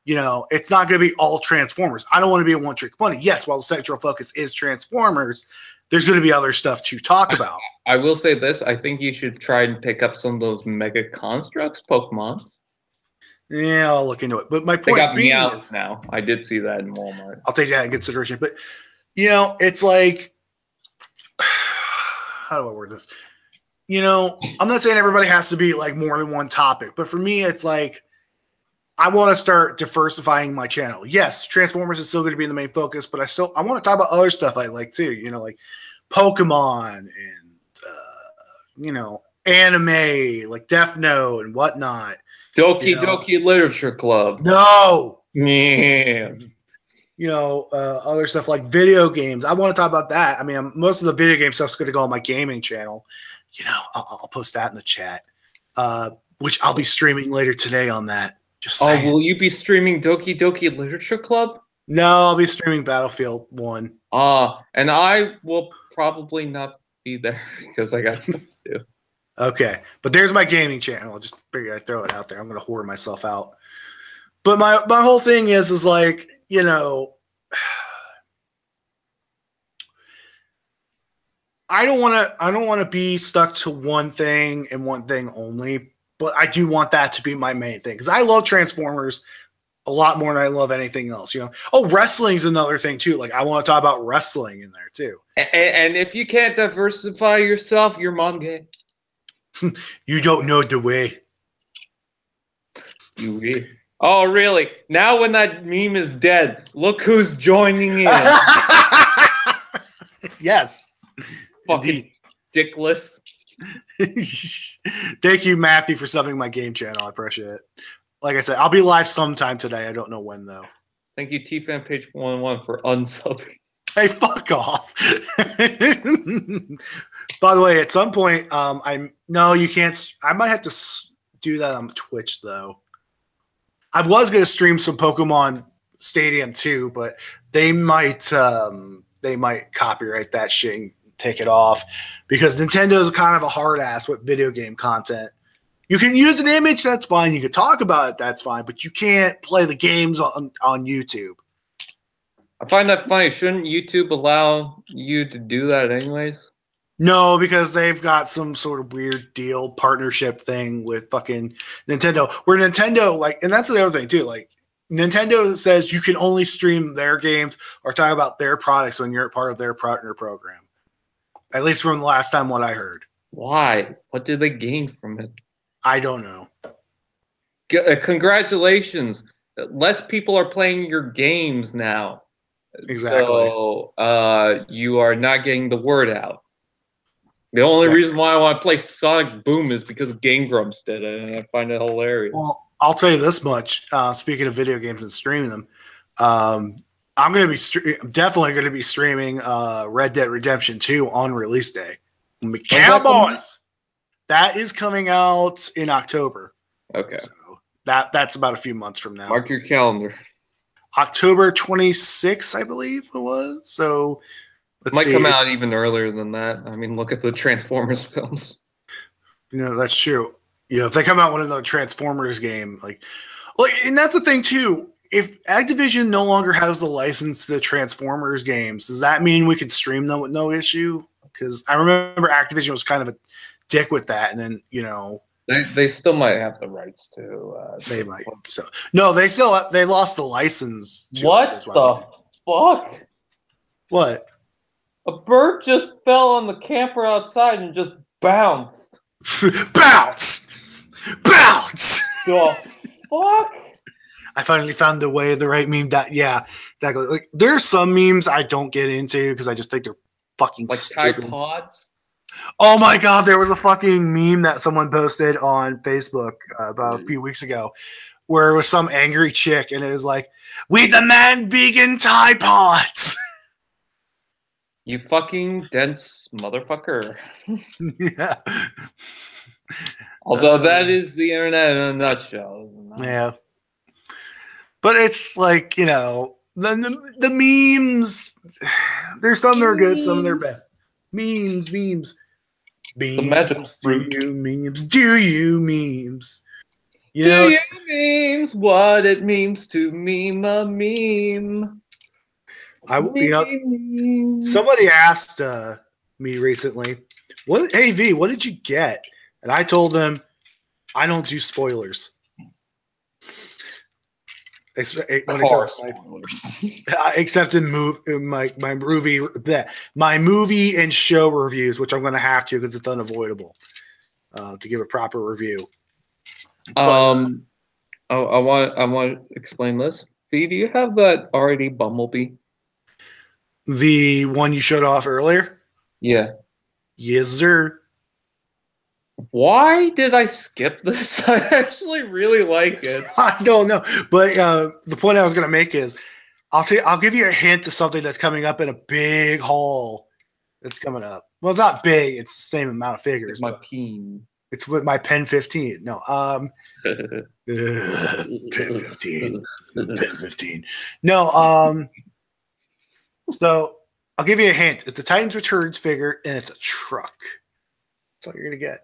It's not going to be all Transformers. I don't want to be a one-trick pony. Yes, while the central focus is Transformers, there's going to be other stuff to talk about. I will say this. I think you should try and pick up some of those Mega Constructs Pokemon. Yeah, I'll look into it. But my point being is now. I did see that in Walmart. I'll take that in consideration. But, it's like, how do I word this? I'm not saying everybody has to be like more than one topic, but for me, it's like, I want to start diversifying my channel. Yes, Transformers is still going to be the main focus, but I want to talk about other stuff I like too. Like Pokemon and anime, like Death Note and whatnot. Doki Doki Literature Club. No. Yeah. Other stuff like video games. I want to talk about that. I mean, most of the video game stuff's going to go on my gaming channel. I'll post that in the chat, which I'll be streaming later today on that. Just saying. Oh, will you be streaming Doki Doki Literature Club? No, I'll be streaming Battlefield 1. And I will probably not be there because I got stuff to do. Okay, but there's my gaming channel. I'll just figure I'd throw it out there. I'm going to whore myself out. But my whole thing is like, I don't want to be stuck to one thing and one thing only, but I do want that to be my main thing because I love Transformers. a lot more than I love anything else. Oh, wrestling's another thing too. Like I want to talk about wrestling in there too. And if you can't diversify yourself, you're mom gay. You don't know the way. Oh, really? Now when that meme is dead, look who's joining in. Yes. Fucking dickless. Thank you, Matthew, for subbing my game channel. I appreciate it. Like I said, I'll be live sometime today. I don't know when though. Thank you, TFan Page 111 for unsubbing. Hey, fuck off. By the way, at some point, you can't. I might have to do that on Twitch though. I was going to stream some Pokemon Stadium too, but they might copyright that shit and take it off because Nintendo's kind of a hard ass with video game content. You can use an image, that's fine. You can talk about it, that's fine, but you can't play the games on YouTube. I find that funny. Shouldn't YouTube allow you to do that anyways? No, because they've got some sort of weird deal partnership thing with fucking Nintendo. Where Nintendo, and that's the other thing too, Nintendo says you can only stream their games or talk about their products when you're part of their partner program. At least from the last time what I heard. Why? What did they gain from it? I don't know. Congratulations. Less people are playing your games now. Exactly. So you are not getting the word out. The only reason why I want to play Sonic Boom is because Game Grumps did it, and I find it hilarious. Well, I'll tell you this much. Speaking of video games and streaming them, I'm going to be definitely going to be streaming Red Dead Redemption 2 on release day. Cowboys. That is coming out in October. Okay. So that's about a few months from now. Mark your calendar. October 26th, I believe it was. So it might come out even earlier than that. I mean, look at the Transformers films. That's true. If they come out with another Transformers game, and that's the thing too. If Activision no longer has the license to the Transformers games, does that mean we could stream them with no issue? Because I remember Activision was kind of a dick with that, and then they still might have the rights to. They might. So no, they lost the license. What the fuck? What? A bird just fell on the camper outside and just bounced. Bounce! The fuck? I finally found the right meme. Yeah, exactly. There's some memes I don't get into because I just think they're fucking stupid. Tide Pods? Oh my god, there was a fucking meme that someone posted on Facebook about a few weeks ago where it was some angry chick and it was like, "We demand vegan Tide Pods." You fucking dense motherfucker. Yeah. Although that is the internet in a nutshell. Yeah. But it's the memes, there's some that are good, some that are bad. Memes. The magic fruit. Do you memes? Do you memes? What it means to meme a meme. Somebody asked me recently, "Hey V, what did you get?" And I told them, "I don't do spoilers." Except in my movie and show reviews, which I'm going to have to because it's unavoidable to give a proper review. I want to explain this. V, do you have that already Bumblebee? The one you showed off earlier? Yeah. Yes, sir. Why did I skip this? I actually really like it. I don't know, but the point I was going to make is, I'll give you a hint to something that's coming up in a big haul that's coming up. Well, it's not big; it's the same amount of figures. It's my peen. It's with my Pen 15. No, Pen 15. Pen 15. No, so I'll give you a hint. It's a Titans Returns figure, and it's a truck. That's all you're gonna get.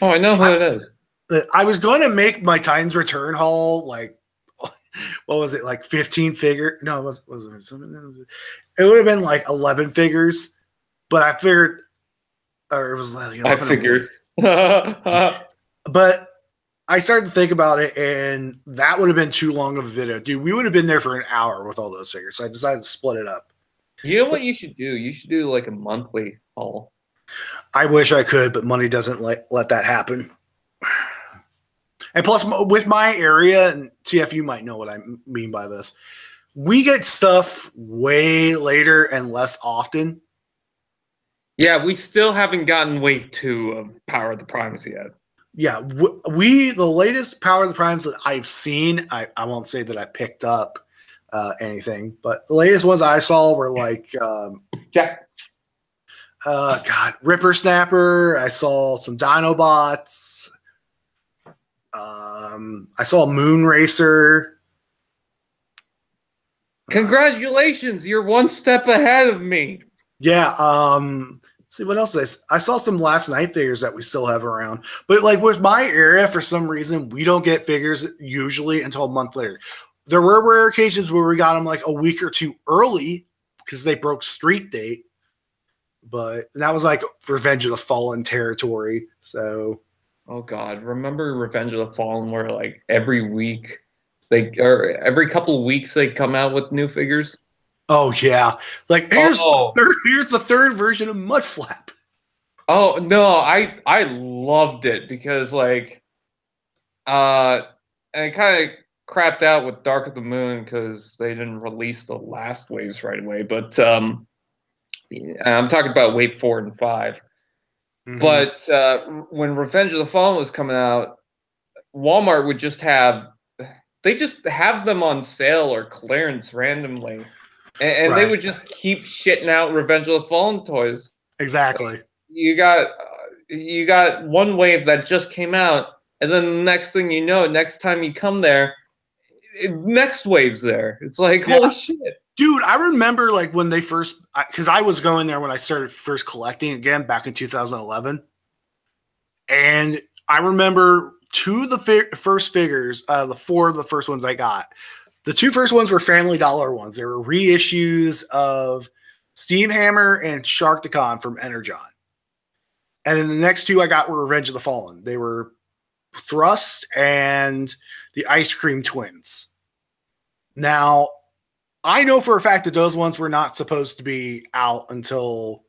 Oh, I know who it is. I was going to make my Titans Return haul what was it, 15 figure? No, it it would have been 11 figures, but I figured, or it was 11. I figured. But I started to think about it, and that would have been too long of a video. Dude, we would have been there for an hour with all those figures. So I decided to split it up. You know what you should do? You should do like a monthly haul. I wish I could, but money doesn't let that happen. And plus, with my area, and TF, you might know what I mean by this. We get stuff way later and less often. Yeah, we still haven't gotten wave 2 of Power of the Primes yet. Yeah, the latest Power of the Primes that I've seen, I won't say that I picked up anything, but the latest ones I saw were like, Ripper Snapper. I saw some Dinobots. I saw Moon Racer. Congratulations, you're one step ahead of me. Yeah. See what else I saw some Last Night figures that we still have around, but like with my area, for some reason, we don't get figures usually until a month later. There were rare occasions where we got them like a week or two early because they broke street date, but that was like Revenge of the Fallen territory. So, oh god, remember Revenge of the Fallen where like every week or every couple of weeks they come out with new figures? Oh yeah, like here's the third version of Mudflap. Oh no, I loved it because like, and it kind of crapped out with Dark of the Moon because they didn't release the last waves right away. But I'm talking about wave 4 and 5. Mm-hmm. But when Revenge of the Fallen was coming out, Walmart would just have them on sale or clearance randomly. And right. They would just keep shitting out Revenge of the Fallen toys. Exactly. You got one wave that just came out, and then the next thing you know, next time you come there, next wave's there. It's like, holy shit. Dude, I remember like when they first, because I was going there when I started first collecting again back in 2011. And I remember two of the first figures, the 4 of the first ones I got. The 2 first ones were Family Dollar ones. They were reissues of Steam Hammer and Sharkticon from Energon. And then the next 2 I got were Revenge of the Fallen. They were Thrust and the Ice Cream Twins. Now, I know for a fact that those ones were not supposed to be out until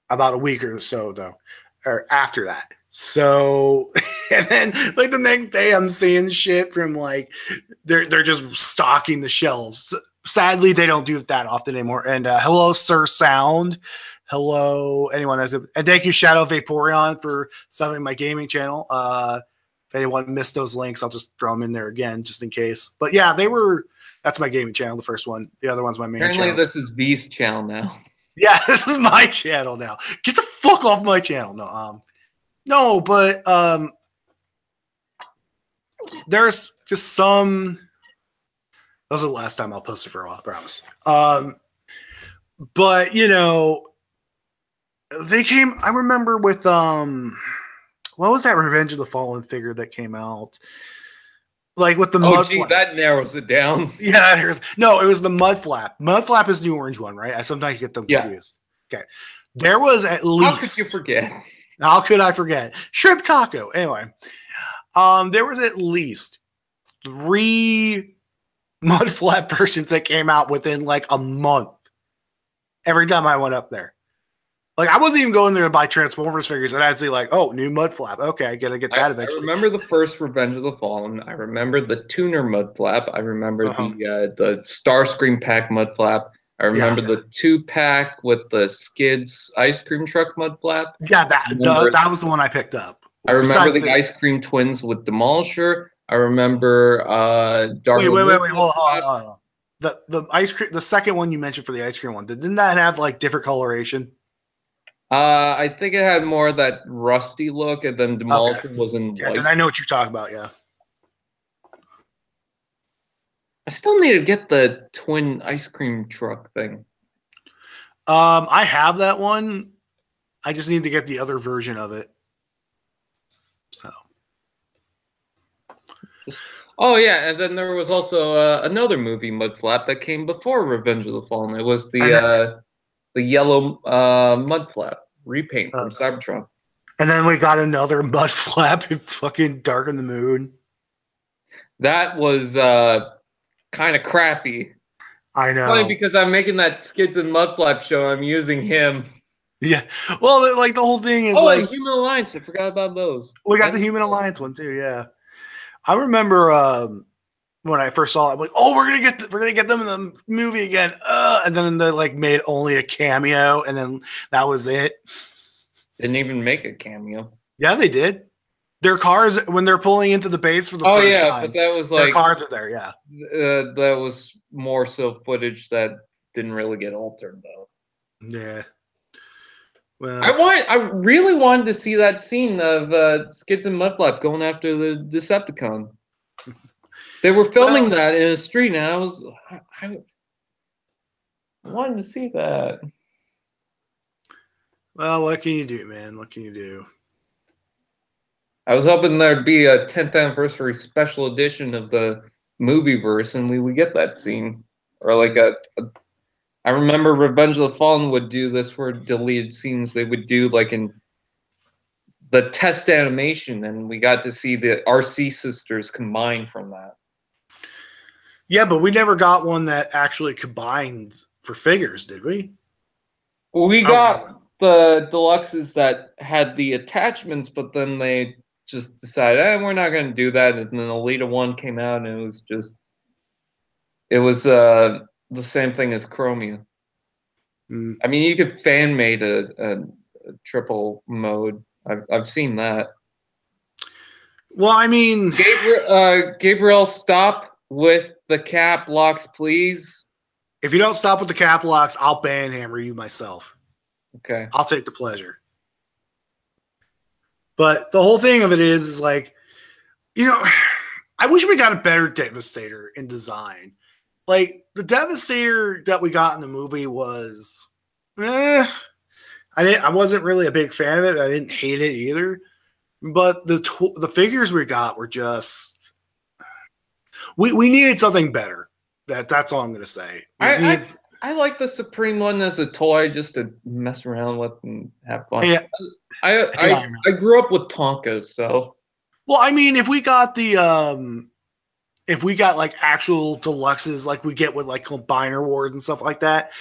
about a week or so, though, or after that. So, and then like the next day I'm seeing shit from like, they're just stocking the shelves. Sadly, they don't do it that often anymore. And hello, Sir Sound. Hello, anyone else. And thank you, Shadow Vaporeon, for subbing my gaming channel. If anyone missed those links, I'll just throw them in there again, just in case. But yeah, that's my gaming channel, the first one. The other one's my main channel. Apparently this is V's channel now. Yeah, this is my channel now. Get the fuck off my channel. No, but there's just some. That was the last time I'll post it for a while, I promise. But you know, they came. I remember with what was that Revenge of the Fallen figure that came out? Like with the Mudflap. That narrows it down. Yeah, it was the Mudflap. Mudflap is the orange one, right? I sometimes get them confused. Okay, there was at least. How could you forget? How could I forget? Shrimp taco. Anyway, there was at least 3 Mudflap versions that came out within like a month. Every time I went up there, like I wasn't even going there to buy Transformers figures, and I'd see like, oh, new Mudflap. Okay, I gotta get that eventually. I remember the first Revenge of the Fallen. I remember the Tuner Mudflap. I remember the Starscream pack Mudflap. I remember the 2-pack with the Skids ice cream truck Mudflap. Yeah, that was the one I picked up. I remember the Ice Cream Twins with Demolisher. I remember Dark. Wait, hold on. The ice cream, the second one you mentioned for the ice cream one, didn't that have like different coloration? I think it had more of that rusty look, and then Demolisher was in white. Then I know what you're talking about. Yeah. I still need to get the twin ice cream truck thing. I have that one. I just need to get the other version of it. So. Oh yeah, and then there was also another movie, Mudflap, that came before Revenge of the Fallen. It was the yellow Mudflap repaint from Cybertron. And then we got another mud flap in fucking Dark in the Moon. That was kind of crappy. I know. Funny because I'm making that Skids and Mudflap show. I'm using him. Yeah. Well, like the whole thing is and like Human Alliance. I forgot about those. we got the Human Alliance one too. Yeah. I remember when I first saw it, I'm like, oh, we're gonna get them in the movie again. And then they like made only a cameo, and then that was it. Didn't even make a cameo. Yeah, they did. Their cars when they're pulling into the base for the first time. But that was their like cars are there. Yeah, that was more so footage that didn't really get altered though. Yeah. Well, I really wanted to see that scene of Skids and Mudflap going after the Decepticon. They were filming that in a street, and I wanted to see that. Well, what can you do, man? What can you do? I was hoping there'd be a 10th anniversary special edition of the movieverse, and we would get that scene, or like I remember Revenge of the Fallen would do this for deleted scenes. They would do like in the test animation, and we got to see the RC sisters combined from that. Yeah, but we never got one that actually combined for figures, did we? We got the deluxes that had the attachments, but then they just decided, we're not going to do that. And then Alita 1 came out, and it was the same thing as Chromia. I mean, you could fan made a triple mode. I've seen that. Well, I mean, Gabriel, stop with the cap locks, please. If you don't stop with the cap locks, I'll banhammer you myself. Okay. I'll take the pleasure. But the whole thing of it is like, you know, I wish we got a better Devastator in design. Like, the Devastator that we got in the movie was, I wasn't really a big fan of it. I didn't hate it either. But the figures we got were just, we needed something better. That's all I'm going to say. I like the Supreme one as a toy just to mess around with and have fun. Yeah. I grew up with Tonkas, so. Well, I mean, if we got like actual deluxes like we get with like Combiner Wars and stuff like that,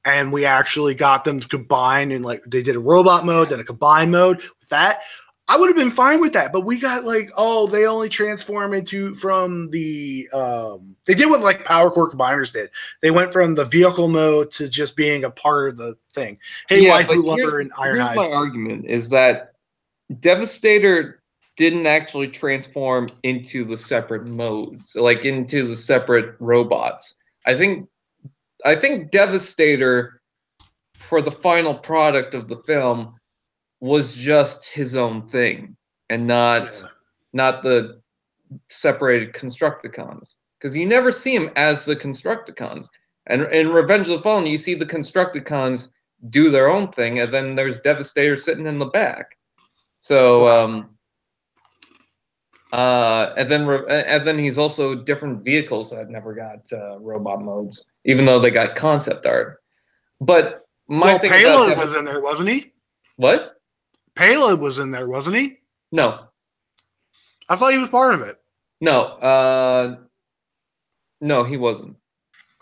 and we actually got them to combine and like they did a robot mode, then a combine mode with that, I would have been fine with that. But we got like, they only transform from the they did what like Power Core Combiners did. They went from the vehicle mode to just being a part of the thing. Hey, Waifu Lumber and Ironhide. Here's my argument is that Devastator didn't actually transform into the separate modes, like into the separate robots. I think Devastator, for the final product of the film, was just his own thing and not the separated Constructicons. Because you never see him as the Constructicons. And in Revenge of the Fallen, you see the Constructicons do their own thing, and then there's Devastator sitting in the back. So, and then he's also different vehicles that never got robot modes, even though they got concept art. But my thing Payload was in there, wasn't he? What? Payload was in there, wasn't he? No. I thought he was part of it. No. No, he wasn't.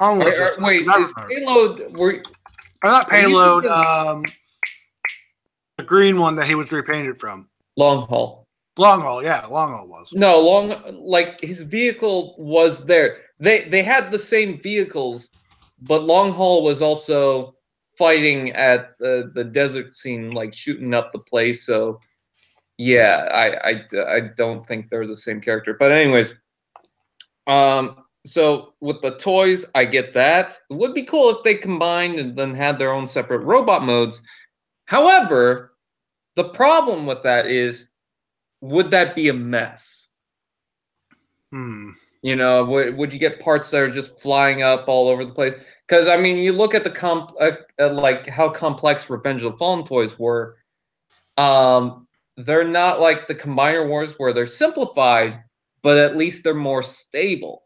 Wait, is Payload... not Payload, the green one that he was repainted from. Long Haul. Long Haul, yeah. Long Haul was. No, like, his vehicle was there. They had the same vehicles, but Long Haul was also fighting at the desert scene, like shooting up the place. So, yeah, I don't think they're the same character. But anyways, so with the toys, I get that. It would be cool if they combined and then had their own separate robot modes. However, the problem with that is, would that be a mess? You know, would you get parts that are just flying up all over the place? Because, I mean, you look at the like how complex Revenge of the Fallen toys were. They're not like the Combiner Wars where they're simplified, but at least they're more stable.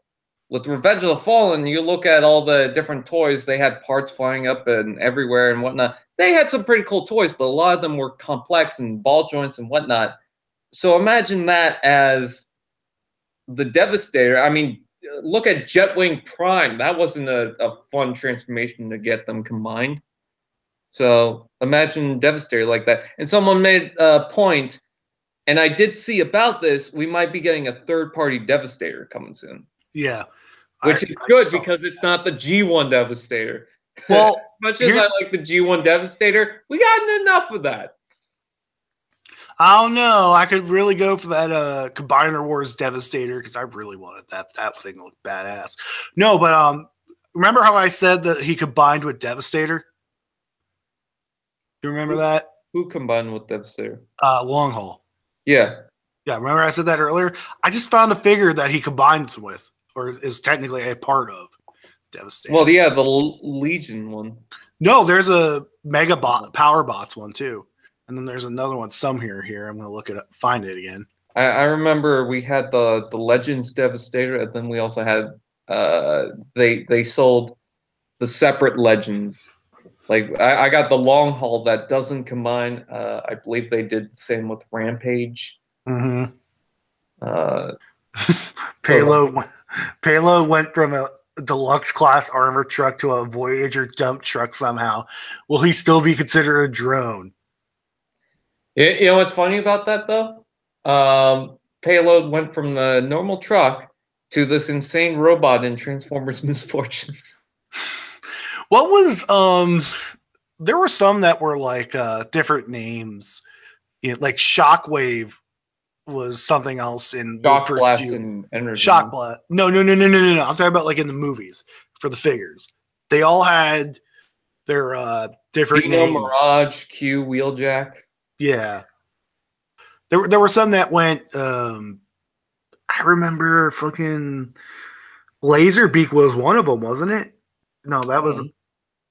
With Revenge of the Fallen, you look at all the different toys, they had parts flying up and everywhere and whatnot. they had some pretty cool toys, but a lot of them were complex and ball joints and whatnot. So imagine that as the Devastator. I mean, look at Jetwing Prime. That wasn't a fun transformation to get them combined. So imagine Devastator like that. And someone made a point, and I did see about this, we might be getting a third-party Devastator coming soon. Yeah. Which is good because it's not the G1 Devastator. Well, as much as I like the G1 Devastator, we got enough of that. I don't know. I could really go for that Combiner Wars Devastator because I really wanted that. That thing looked badass. No, but remember how I said that he combined with Devastator? You remember that? Who combined with Devastator? Long Haul. Yeah. Yeah, remember I said that earlier? I just found a figure that he combines with, or is technically a part of Devastator. Well, yeah, the Legion one. No, there's a Mega Bot, Power Bots one too. And then there's another one somewhere here. I'm going to look it up, find it again. I remember we had the Legends Devastator, and then we also had they sold the separate Legends. Like I got the Long Haul that doesn't combine. I believe they did the same with Rampage. Mm-hmm. Payload went from a deluxe class armor truck to a Voyager dump truck somehow. Will he still be considered a drone? You know what's funny about that though? Payload went from the normal truck to this insane robot in Transformers Misfortune. What was there were some that were like different names. Like Shockwave was something else in Shock Blast and Energy. Shock Blast. No. I'm talking about like in the movies for the figures. They all had their different Dino, names. Mirage, Q, Wheeljack. Yeah. There were some that went I remember fucking Laserbeak was one of them, wasn't it? No, that was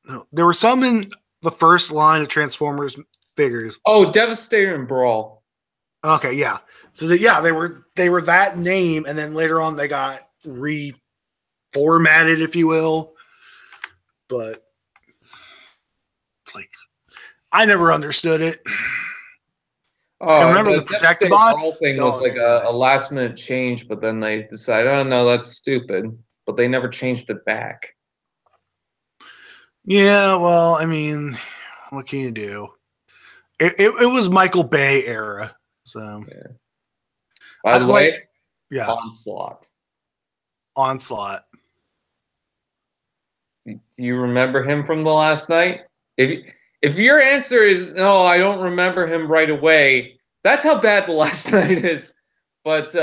no. There were some in the first line of Transformers figures. Oh, Devastator and Brawl. Okay, yeah. So they were that name, and then later on they got reformatted, if you will. But it's like I never understood it. I remember the Protectobots thing was like a last minute change, but then they decided, oh no, that's stupid. But they never changed it back. Yeah, well, I mean, what can you do? It was Michael Bay era, so. Yeah. By the way, yeah, Onslaught. Do you remember him from the last night? If your answer is no, I don't remember him right away, that's how bad the last night is. But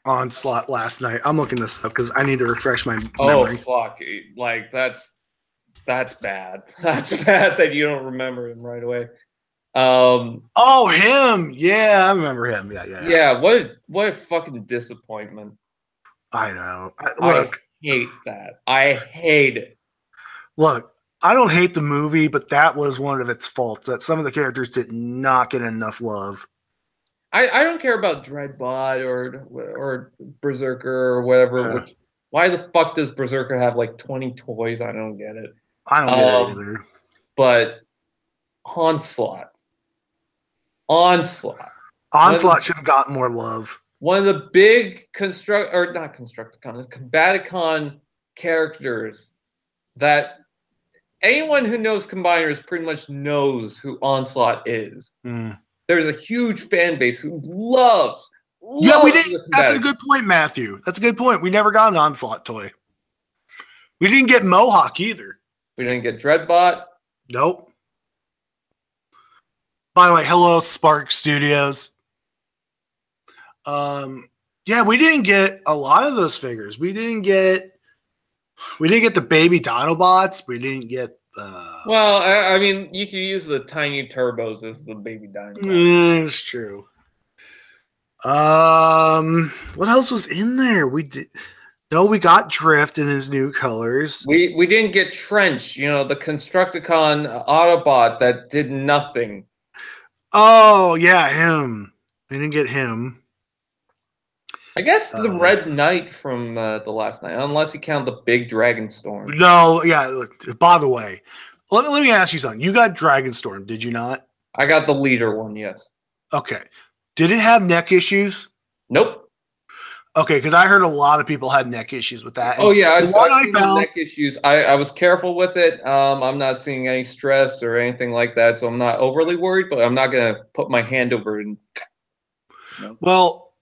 Onslaught last night. I'm looking this up because I need to refresh my memory. Oh fuck! Like that's bad. That's bad that you don't remember him right away. Oh, him. Yeah, I remember him. Yeah. What a fucking disappointment. I know. I hate that. I hate it. Look, I don't hate the movie, but that was one of its faults. That some of the characters did not get enough love. I don't care about Dreadbot or Berserker or whatever. Yeah. Why the fuck does Berserker have like 20 toys? I don't get it. I don't get it either. But Onslaught should have gotten more love. One of the big Combaticon characters that anyone who knows Combiners pretty much knows who Onslaught is. Mm. There's a huge fan base who loves. Yeah, we didn't. That's a good point, Matthew. That's a good point. We never got an Onslaught toy. We didn't get Mohawk either. We didn't get Dreadbot. Nope. By the way, hello, Spark Studios. Yeah, we didn't get a lot of those figures. We didn't get the baby Dinobots. We didn't get well, I mean, you can use the tiny turbos as the baby Dinobots. It's true. What else was in there? We got Drift in his new colors. We didn't get Trench, the Constructicon Autobot that did nothing. Oh yeah, him. We didn't get him. I guess the Red Knight from the last night, unless you count the big Dragon Storm. No, yeah. By the way, let me ask you something. You got Dragonstorm, did you not? I got the leader one, yes. Okay. Did it have neck issues? Nope. Okay, because I heard a lot of people had neck issues with that. And Oh yeah, the one I seen the found neck issues. I was careful with it. I'm not seeing any stress or anything like that, so I'm not overly worried. But I'm not gonna put my hand over it. And, well,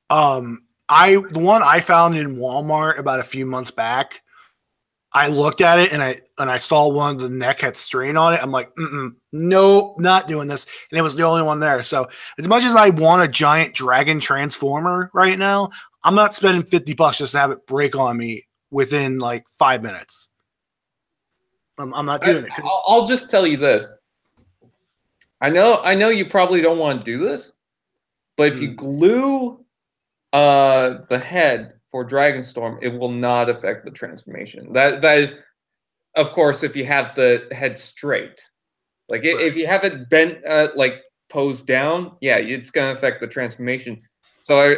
the one I found in Walmart about a few months back. I looked at it and I saw one of the neck had strain on it. I'm like, no, not doing this. And it was the only one there. So as much as I want a giant dragon transformer right now, I'm not spending $50 just to have it break on me within like 5 minutes. I'm not doing it. I'll just tell you this. I know you probably don't want to do this, but if you glue the head for Dragonstorm, it will not affect the transformation. That is, of course, if you have the head straight. Like if you have it bent, like posed down, yeah, it's gonna affect the transformation. So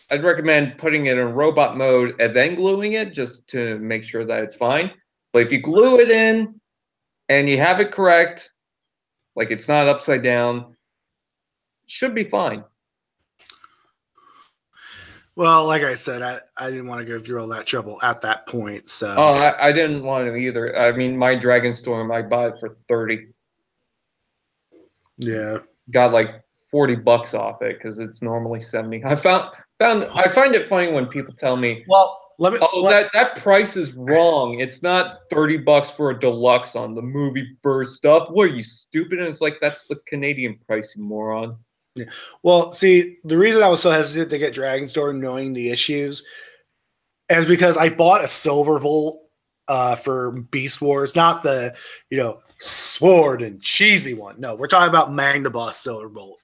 I'd recommend putting it in robot mode and then gluing it just to make sure that it's fine. But if you glue it in and you have it correct, like it's not upside down, it should be fine. Well, like I said, I didn't want to go through all that trouble at that point. So I didn't want to either. I mean, my Dragonstorm, I bought it for $30. Yeah, got like $40 off it because it's normally $70. I find it funny when people tell me, well, that price is wrong. It's not $30 for a deluxe on the movie burst stuff. What are you, stupid? And it's like, that's the Canadian price, you moron. Yeah. Well, see, the reason I was so hesitant to get Dragonstorm, knowing the issues, is because I bought a Silvervolt for Beast Wars, not the sword and cheesy one. No, we're talking about Magnaboss Silverbolt,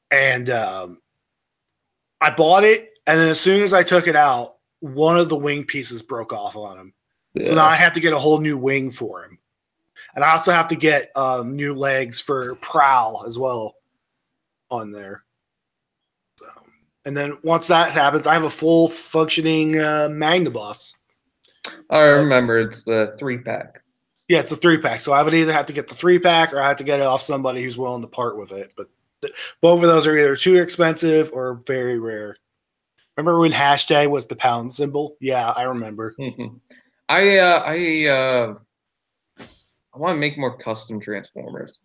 and I bought it, and then as soon as I took it out, one of the wing pieces broke off on him. Yeah. So now I have to get a whole new wing for him, and I also have to get new legs for Prowl as well on there. So, and then once that happens, I have a full functioning Magnaboss. I remember it's the 3-pack. Yeah, it's a 3-pack. So I would either have to get the 3-pack or I have to get it off somebody who's willing to part with it. But both of those are either too expensive or very rare. Remember when hashtag was the pound symbol? Yeah, I remember. Mm-hmm. I want to make more custom Transformers.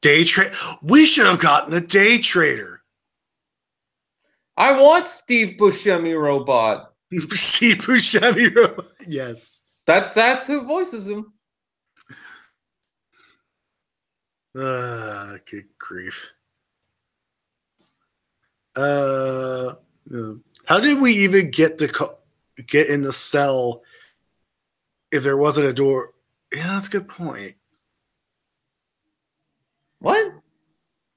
Day trade. We should have gotten a day trader. I want Steve Buscemi robot. Steve Buscemi robot. Yes. That's who voices him. Good grief. How did we even get in the cell if there wasn't a door? Yeah, that's a good point. What?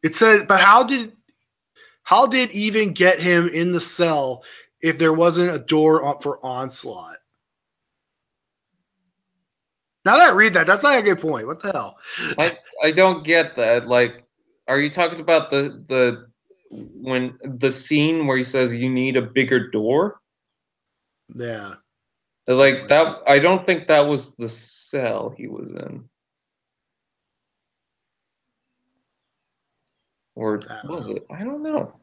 It said, but how did even get him in the cell if there wasn't a door for Onslaught? Now that I read that, that's not a good point. What the hell? I don't get that. Like, are you talking about the scene where he says you need a bigger door? Yeah. Like that. I don't think that was the cell he was in. Or was it? I don't know.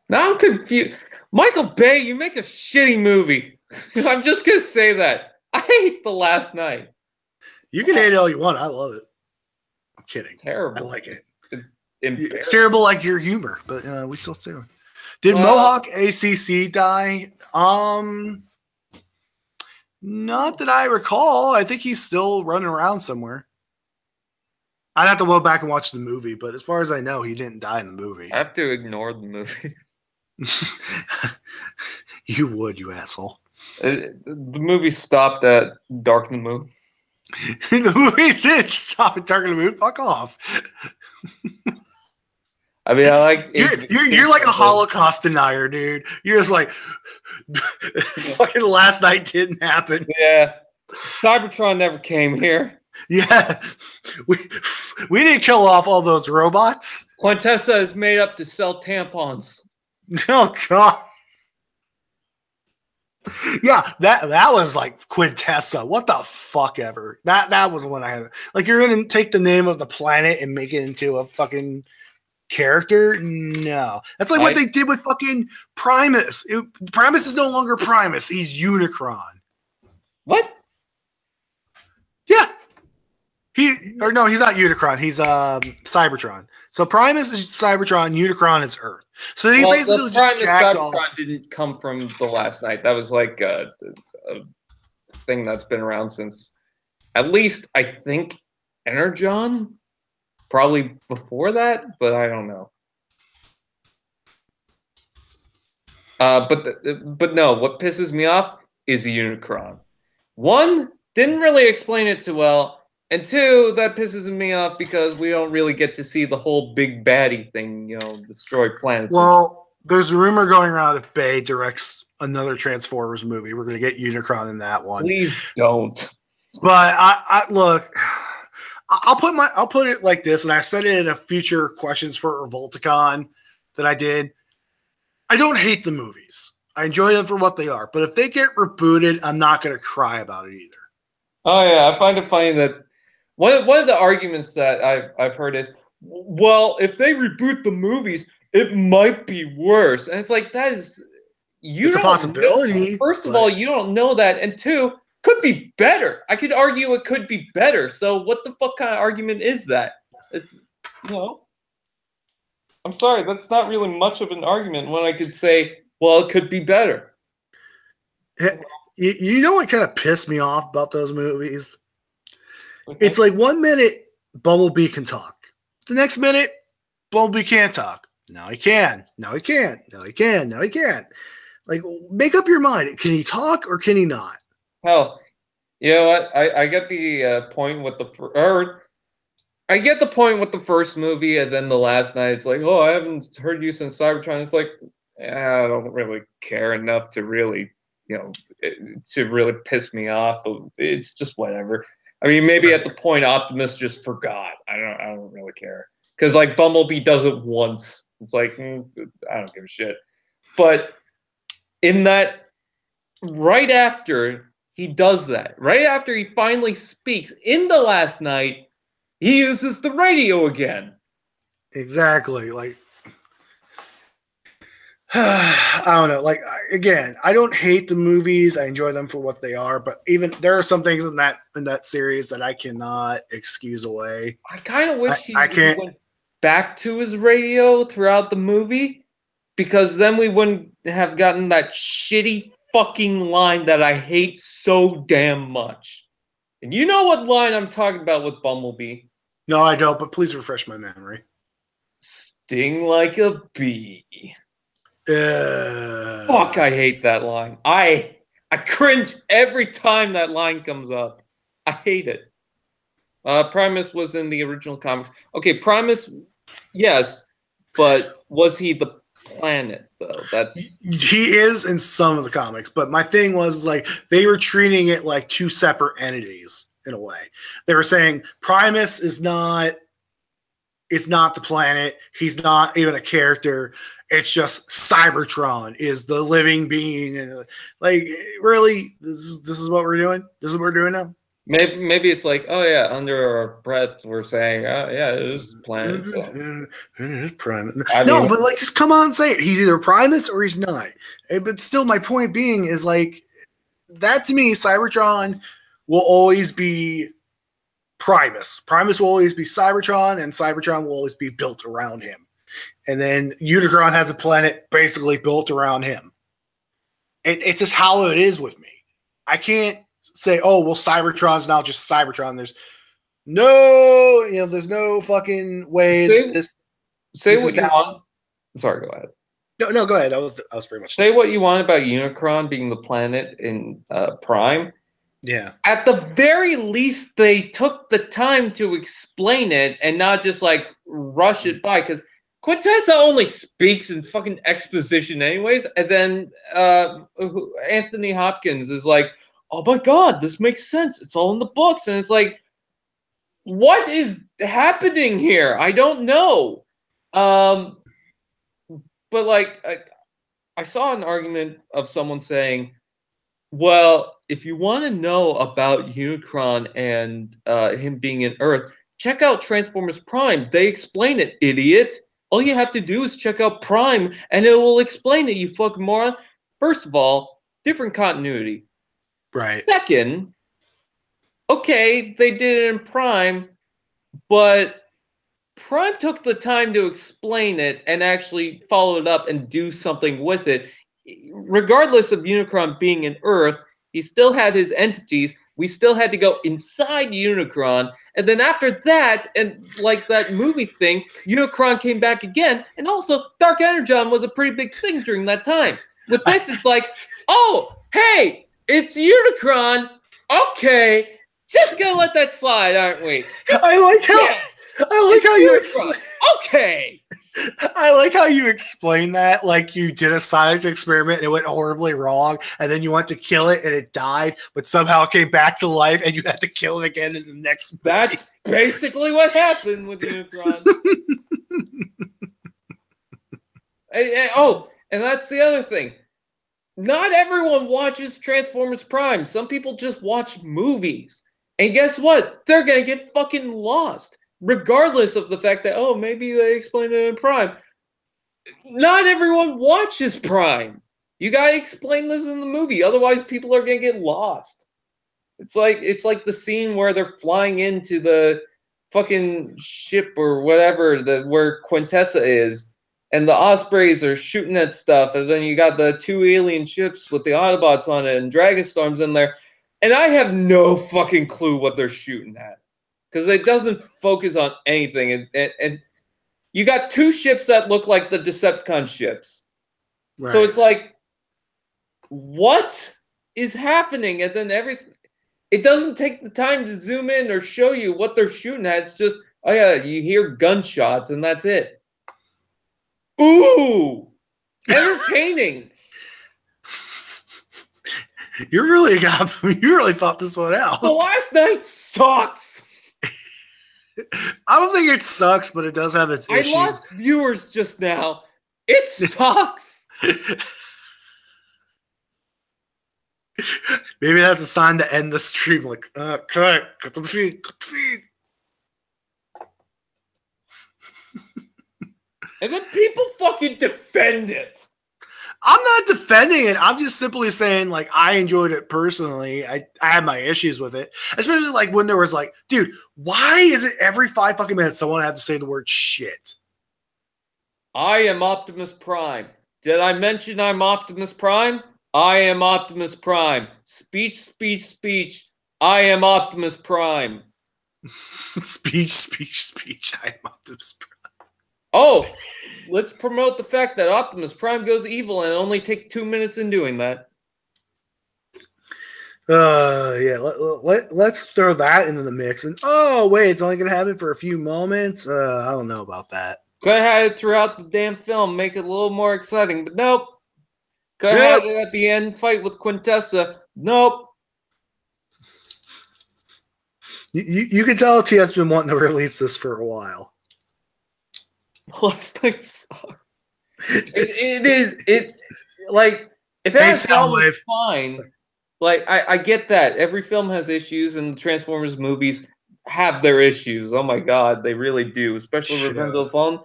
Now I'm confused. Michael Bay, you make a shitty movie. I'm just gonna say that. I hate The Last Night. You can hate it all you want. I love it. I'm kidding. Terrible. I like it. It's terrible like your humor, but we still do. Did Mohawk ACC die? Not that I recall. I think he's still running around somewhere. I'd have to go back and watch the movie, but as far as I know, he didn't die in the movie. I have to ignore the movie. You would, you asshole. The movie stopped at Dark in the Moon. The movie did stop at Dark in the Moon. Fuck off. I mean, I like you're like a Holocaust denier, dude. You're just like fucking Last Night didn't happen. Yeah, Cybertron never came here. Yeah, we didn't kill off all those robots. Quintessa is made up to sell tampons. Oh God. Yeah, that was like Quintessa. What the fuck ever. That was when I had like you're gonna take the name of the planet and make it into a fucking character? No. That's like what they did with fucking Primus. Primus is no longer Primus. He's Unicron. What? Yeah. He's not Unicron. He's Cybertron. So Primus is Cybertron, Unicron is Earth. So he basically the just Primus jacked Cybertron off. didn't come from the last night. That was like a thing that's been around since at least I think Energon. Probably before that, but I don't know. But no, what pisses me off is Unicron. One, didn't really explain it too well, and two, that pisses me off because we don't really get to see the whole big baddie thing, destroy planets. Well, there's a rumor going around if Bay directs another Transformers movie, we're going to get Unicron in that one. Please don't. But I look. I'll put it like this, and I said it in a future questions for Revolticon that I did. I don't hate the movies. I enjoy them for what they are. But if they get rebooted, I'm not going to cry about it either. Oh yeah, I find it funny that one of the arguments that I've heard is, well, if they reboot the movies, it might be worse, and it's like that is It's a possibility. First of all, you don't know that, and two, could be better. I could argue it could be better. So what the fuck kind of argument is that? It's I'm sorry, that's not really much of an argument when I could say, well, it could be better. You know what kind of pissed me off about those movies? Okay. It's like 1 minute Bumblebee can talk. The next minute, Bumblebee can't talk. Now he can. Now he can't. Now he can. Now he can't. Like, make up your mind. Can he talk or can he not? Hell, you know what? I get the point with I get the point with the first movie, and then the last night it's like, oh, I haven't heard you since Cybertron. It's like, I don't really care enough to really, to really piss me off. But it's just whatever. I mean, maybe at the point Optimus just forgot. I don't really care because like Bumblebee does it once. It's like I don't give a shit. But in that, right after he does that, right after he finally speaks in the last night, he uses the radio again. Exactly. Like, I don't know. Like, again, I don't hate the movies. I enjoy them for what they are. But even there are some things in that series that I cannot excuse away. I kind of wish he went back to his radio throughout the movie, because then we wouldn't have gotten that shitty fucking line that I hate so damn much. And you know what line I'm talking about with Bumblebee? No, I don't, but please refresh my memory. Sting like a bee. Fuck, I hate that line. I cringe every time that line comes up. I hate it. Primus was in the original comics. Okay, Primus, yes, but was he the planet though? He is in some of the comics, but my thing was like they were treating it like two separate entities in a way. They were saying Primus is not the planet. He's not even a character. It's just Cybertron is the living being, and like really, this is what we're doing. This is what we're doing now. Maybe it's like, oh yeah, under our breath we're saying, oh yeah, it is planet. So. It is Primus. But like, just come on and say it. He's either Primus or he's not. But still, my point being is like that to me, Cybertron will always be Primus. Primus will always be Cybertron, and Cybertron will always be built around him. And then Unicron has a planet basically built around him. It's just how it is with me. I can't say, oh, well, Cybertron's now just Cybertron. There's no fucking way. Say what you want. Sorry, go ahead. No, go ahead. I was pretty much. Say what you want about Unicron being the planet in Prime. Yeah. At the very least, they took the time to explain it and not just like rush it by, because Quintessa only speaks in fucking exposition anyways, and then Anthony Hopkins is like, oh my god, this makes sense. It's all in the books. And it's like, what is happening here? I don't know. But like, I saw an argument of someone saying, Well, if you want to know about Unicron and him being in Earth, check out Transformers Prime. They explain it, idiot. All you have to do is check out Prime, and it will explain it, you fucking moron. First of all, different continuity. Right. Second, okay, they did it in Prime, but Prime took the time to explain it and actually follow it up and do something with it. Regardless of Unicron being in Earth, he still had his entities. We still had to go inside Unicron. And then after that, and like that movie thing, Unicron came back again. And also, Dark Energon was a pretty big thing during that time. With this, it's like, oh, hey, it's Unicron. Okay, just gonna let that slide, aren't we? I like how Yeah, I like how you Unicron. Okay. I like how you explain that, like you did a science experiment and it went horribly wrong, and then you went to kill it and it died, but somehow it came back to life and you had to kill it again in the next movie. That's basically what happened with Unicron. And that's the other thing. Not everyone watches Transformers Prime. Some people just watch movies. And guess what? They're going to get fucking lost. Regardless of the fact that, oh, maybe they explained it in Prime. Not everyone watches Prime. You got to explain this in the movie. Otherwise, people are going to get lost. It's like the scene where they're flying into the fucking ship or whatever, where Quintessa is. And the Ospreys are shooting at stuff, and then you got the two alien ships with the Autobots on it, and Dragonstorm's in there, and I have no fucking clue what they're shooting at, because it doesn't focus on anything, and you got two ships that look like the Decepticon ships, Right. so it's like, what is happening? And then it doesn't take the time to zoom in or show you what they're shooting at. It's just, oh yeah, you hear gunshots, and that's it. Ooh, entertaining. You really thought this one out. The last night sucks. I don't think it sucks, but it does have its issues. I lost viewers just now. It sucks. Maybe that's a sign to end the stream. Like, cut the feed. And then people fucking defend it. I'm not defending it. I'm just simply saying, like, I enjoyed it personally. I had my issues with it, especially like when there was like, dude, why is it every 5 fucking minutes someone had to say the word shit? I am Optimus Prime. Did I mention I'm Optimus Prime? I am Optimus Prime. Speech, speech, speech. I am Optimus Prime. speech. I am Optimus Prime. Oh, let's promote the fact that Optimus Prime goes evil and only take 2 minutes in doing that. Yeah, let's throw that into the mix. And oh wait, it's only gonna happen for a few moments. I don't know about that. Could have had it throughout the damn film, make it a little more exciting, but nope. Could have had it at the end fight with Quintessa. Nope. You can tell TF's been wanting to release this for a while. Last night sucks. It like if it has Soundwave, fine. Like I get that every film has issues, and the Transformers movies have their issues. Oh my god, they really do. Especially Revenge of the Fallen.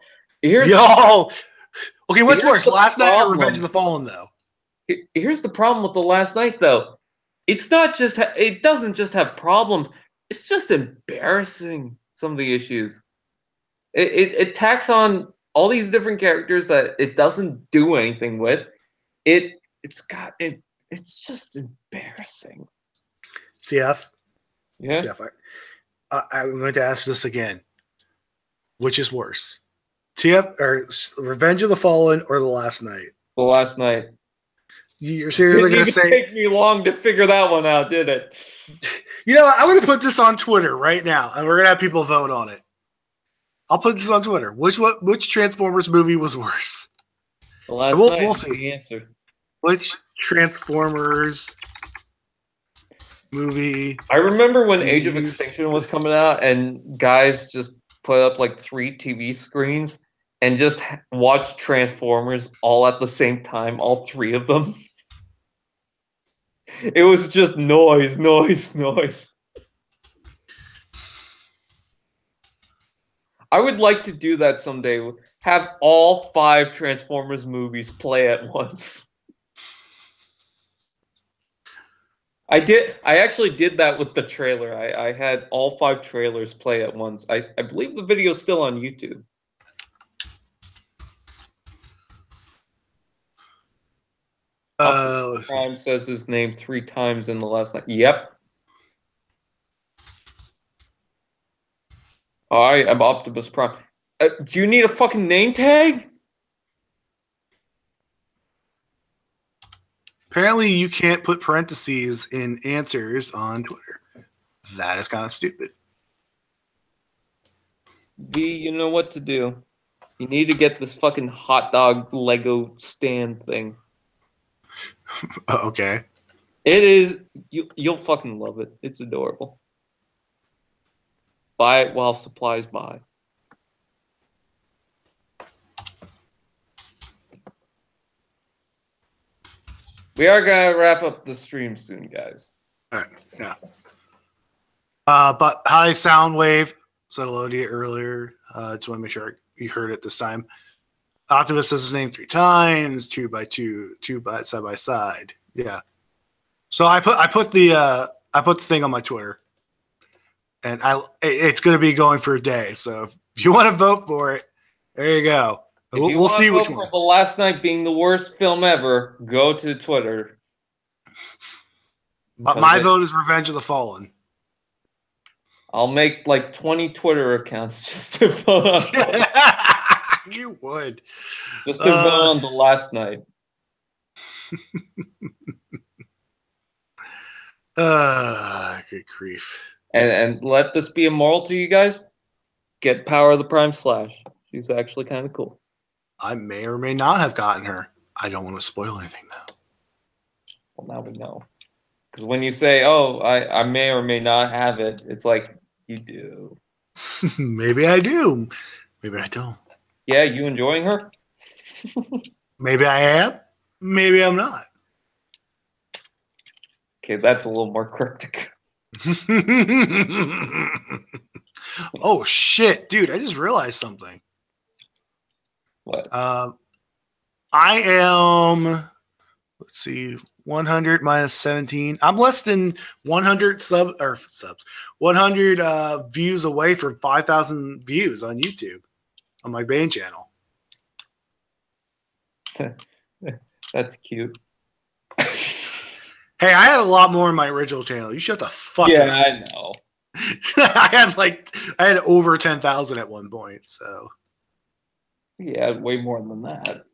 Okay, what's worse, Last Night or Revenge of the Fallen? Though here's the problem with the Last Night, though. It's not just it doesn't just have problems. It's just embarrassing. Some of the issues. It tacks on all these different characters that it doesn't do anything with. It's just embarrassing. TF? Yeah. TF, I'm going to ask this again. Which is worse? TF or Revenge of the Fallen or The Last Night? The Last Night. You're seriously going to say? It didn't take me long to figure that one out, did it? You know, I'm going to put this on Twitter right now, and we're going to have people vote on it. I'll put this on Twitter. Which Transformers movie was worse? The Last Night is the answer. Which Transformers movie? I remember when Age of Extinction was coming out, and guys just put up like 3 TV screens and just watched Transformers all at the same time, all 3 of them. It was just noise, noise, noise. I would like to do that someday. Have all 5 Transformers movies play at once. I actually did that with the trailer. I had all 5 trailers play at once. I believe the video's still on YouTube. Prime says his name 3 times in the last night. Yep. I am Optimus Prime. Do you need a fucking name tag? Apparently, you can't put parentheses in answers on Twitter. That is kind of stupid. V, you know what to do. You need to get this fucking hot dog Lego stand thing. Okay. It is. You'll fucking love it. It's adorable. Buy it while supplies buy. We are gonna wrap up the stream soon, guys. All right. Yeah. But hi, Soundwave. Said hello to you earlier. Just want to make sure you heard it this time. Optimus says his name 3 times. 2 by 2, 2 by side by side. Yeah. So I put the thing on my Twitter, and it's going to be going for a day. So if you want to vote for it, there you go. We'll see which one. The Last Night being the worst film ever, go to Twitter. But my vote is Revenge of the Fallen. I'll make like 20 Twitter accounts just to vote on You would. Just to vote on The Last Night. Good grief. And let this be a moral to you guys. Get Power of the Prime Slash. She's actually kind of cool. I may or may not have gotten her. I don't want to spoil anything now. Well, now we know. Because when you say, oh, I may or may not have it, it's like, you do. Maybe I do. Maybe I don't. Yeah, you enjoying her? Maybe I am. Maybe I'm not. Okay, that's a little more cryptic. Oh, shit. Dude, I just realized something. What? I am, let's see, 100 minus 17. I'm less than 100 subs, 100 views away from 5,000 views on YouTube on my main channel. That's cute. Hey, I had a lot more in my original channel. You shut the fuck up. Yeah, I know. I had over 10,000 at one point. So yeah, way more than that.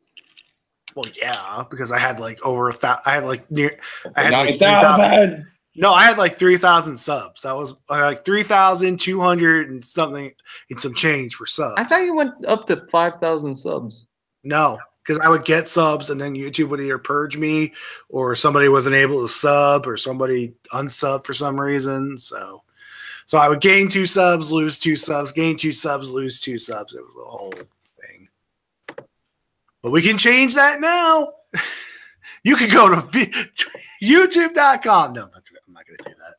Well, yeah, because I had like over I had like 9,000. No, I had like 3,000 subs. That was like 3,200 and something and some change for subs. I thought you went up to 5,000 subs. No, because I would get subs and then YouTube would either purge me or somebody wasn't able to sub or somebody unsubbed for some reason. So I would gain 2 subs, lose 2 subs, gain 2 subs, lose 2 subs. It was a whole thing. But we can change that now. You can go to youtube.com. No, I'm not going to do that.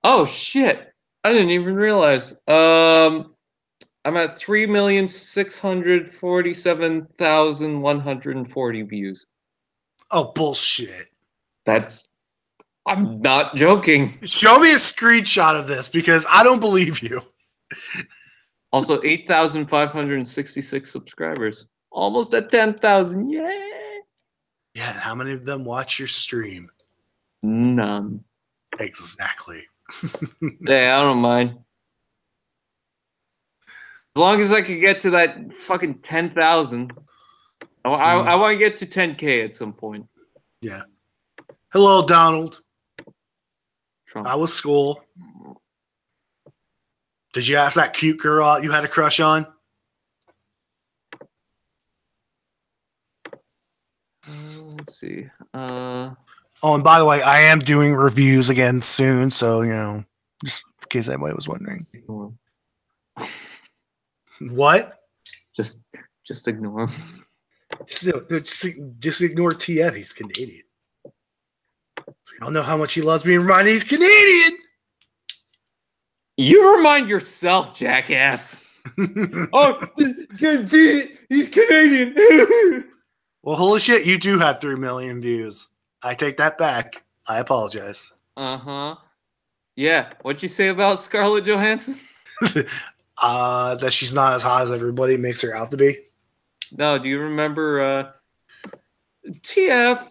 Oh, shit. I didn't even realize. I'm at 3,647,140 views. Oh, bullshit. I'm not joking. Show me a screenshot of this because I don't believe you. Also, 8,566 subscribers. Almost at 10,000. Yay! Yeah, and how many of them watch your stream? None. Exactly. Yeah, I don't mind. As long as I can get to that fucking 10,000. I want to get to 10K at some point. Yeah. Hello, Donald. Trump. How was school? Did you ask that cute girl you had a crush on? Let's see. Oh, and by the way, I am doing reviews again soon, so just in case anybody was wondering. What? Just ignore him. Just ignore TF. He's Canadian. We don't know how much he loves being reminded he's Canadian. You remind yourself, jackass. Oh, he's Canadian. Well, holy shit, you do have 3 million views. I take that back. I apologize. Uh-huh. Yeah, what'd you say about Scarlett Johansson? That she's not as hot as everybody makes her out to be. No, do you remember TF?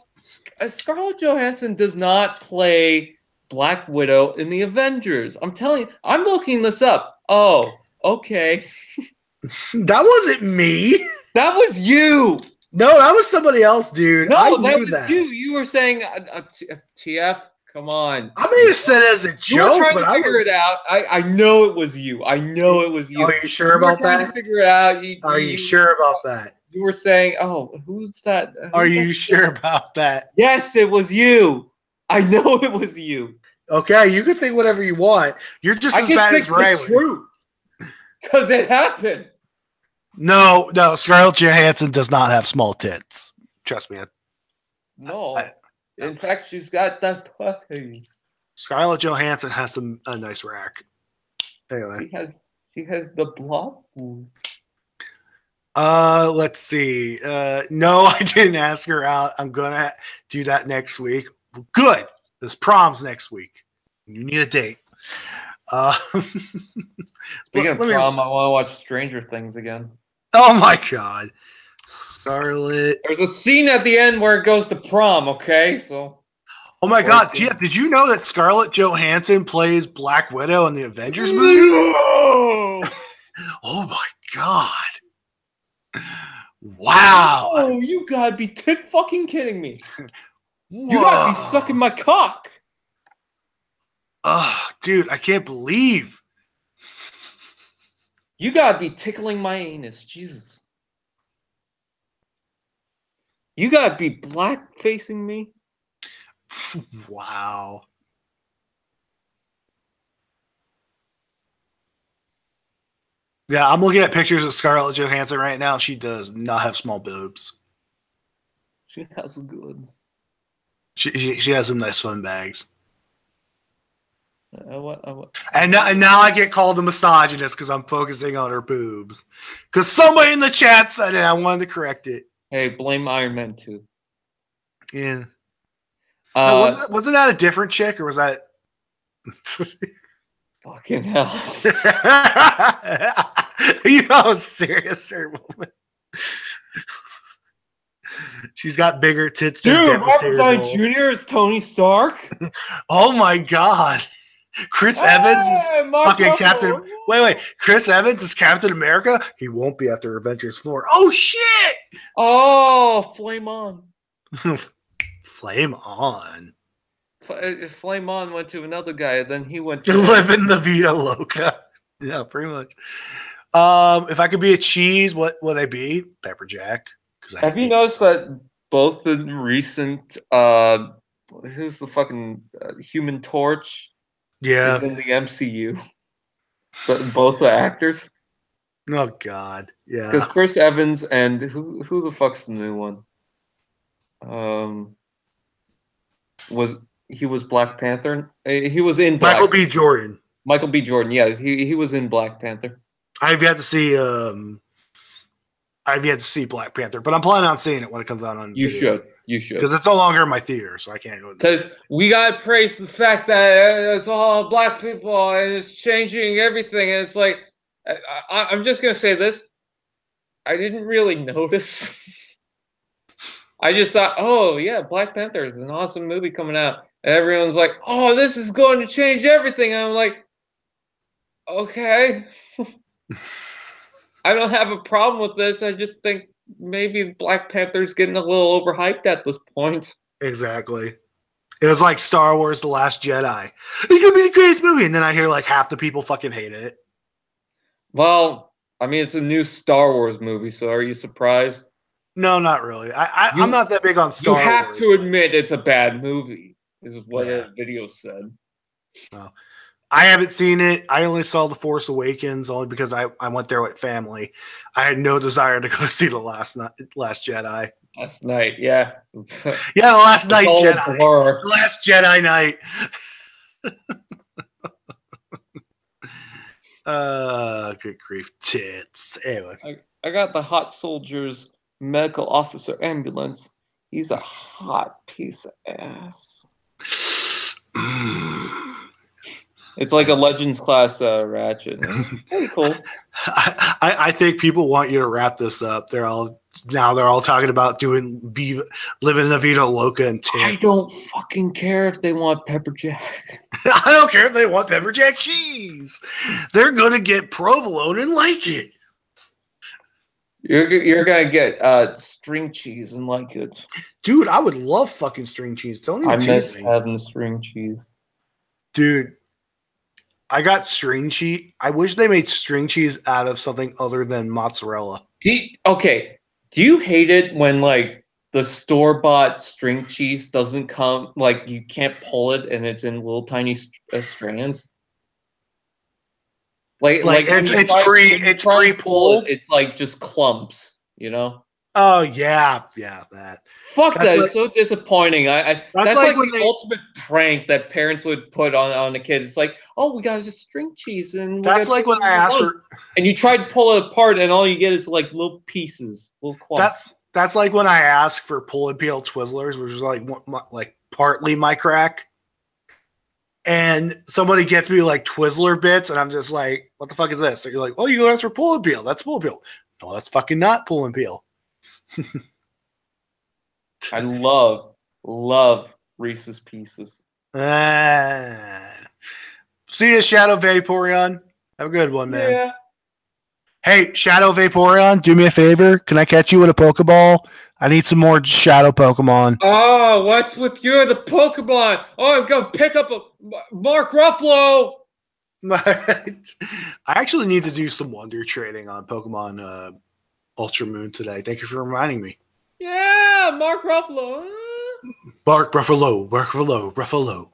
Scarlett Johansson does not play Black Widow in the Avengers. I'm telling you, I'm looking this up. Oh, okay. That wasn't me. That was you. No, that was somebody else, dude. No, I that knew was that. you. You were saying TF. Come on. I may have said it as a You were joke, trying but to I figure it out. I know it was you. I know it was you. Are you sure You were about trying that? to figure it out. Are you sure about that? You were saying, "Oh, who's that?" Are you sure about that? Yes, it was you. I know it was you. Okay, you can think whatever you want. You're just as bad as Riley. Truth, because it happened. No, Scarlett Johansson does not have small tits. Trust me. No, in fact, she's got that putties. Scarlett Johansson has a nice rack. Anyway, she has the blob. Let's see. No, I didn't ask her out. I'm gonna do that next week. Good. This prom's next week. You need a date. Speaking of prom, I want to watch Stranger Things again. Oh my god, Scarlett. There's a scene at the end where it goes to prom. Okay, so. Oh my god, Jeff, did you know that Scarlett Johansson plays Black Widow in the Avengers movie? No! Oh my god. Wow. Oh, you gotta be fucking kidding me. You gotta be sucking my cock. Dude, I can't believe. You gotta be tickling my anus. Jesus. You gotta be black facing me. Wow. Yeah, I'm looking at pictures of Scarlett Johansson right now. She does not have small boobs. She has good. She has some nice fun bags. What? And now I get called a misogynist because I'm focusing on her boobs. Because somebody in the chat said it. I wanted to correct it. Hey, blame Iron Man 2. Yeah. Wasn't that a different chick, or was that? Fucking hell. You thought I was serious for a moment. She's got bigger tits than Dude, Robert Downey Jr. is Tony Stark? Oh my god. Chris Evans is fucking Captain. Wait. Chris Evans is Captain America? He won't be after Avengers 4. Oh shit! Oh, flame on. Flame on. Flame on went to another guy, then he went to live in the Vida Loca. Yeah, pretty much. If I could be a cheese, what would I be? Pepper Jack. Have you noticed that both the recent who's the fucking Human Torch? Yeah, is in the MCU. But both the actors. Oh god, yeah. Because Chris Evans and who the fuck's the new one? Was Black Panther? He was in Michael B. Jordan. Michael B. Jordan, yeah, he was in Black Panther. I've yet to see Black Panther, but I'm planning on seeing it when it comes out on. You video. should, because it's no longer in my theater, so I can't go. Because we gotta praise the fact that it's all black people and it's changing everything. And it's like, I'm just gonna say this: I didn't really notice. I just thought, oh yeah, Black Panther is an awesome movie coming out, and everyone's like, oh, this is going to change everything. And I'm like, okay. I don't have a problem with this. I just think maybe Black Panther's getting a little overhyped at this point. Exactly. It was like Star Wars: The Last Jedi. It's gonna be the greatest movie, and then I hear like half the people fucking hated it. Well, I mean, it's a new Star Wars movie, so are you surprised? No, not really. I'm not that big on Star Wars. You have to admit it's a bad movie, is what a video said. No. I haven't seen it. I only saw The Force Awakens only because I went there with family. I had no desire to go see the Last Jedi. Last night, yeah. Yeah, the Last Night All Jedi. horror. The Last Jedi Night. Good grief, tits. Anyway. I got the hot soldiers medical officer ambulance. He's a hot piece of ass. It's like a Legends class Ratchet. Pretty cool. I think people want you to wrap this up. They're all talking about doing living La Vida Loca and tits. I don't fucking care if they want pepper jack. I don't care if they want pepper jack cheese. They're gonna get provolone and like it. You're gonna get string cheese and like it. Dude, I would love fucking string cheese. Don't even I tease miss me. having string cheese. Dude, I got string cheese. I wish they made string cheese out of something other than mozzarella. Do you hate it when like the store-bought string cheese doesn't come, like you can't pull it and it's in little tiny strands? Like it's pre-pulled. It's like just clumps, you know? Oh yeah, that. Fuck, That's that like- is so disappointing. That's like like when the they- ultimate prank that parents would put on a kid. It's like, oh, we got just string cheese, and That's like when I asked for. and you try to pull it apart, and all you get is like little pieces, little clumps. That's like when I asked for pull and peel Twizzlers, which was like partly my crack. And somebody gets me like Twizzler bits, and I'm just like, "What the fuck is this?" So you're like, "Oh, you asked for pull and peel. That's pull and peel." No, that's fucking not pull and peel. I love Reese's Pieces. See you, Shadow Vaporeon. Have a good one, man. Yeah. Hey, Shadow Vaporeon, do me a favor. Can I catch you with a Pokeball? I need some more Shadow Pokemon. Oh, what's with you, the Pokemon? Oh, I'm gonna pick up a Mark Ruffalo. I actually need to do some wonder trading on Pokemon Ultra Moon today. Thank you for reminding me. Yeah, Mark Ruffalo. Bark Ruffalo.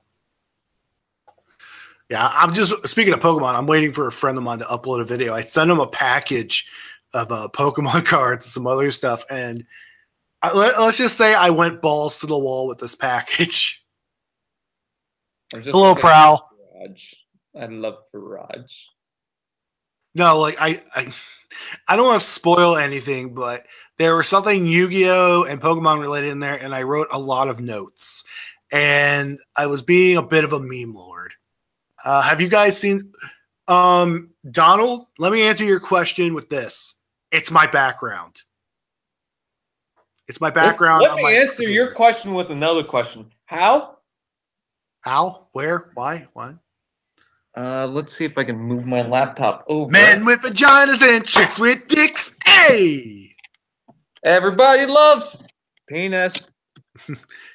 Yeah, I'm just speaking of Pokemon. I'm waiting for a friend of mine to upload a video. I sent him a package of Pokemon cards and some other stuff, and let's just say I went balls to the wall with this package. Hello, Prowl. I love Garage. No, like I don't want to spoil anything, but there was something Yu-Gi-Oh and Pokemon related in there, and I wrote a lot of notes. And I was being a bit of a meme lord. Have you guys seen Donald? Let me answer your question with this. It's my background. It's my background. Let me answer your question with another question. How? How? Where? Why? What? Let's see if I can move my laptop over. Men with vaginas and chicks with dicks. Hey! Everybody loves penis.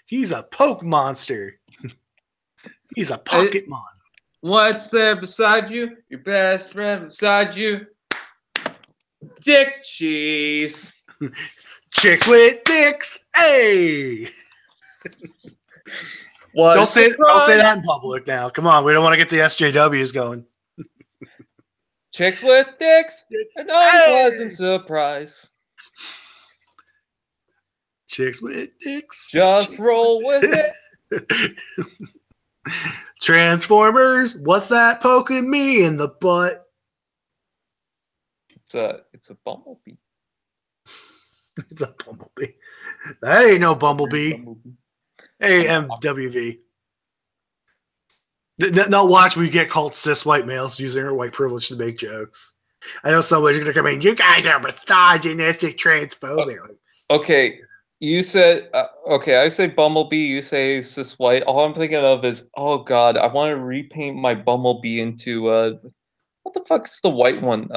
He's a poke monster. He's a pocket mon. What's there beside you? Your best friend beside you. Dick cheese. Chicks with dicks. Hey! Don't say that in public now. Come on, we don't want to get the SJWs going. Chicks with dicks. An unpleasant surprise. Chicks with dicks. Just Chicks roll with it. Transformers, what's that poking me in the butt? It's a bumblebee. It's a bumblebee. That ain't no bumblebee. Hey, MWV. Now watch me get called cis white males using their white privilege to make jokes. I know somebody's going to come in, you guys are misogynistic, transphobic. Okay, you said, I say bumblebee, you say cis white. All I'm thinking of is, oh god, I want to repaint my bumblebee into, what the fuck is the white one?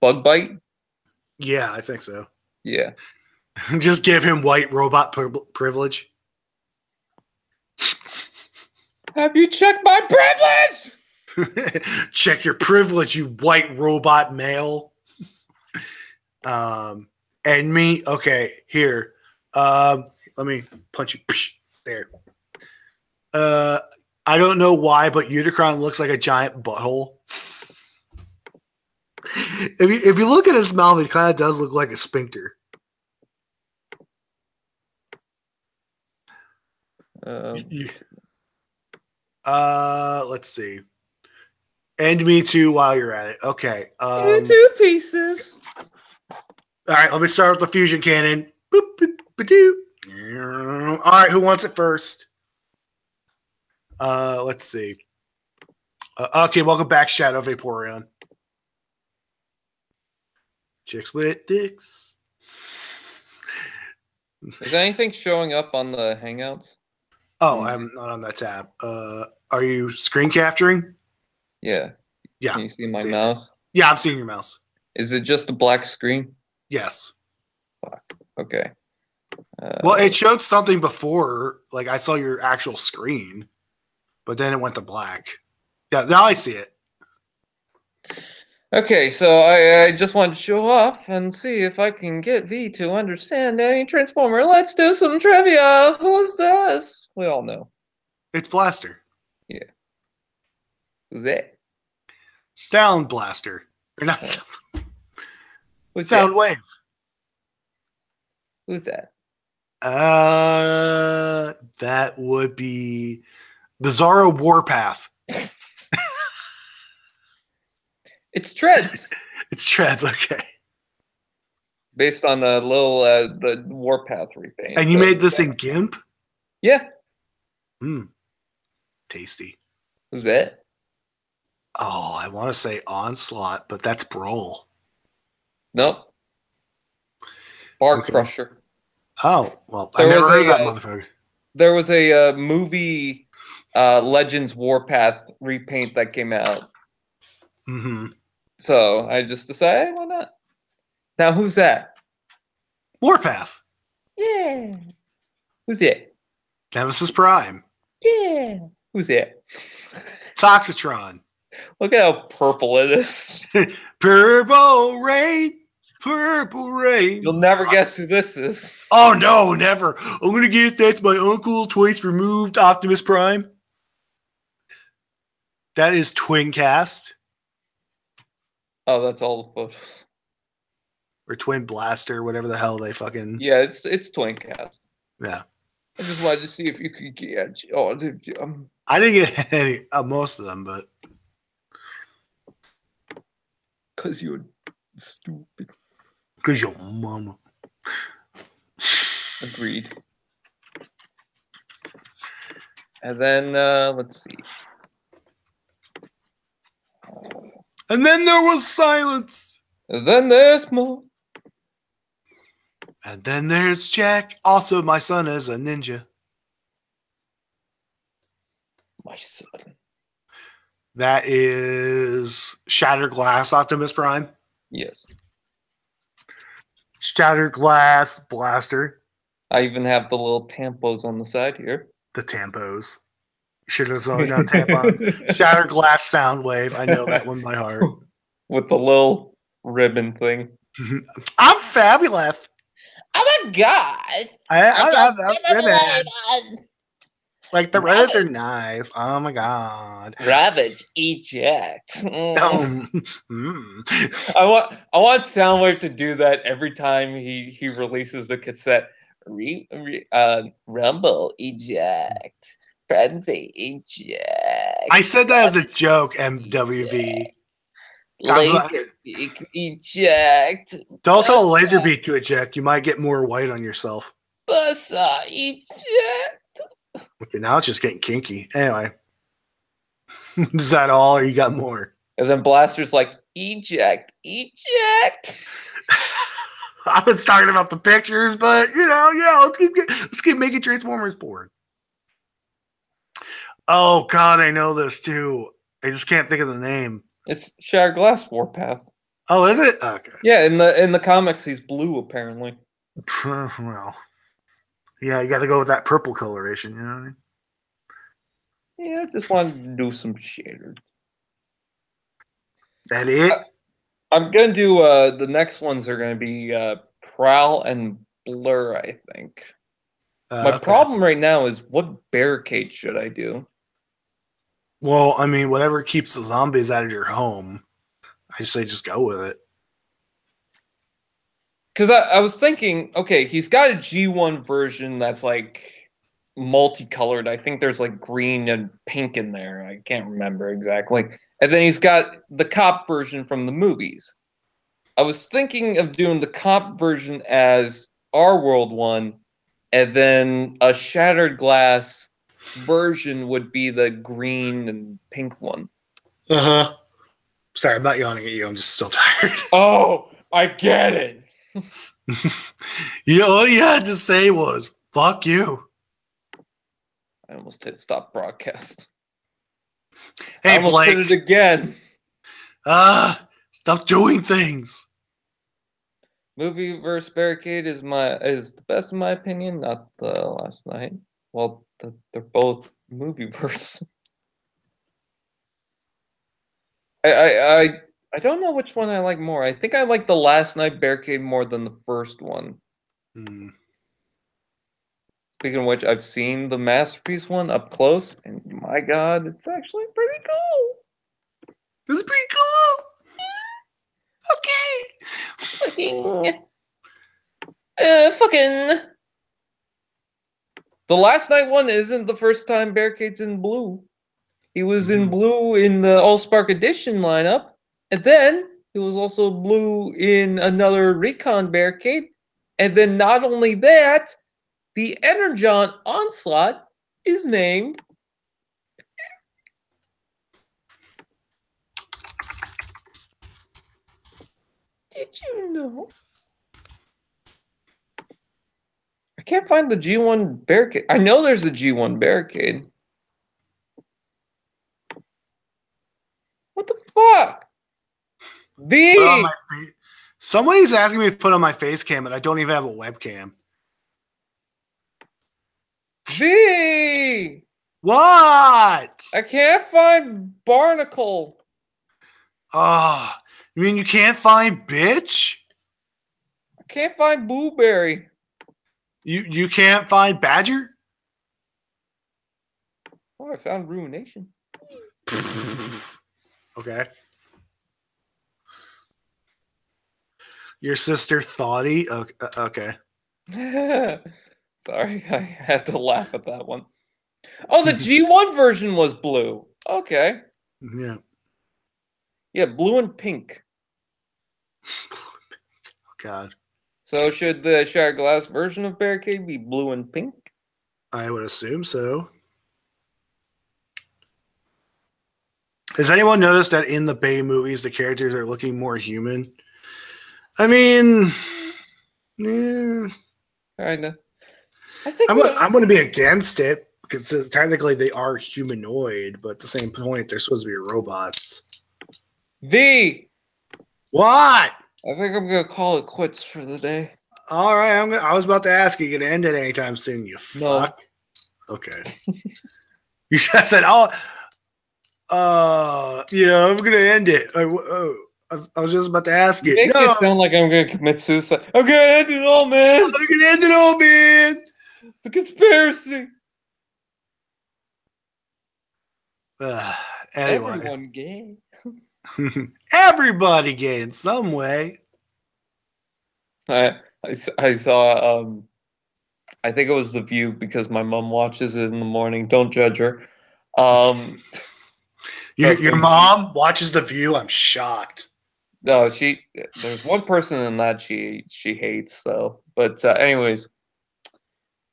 Bug bite? Yeah, I think so. Yeah. Just give him white robot privilege. Have you checked my privilege? Check your privilege, you white robot male. And me, okay, here. Let me punch you. There. I don't know why, but Unicron looks like a giant butthole. If you look at his mouth, it kind of does look like a sphincter. Let's see. And me too while you're at it. Okay. In 2 pieces. All right, let me start with the fusion cannon. Boop, boop, ba-doo. All right, who wants it first? Let's see. Okay, welcome back, Shadow Vaporeon. Chicks with dicks. Is anything showing up on the Hangouts? Oh, I'm not on that tab. Are you screen capturing? Yeah. Yeah. Can you see my mouse? Yeah, I'm seeing your mouse. Is it just a black screen? Yes. Fuck. Okay. Well, it showed something before. Like, I saw your actual screen, but then it went to black. Yeah, now I see it. Okay, so I just wanted to show off and see if I can get V to understand any Transformer. Let's do some trivia. Who's this? We all know. It's Blaster. Yeah. Who's that? Sound Blaster. Or not Who's Sound that? Wave. Who's that? That would be Bizarro Warpath. It's Treads. It's Treads, okay. Based on the little the Warpath repaint. And you made this in GIMP? Yeah. Tasty. Who's that? Oh, I want to say Onslaught, but that's Brawl. Nope. Bar Okay. Crusher. Oh, well, I never heard of that motherfucker. There was a movie Legends Warpath repaint that came out. Mm-hmm. So I just decided, why not? Now, who's that? Warpath. Yeah. Who's it? Nemesis Prime. Yeah. Who's it? Toxitron. Look at how purple it is. Purple Rain. Purple Rain. You'll never guess who this is. Oh, no, never. I'm going to guess that's my uncle, twice removed Optimus Prime. That is Twincast. Oh, that's all the photos. Or Twin Blaster, whatever the hell they fucking... Yeah, it's Twincast. Yeah. I just wanted to see if you could get... Oh, I didn't get any, most of them, but... Because you're stupid. Because your mama. Agreed. And then, let's see. And then there was silence. And then there's more. And then there's Jack. Also, my son is a ninja. My son. That is Shattered Glass Optimus Prime. Yes. Shattered Glass Blaster. I even have the little tampos on the side here. The tampos. Should have known tampon. Shattered Glass Soundwave. I know that one by heart. With the little ribbon thing. I'm fabulous. Oh my god! I ribbon. Like the reds are nice. Oh my god. Ravage eject. Mm. I want Soundwave to do that every time he releases the cassette. Rumble eject. Frenzy eject. I said that as a joke, MWV. Laserbeak eject. Don't tell Laserbeak to eject. You might get more white on yourself. Buzzsaw eject. Okay, now it's just getting kinky. Anyway. Is that all, or you got more? And then Blaster's like, eject, eject. I was talking about the pictures, but yeah, let's keep making Transformers board. Oh god, I know this too. I just can't think of the name. It's Shattered Glass Warpath. Oh, is it? Okay. Yeah, in the comics he's blue apparently. Well, yeah, you got to go with that purple coloration. You know what I mean? Yeah, I just wanted to do some shaders. That it? I'm gonna do the next ones are gonna be Prowl and Blur, I think. My problem right now is what barricade should I do? Well, I mean, whatever keeps the zombies out of your home, I say just go with it. Because I was thinking, okay, he's got a G1 version that's like multicolored. I think there's like green and pink in there. I can't remember exactly. And then he's got the cop version from the movies. I was thinking of doing the cop version as our world one, and then a shattered glass version would be the green and pink one. Uh-huh. Sorry, I'm not yawning at you. I'm just still tired. Oh, I get it. You know, all you had to say was, fuck you. I almost hit stop broadcast. Hey, I almost Blake. did it again. Stop doing things. Movie versus Barricade is the best in my opinion, not the Last Night. Well, they're both movie verse. I don't know which one I like more. I think I like the Last Night Barricade more than the first one. Speaking of which, I've seen the Masterpiece one up close, and my God, it's actually pretty cool. This is pretty cool. Okay. Fucking. The Last Night one isn't the first time Barricade's in blue. He was in blue in the Allspark Edition lineup, and then he was also blue in another Recon Barricade, and then not only that, the Energon Onslaught is named. Did you know? I can't find the G1 Barricade. I know there's a G1 Barricade. What the fuck? Somebody's asking me to put on my face cam, and I don't even have a webcam. V! What? I can't find Barnacle. Oh, you mean you can't find bitch? I can't find Blueberry. You can't find Badger? Oh, I found Ruination. Okay. Your sister Thoughty? Okay. Sorry, I had to laugh at that one. Oh, the G1 version was blue. Okay. Yeah. Yeah, blue and pink. Oh, God. So should the Shattered Glass version of Barricade be blue and pink? I would assume so. Has anyone noticed that in the Bay movies, the characters are looking more human? I mean, yeah. Kinda. I think I'm going to be against it because technically they are humanoid, but at the same point, they're supposed to be robots. V! What? I think I'm gonna call it quits for the day. All right, I was about to ask you, gonna end it anytime soon? You No. fuck. Okay. You just said, "Oh, yeah, I'm gonna end it." I was just about to ask you. Make it sound like I'm gonna commit suicide. I'm gonna end it all, man. I'm gonna end it all, man. It's a conspiracy. Anyway, Everyone gay. everybody gay in some way. I saw I think it was The View because my mom watches it in the morning. Don't judge her. Your mom watches The View. I'm shocked. No, there's one person in that she hates though. But anyways,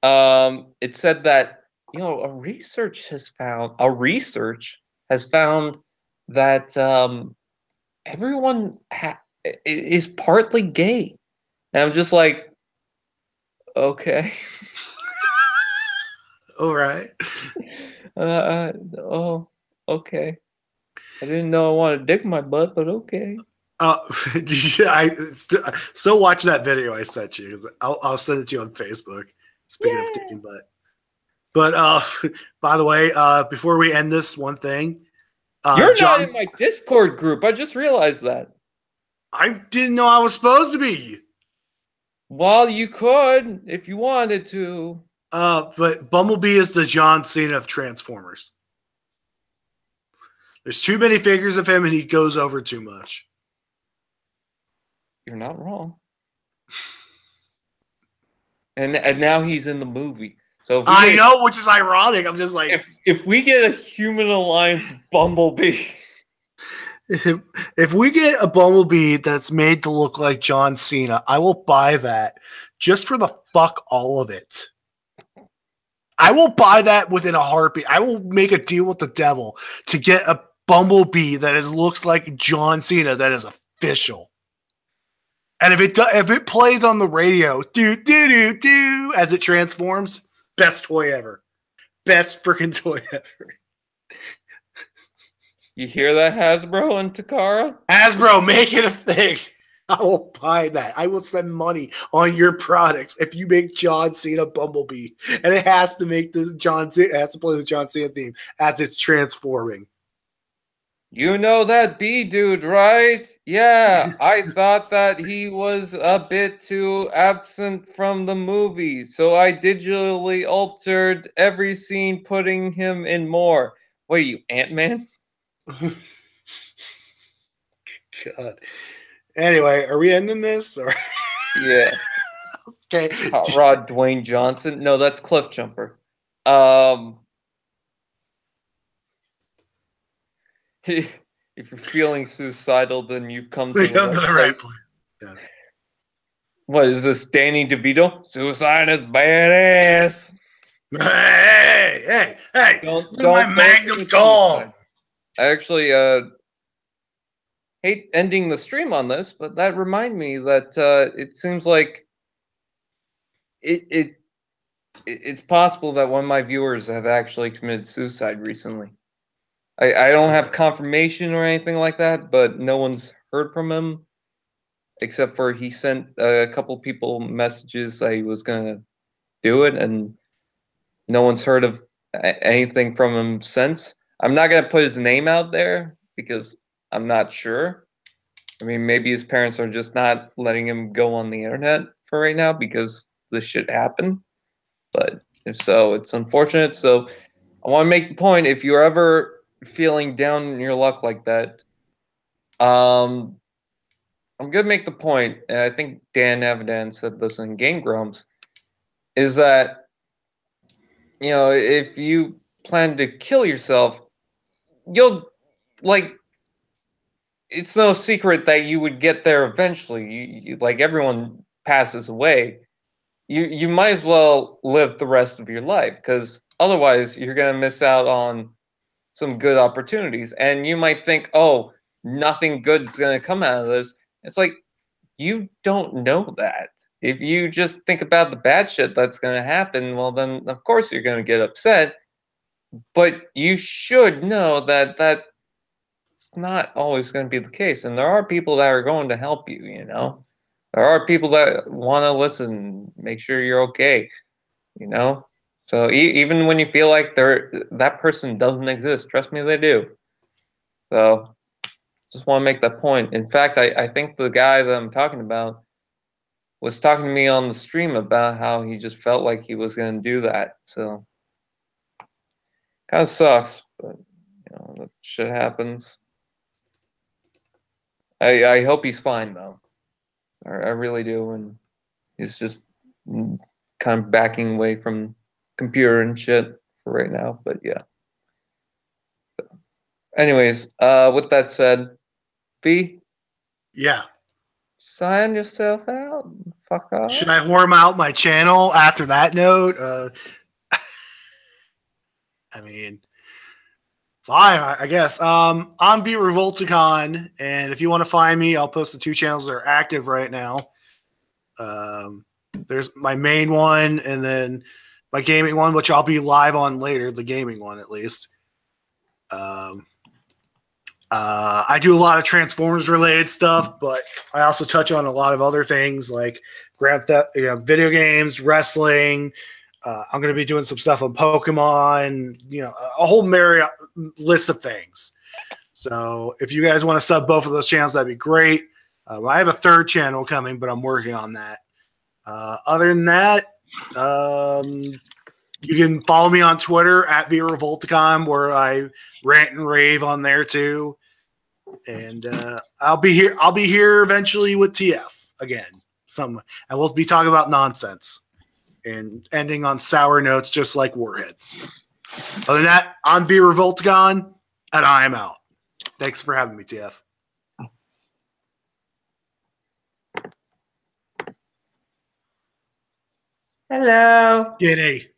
it said that a research has found that everyone is partly gay. And I'm just like, okay. All right. Oh, okay. I didn't know I wanted to dick my butt, but okay. I still watch that video I sent you. I'll send it to you on Facebook. Speaking of dicking butt. But by the way, before we end this, one thing. You're not in my Discord group. I just realized that. I didn't know I was supposed to be. Well, you could if you wanted to. But Bumblebee is the John Cena of Transformers. There's too many figures of him, and he goes over too much. You're not wrong. And now he's in the movie. So if we I know, which is ironic. I'm just like, if we get a Human Alliance Bumblebee, if we get a Bumblebee that's made to look like John Cena, I will buy that just for the fuck all of it. I will buy that within a heartbeat. I will make a deal with the devil to get a Bumblebee that looks like John Cena that is official. And if it plays on the radio, do do do do as it transforms, best toy ever, best freaking toy ever. you hear that, Hasbro and Takara? Hasbro, make it a thing. I will buy that. I will spend money on your products if you make John Cena Bumblebee, and it has to make this John Cena. It has to play the John Cena theme as it's transforming. You know that B dude, right? Yeah, I thought that he was a bit too absent from the movie, so I digitally altered every scene, putting him in more. What are you, Ant-Man? God. Anyway, are we ending this? Or Yeah. okay. Hot Rod Dwayne Johnson. No, that's Cliff Jumper. If you're feeling suicidal, then you've come to the right place. Yeah. What is this, Danny DeVito? Suicide is badass. Hey! Don't my Magnum Tall. I actually hate ending the stream on this, but that reminded me that it seems like it's possible that one of my viewers have actually committed suicide recently. I don't have confirmation or anything like that, but no one's heard from him, except for he sent a couple people messages that he was going to do it, and no one's heard of anything from him since. I'm not going to put his name out there because I'm not sure. I mean, maybe his parents are just not letting him go on the internet for right now because this shit happened. But if so, it's unfortunate. So I want to make the point, if you're ever feeling down in your luck like that, I'm gonna make the point, and I think Dan Avidan said this in Game Grumps, is that, you know, if you plan to kill yourself, you'll, like, it's no secret that you would get there eventually. You like, everyone passes away. You might as well live the rest of your life, because otherwise you're gonna miss out on some good opportunities, and you might think, oh, nothing good is going to come out of this. It's like, you don't know that. If you just think about the bad shit that's going to happen, well, then of course you're going to get upset, but you should know that that's not always going to be the case, and there are people that are going to help you, you know? There are people that want to listen, make sure you're okay, you know? So even when you feel like that person doesn't exist, trust me, they do. So just want to make that point. In fact, I think the guy that I'm talking about was talking to me on the stream about how he just felt like he was going to do that. So kind of sucks, but you know, that shit happens. I hope he's fine though. I really do, and he's just kind of backing away from computer and shit for right now, but yeah. So, anyways, with that said, B, Yeah. sign yourself out. Fuck off. Should I whore out my channel after that note? I mean, fine, I guess. I'm V-Revolticon, and if you want to find me, I'll post the 2 channels that are active right now. There's my main one, and then my gaming one, which I'll be live on later, the gaming one at least. I do a lot of Transformers related stuff, but I also touch on a lot of other things like video games, wrestling. I'm going to be doing some stuff on Pokemon, you know, a whole myriad list of things. So if you guys want to sub both of those channels, that'd be great. I have a 3rd channel coming, but I'm working on that. Other than that, You can follow me on Twitter at V-Revolticon, where I rant and rave on there too. And I'll be here. I'll be here eventually with TF again. And we'll be talking about nonsense and ending on sour notes, just like Warheads. Other than that, I'm V-Revolticon, and I am out. Thanks for having me, TF. Hello. Giddy.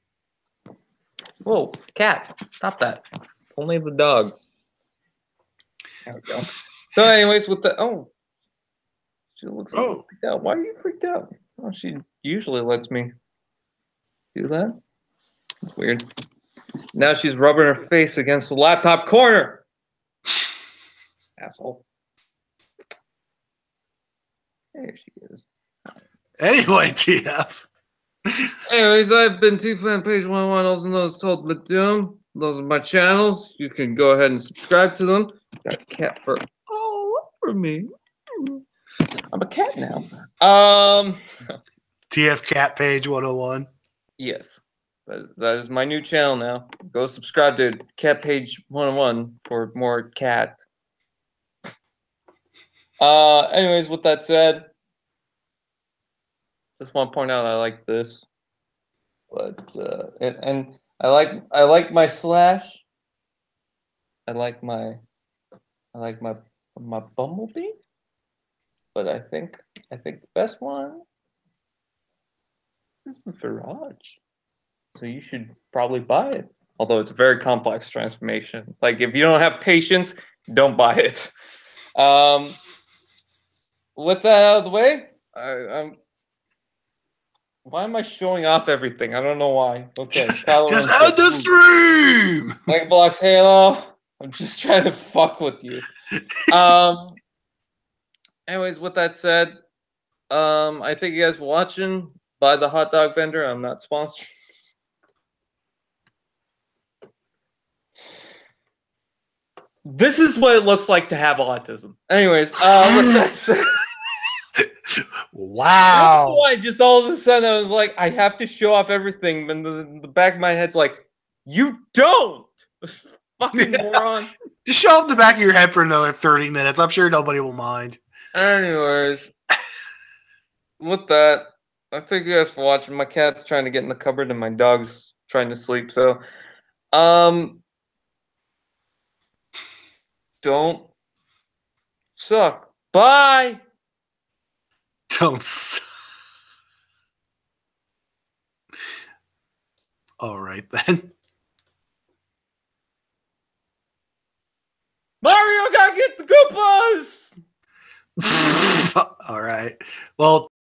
Whoa, cat! Stop that. Only the dog. There we go. So, anyways, with the she looks a little freaked out. Why are you freaked out? Oh, she usually lets me do that. It's weird. Now she's rubbing her face against the laptop corner. Asshole. There she is. Anyway, TF. Anyways, I've been T-Fan Page 101, also known as Told But Doom. Those are my channels. You can go ahead and subscribe to them. Got a cat fur all over me. I'm a cat now. TF Cat Page 101. Yes. That is my new channel now. Go subscribe to Cat Page 101 for more cat. Anyways, with that said, just want to point out I like this, but and I like my slash. I like my bumblebee, but I think the best one is the Virage. So you should probably buy it. Although it's a very complex transformation. Like if you don't have patience, don't buy it. With that out of the way, why am I showing off everything? I don't know why. Okay. Just end the stream! Mega Blocks Halo. I'm just trying to fuck with you. Anyways, with that said, I thank you guys for watching. Buy the hot dog vendor. I'm not sponsored. This is what it looks like to have autism. Anyways, with that said. Wow. I just all of a sudden I was like, I have to show off everything. And the back of my head's like, you don't! Fucking moron. Just show off the back of your head for another 30 minutes. I'm sure nobody will mind. Anyways, with that, I thank you guys for watching. My cat's trying to get in the cupboard and my dog's trying to sleep. So, don't suck. Bye! Don't suck. All right, then. Mario gotta get the Goombas! All right. Well,